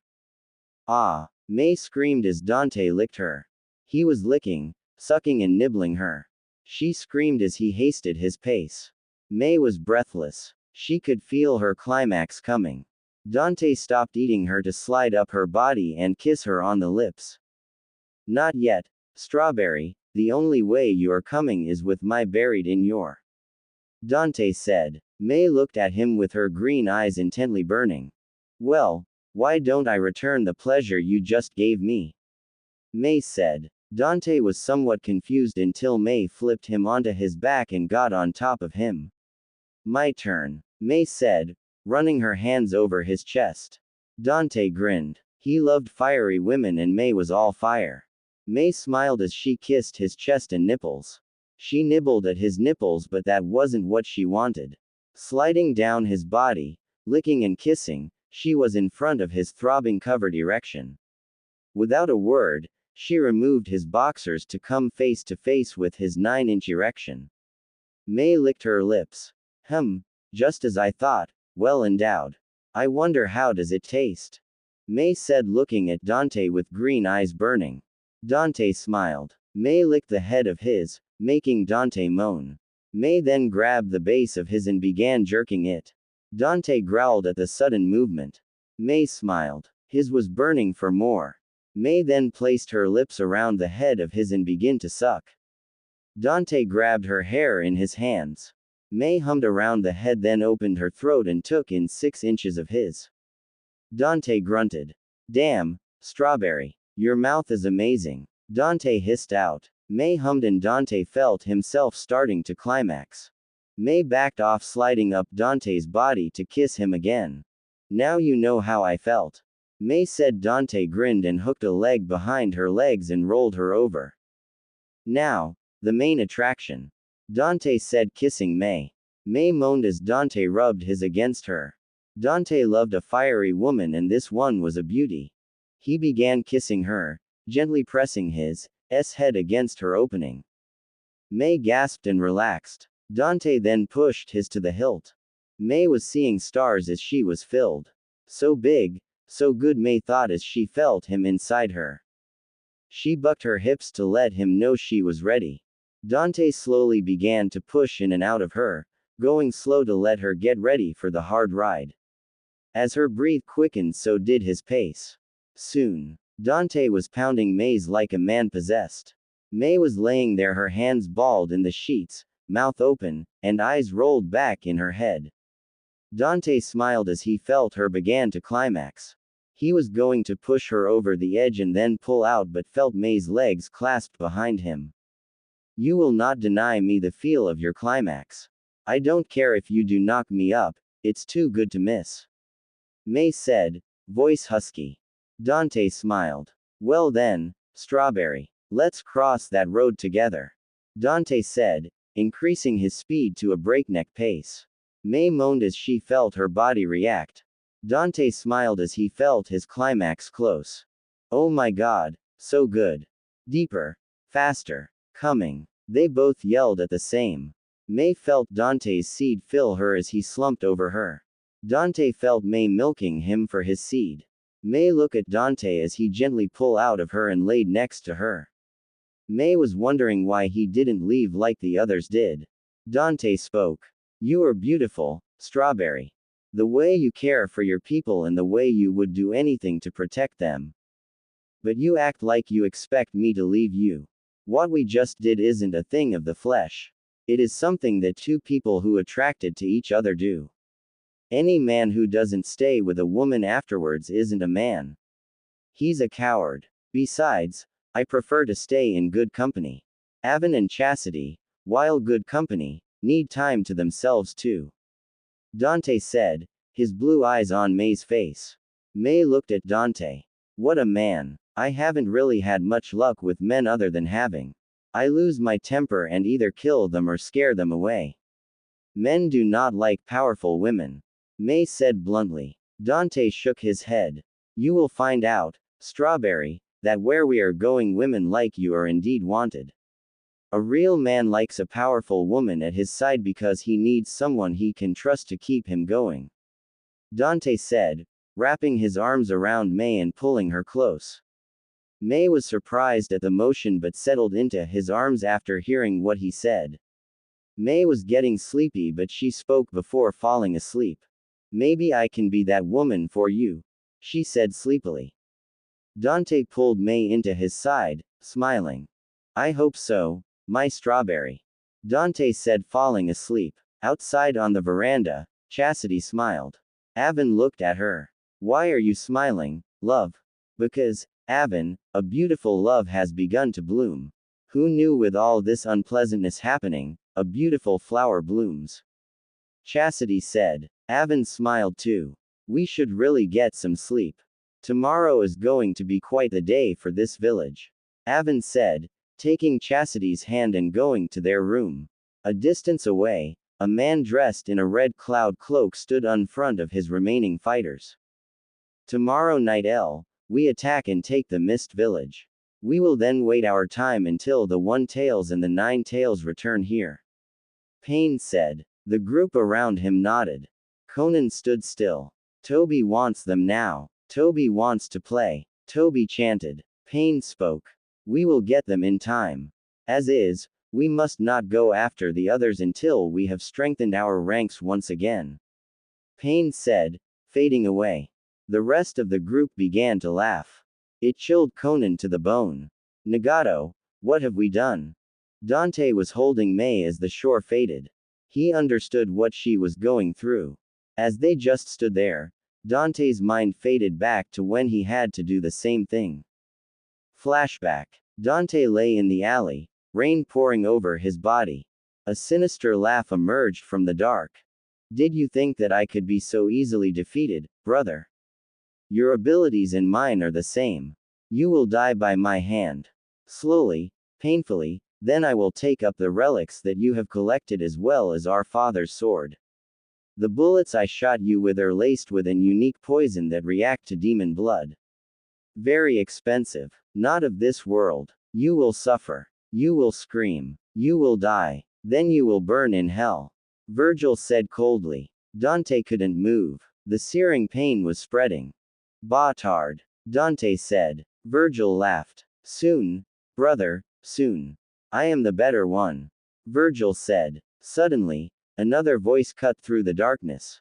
Speaker 1: Ah! May screamed as Dante licked her. He was licking, sucking and nibbling her. She screamed as he hasted his pace. May was breathless. She could feel her climax coming. Dante stopped eating her to slide up her body and kiss her on the lips. Not yet, Strawberry, the only way you're coming is with my buried in your. Dante said. May looked at him with her green eyes intently burning. Well, why don't I return the pleasure you just gave me? May said. Dante was somewhat confused until May flipped him onto his back and got on top of him. My turn, May said, running her hands over his chest. Dante grinned. He loved fiery women and May was all fire. May smiled as she kissed his chest and nipples. She nibbled at his nipples, but that wasn't what she wanted. Sliding down his body, licking and kissing, she was in front of his throbbing covered erection. Without a word, she removed his boxers to come face to face with his 9-inch erection. May licked her lips. Just as I thought, well endowed. I wonder how does it taste? May said, looking at Dante with green eyes burning. Dante smiled. May licked the head of his, making Dante moan. May then grabbed the base of his and began jerking it. Dante growled at the sudden movement. May smiled. His was burning for more. May then placed her lips around the head of his and began to suck. Dante grabbed her hair in his hands. May hummed around the head, then opened her throat and took in 6 inches of his. Dante grunted. Damn, Strawberry. Your mouth is amazing. Dante hissed out. May hummed and Dante felt himself starting to climax. May backed off, sliding up Dante's body to kiss him again. Now you know how I felt. May said. Dante grinned and hooked a leg behind her legs and rolled her over. Now, the main attraction. Dante said, kissing May. May moaned as Dante rubbed his against her. Dante loved a fiery woman and this one was a beauty. He began kissing her, gently pressing his head against her opening. May gasped and relaxed. Dante then pushed his to the hilt. May was seeing stars as she was filled. So big, so good, May thought as she felt him inside her. She bucked her hips to let him know she was ready. Dante slowly began to push in and out of her, going slow to let her get ready for the hard ride. As her breath quickened, so did his pace. Soon, Dante was pounding May's like a man possessed. May was laying there, her hands balled in the sheets, mouth open, and eyes rolled back in her head. Dante smiled as he felt her began to climax. He was going to push her over the edge and then pull out, but felt May's legs clasped behind him. You will not deny me the feel of your climax. I don't care if you do knock me up, it's too good to miss. May said, voice husky. Dante smiled. Well then, Strawberry. Let's cross that road together. Dante said, increasing his speed to a breakneck pace. May moaned as she felt her body react. Dante smiled as he felt his climax close. Oh my god, so good. Deeper. Faster. Coming. They both yelled at the same. May felt Dante's seed fill her as he slumped over her. Dante felt May milking him for his seed. May looked at Dante as he gently pulled out of her and laid next to her. May was wondering why he didn't leave like the others did. Dante spoke. You are beautiful, Strawberry. The way you care for your people and the way you would do anything to protect them. But you act like you expect me to leave you. What we just did isn't a thing of the flesh. It is something that two people who attracted to each other do. Any man who doesn't stay with a woman afterwards isn't a man. He's a coward. Besides, I prefer to stay in good company. Avon and Chastity, while good company, need time to themselves too. Dante said, his blue eyes on May's face. May looked at Dante. What a man. I haven't really had much luck with men other than having. I lose my temper and either kill them or scare them away. Men do not like powerful women. May said bluntly. Dante shook his head. You will find out, Strawberry, that where we are going women like you are indeed wanted. A real man likes a powerful woman at his side because he needs someone he can trust to keep him going. Dante said, wrapping his arms around May and pulling her close. May was surprised at the motion but settled into his arms after hearing what he said. May was getting sleepy but she spoke before falling asleep. Maybe I can be that woman for you, she said sleepily. Dante pulled May into his side, smiling. I hope so, my strawberry. Dante said, falling asleep. Outside on the veranda, Chastity smiled. Avon looked at her. Why are you smiling, love? Because, Avon, a beautiful love has begun to bloom. Who knew with all this unpleasantness happening, a beautiful flower blooms? Chastity said. Avon smiled too. We should really get some sleep. Tomorrow is going to be quite the day for this village. Avon said, taking Chastity's hand and going to their room. A distance away, a man dressed in a red cloud cloak stood in front of his remaining fighters. Tomorrow night we attack and take the Mist Village. We will then wait our time until the One Tails and the Nine Tails return here. Pain said. The group around him nodded. Conan stood still. Toby wants them now. Toby wants to play. Toby chanted. Pain spoke. We will get them in time. As is, we must not go after the others until we have strengthened our ranks once again. Pain said, fading away. The rest of the group began to laugh. It chilled Conan to the bone. Nagato, what have we done? Dante was holding May as the shore faded. He understood what she was going through. As they just stood there, Dante's mind faded back to when he had to do the same thing. Flashback. Dante lay in the alley, rain pouring over his body. A sinister laugh emerged from the dark. Did you think that I could be so easily defeated, brother? Your abilities and mine are the same. You will die by my hand. Slowly, painfully, then I will take up the relics that you have collected as well as our father's sword. The bullets I shot you with are laced with an unique poison that react to demon blood. Very expensive. Not of this world. You will suffer. You will scream. You will die. Then you will burn in hell. Virgil said coldly. Dante couldn't move. The searing pain was spreading. Bâtard. Dante said. Virgil laughed. Soon, brother, soon. I am the better one. Virgil said. Suddenly, another voice cut through the darkness.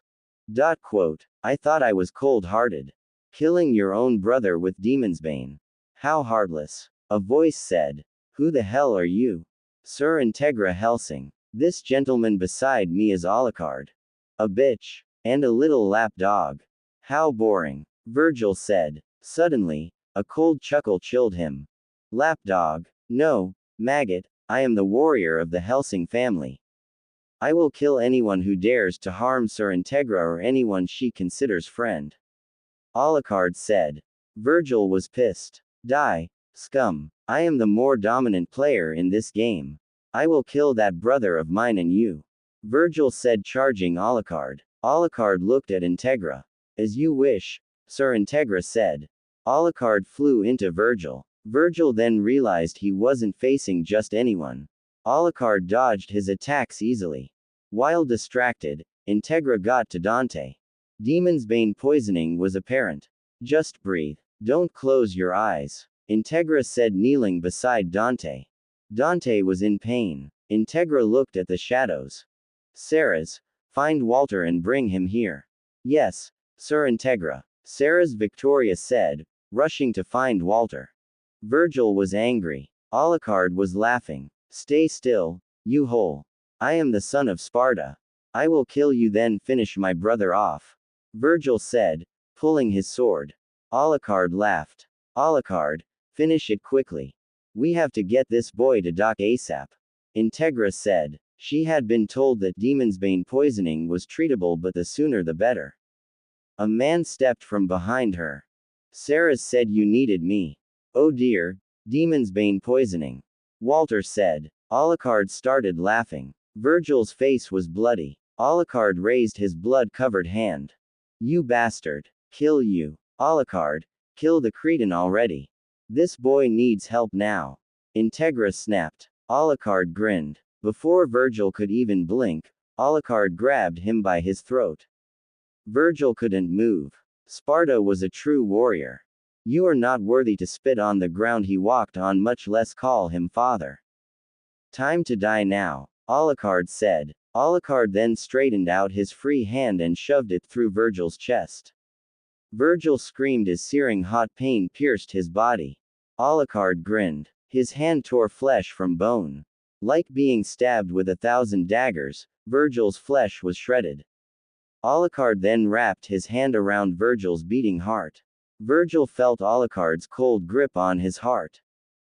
Speaker 1: I thought I was cold-hearted. Killing your own brother with Demon's Bane. How heartless. A voice said. Who the hell are you? Sir Integra Helsing. This gentleman beside me is Alucard. A bitch. And a little lap dog. How boring. Virgil said. Suddenly, a cold chuckle chilled him. Lapdog. No, maggot, I am the warrior of the Helsing family. I will kill anyone who dares to harm Sir Integra or anyone she considers friend. Alucard said. Virgil was pissed. Die, scum. I am the more dominant player in this game. I will kill that brother of mine and you. Virgil said, charging Alucard. Alucard looked at Integra. As you wish, Sir Integra said. Alucard flew into Virgil. Virgil then realized he wasn't facing just anyone. Alucard dodged his attacks easily. While distracted, Integra got to Dante. Demon's Bane poisoning was apparent. Just breathe. Don't close your eyes. Integra said, kneeling beside Dante. Dante was in pain. Integra looked at the shadows. Sarah's, find Walter and bring him here. Yes, Sir Integra. Sarah's Victoria said, rushing to find Walter. Virgil was angry. Alucard was laughing. Stay still, you hole. I am the son of Sparta. I will kill you then finish my brother off. Virgil said, pulling his sword. Alucard laughed. Alucard, finish it quickly. We have to get this boy to dock ASAP. Integra said. She had been told that Demonsbane poisoning was treatable, but the sooner the better. A man stepped from behind her. Sarah said you needed me. Oh dear, Demonsbane poisoning. Walter said. Alucard started laughing. Virgil's face was bloody. Alucard raised his blood-covered hand. You bastard. Kill you. Alucard, kill the Cretan already. This boy needs help now. Integra snapped. Alucard grinned. Before Virgil could even blink, Alucard grabbed him by his throat. Virgil couldn't move. Sparta was a true warrior. You are not worthy to spit on the ground he walked on, much less call him father. Time to die now, Alucard said. Alucard then straightened out his free hand and shoved it through Virgil's chest. Virgil screamed as searing hot pain pierced his body. Alucard grinned. His hand tore flesh from bone. Like being stabbed with 1,000 daggers, Virgil's flesh was shredded. Alucard then wrapped his hand around Virgil's beating heart. Virgil felt Alucard's cold grip on his heart.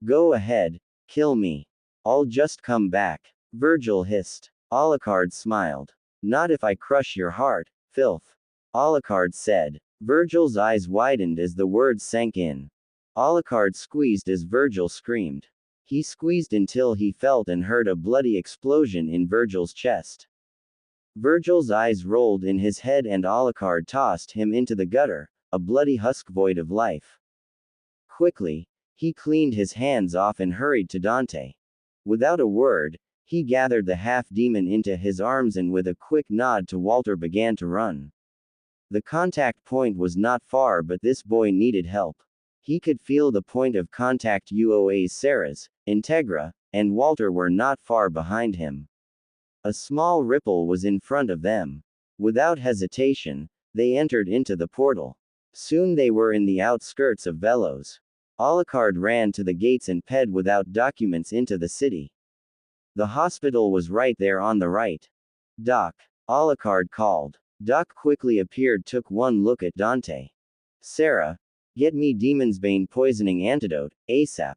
Speaker 1: Go ahead, kill me. I'll just come back. Virgil hissed. Alucard smiled. Not if I crush your heart, filth. Alucard said. Virgil's eyes widened as the words sank in. Alucard squeezed as Virgil screamed. He squeezed until he felt and heard a bloody explosion in Virgil's chest. Virgil's eyes rolled in his head and Alucard tossed him into the gutter, a bloody husk void of life. Quickly, he cleaned his hands off and hurried to Dante. Without a word, he gathered the half-demon into his arms and with a quick nod to Walter began to run. The contact point was not far, but this boy needed help. He could feel the point of contact. UOA's Sarah's, Integra, and Walter were not far behind him. A small ripple was in front of them. Without hesitation, they entered into the portal. Soon they were in the outskirts of Velos. Alucard ran to the gates and ped without documents into the city. The hospital was right there on the right. Doc. Alucard called. Doc quickly appeared, took one look at Dante. Sarah, get me Demonsbane poisoning antidote, ASAP.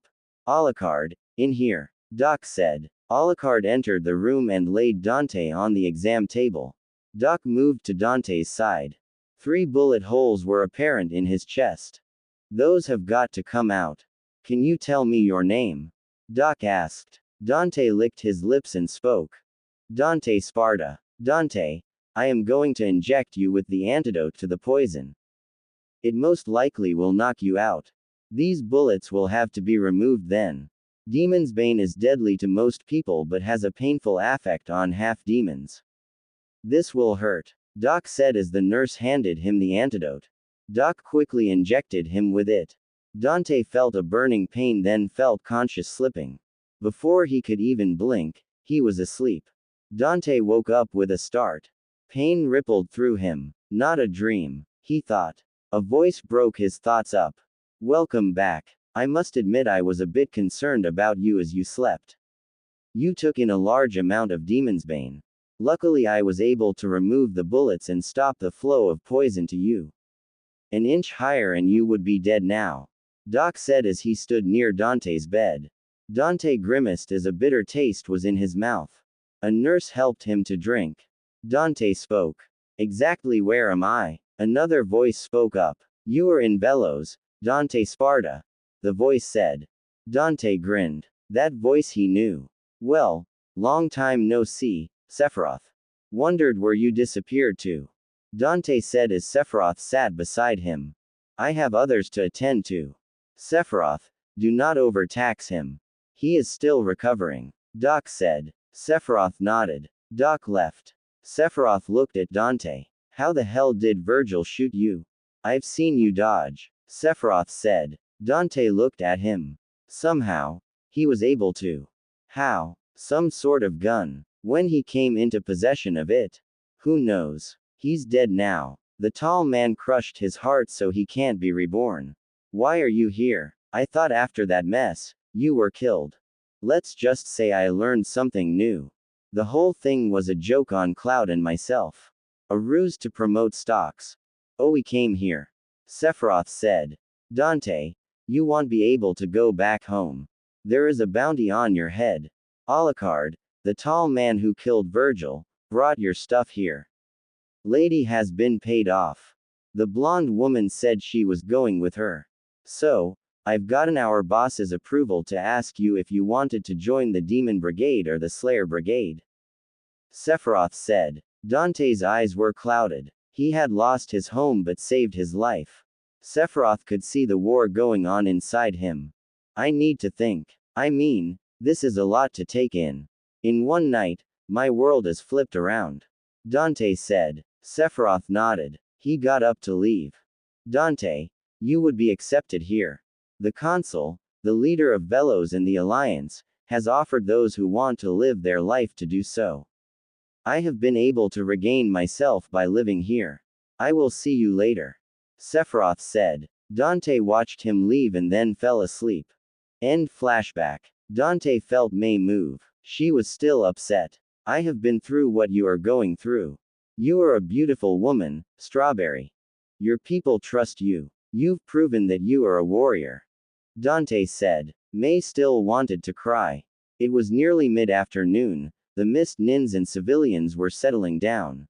Speaker 1: Alucard, in here. Doc said. Alucard entered the room and laid Dante on the exam table. Doc moved to Dante's side. 3 bullet holes were apparent in his chest. Those have got to come out. Can you tell me your name? Doc asked. Dante licked his lips and spoke. Dante Sparta. Dante, I am going to inject you with the antidote to the poison. It most likely will knock you out. These bullets will have to be removed then. Demonsbane is deadly to most people but has a painful effect on half-demons. This will hurt, Doc said as the nurse handed him the antidote. Doc quickly injected him with it. Dante felt a burning pain, then felt conscious slipping. Before he could even blink, he was asleep. Dante woke up with a start. Pain rippled through him. Not a dream, he thought. A voice broke his thoughts up. Welcome back. I must admit I was a bit concerned about you as you slept. You took in a large amount of Demonsbane. Luckily I was able to remove the bullets and stop the flow of poison to you. An inch higher and you would be dead now. Doc said as he stood near Dante's bed. Dante grimaced as a bitter taste was in his mouth. A nurse helped him to drink. Dante spoke. Exactly where am I? Another voice spoke up. You are in Velos, Dante Sparta. The voice said. Dante grinned. That voice he knew. Well, long time no see, Sephiroth. Wondered where you disappeared to. Dante said as Sephiroth sat beside him. I have others to attend to. Sephiroth, do not overtax him. He is still recovering. Doc said. Sephiroth nodded. Doc left. Sephiroth looked at Dante. How the hell did Virgil shoot you? I've seen you dodge. Sephiroth said. Dante looked at him. Somehow, he was able to. How? Some sort of gun. When he came into possession of it. Who knows? He's dead now. The tall man crushed his heart so he can't be reborn. Why are you here? I thought after that mess, you were killed. Let's just say I learned something new. The whole thing was a joke on Cloud and myself. A ruse to promote stocks. Oh, we came here. Sephiroth said. Dante, you won't be able to go back home. There is a bounty on your head. Alucard, the tall man who killed Virgil, brought your stuff here. Lady has been paid off. The blonde woman said she was going with her. So, I've gotten our boss's approval to ask you if you wanted to join the Demon Brigade or the Slayer Brigade. Sephiroth said. Dante's eyes were clouded. He had lost his home but saved his life. Sephiroth could see the war going on inside him. I need to think. I mean, this is a lot to take in. In one night, my world is flipped around. Dante said. Sephiroth nodded. He got up to leave. Dante, you would be accepted here. The consul, the leader of Velos and the Alliance, has offered those who want to live their life to do so. I have been able to regain myself by living here. I will see you later. Sephiroth said. Dante watched him leave and then fell asleep. End flashback. Dante felt May move. She was still upset. I have been through what you are going through. You are a beautiful woman, Strawberry. Your people trust you. You've proven that you are a warrior. Dante said. May still wanted to cry. It was nearly mid-afternoon. The mist nins and civilians were settling down.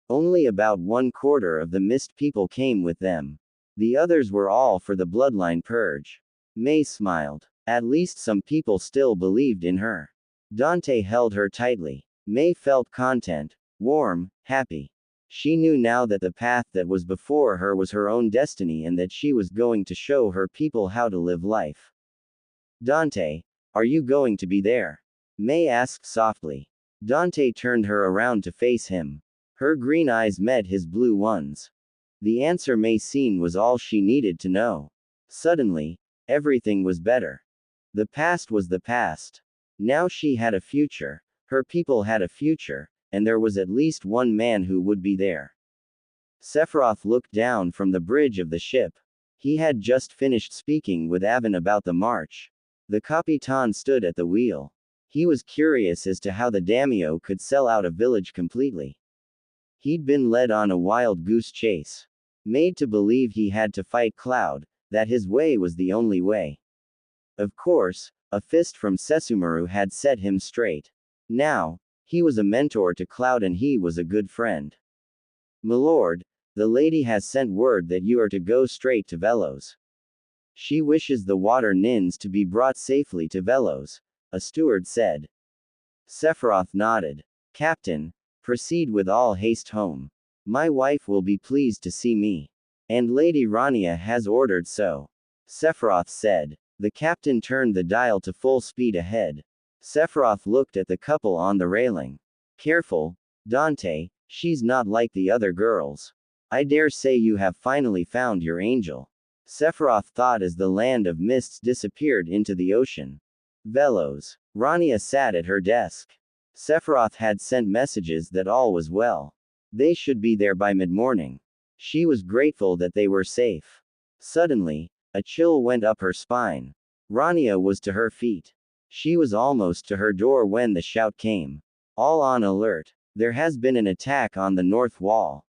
Speaker 1: Only about 1/4 of the mist people came with them. The others were all for the bloodline purge. May smiled. At least some people still believed in her. Dante held her tightly. May felt content, warm, happy. She knew now that the path that was before her was her own destiny and that she was going to show her people how to live life. Dante, are you going to be there? May asked softly. Dante turned her around to face him. Her green eyes met his blue ones. The answer May seen was all she needed to know. Suddenly, everything was better. The past was the past. Now she had a future, her people had a future, and there was at least one man who would be there. Sephiroth looked down from the bridge of the ship. He had just finished speaking with Avon about the march. The Capitan stood at the wheel. He was curious as to how the daimyo could sell out a village completely. He'd been led on a wild goose chase. Made to believe he had to fight Cloud, that his way was the only way. Of course, a fist from Sesumaru had set him straight. Now, he was a mentor to Cloud and he was a good friend. Milord, the lady has sent word that you are to go straight to Velos. She wishes the water nins to be brought safely to Velos, a steward said. Sephiroth nodded. Captain, proceed with all haste home. My wife will be pleased to see me. And Lady Rania has ordered so. Sephiroth said. The captain turned the dial to full speed ahead. Sephiroth looked at the couple on the railing. Careful, Dante, she's not like the other girls. I dare say you have finally found your angel. Sephiroth thought as the land of mists disappeared into the ocean. Velos. Rania sat at her desk. Sephiroth had sent messages that all was well. They should be there by mid-morning. She was grateful that they were safe. Suddenly, a chill went up her spine. Rania was to her feet. She was almost to her door when the shout came. All on alert. There has been an attack on the north wall.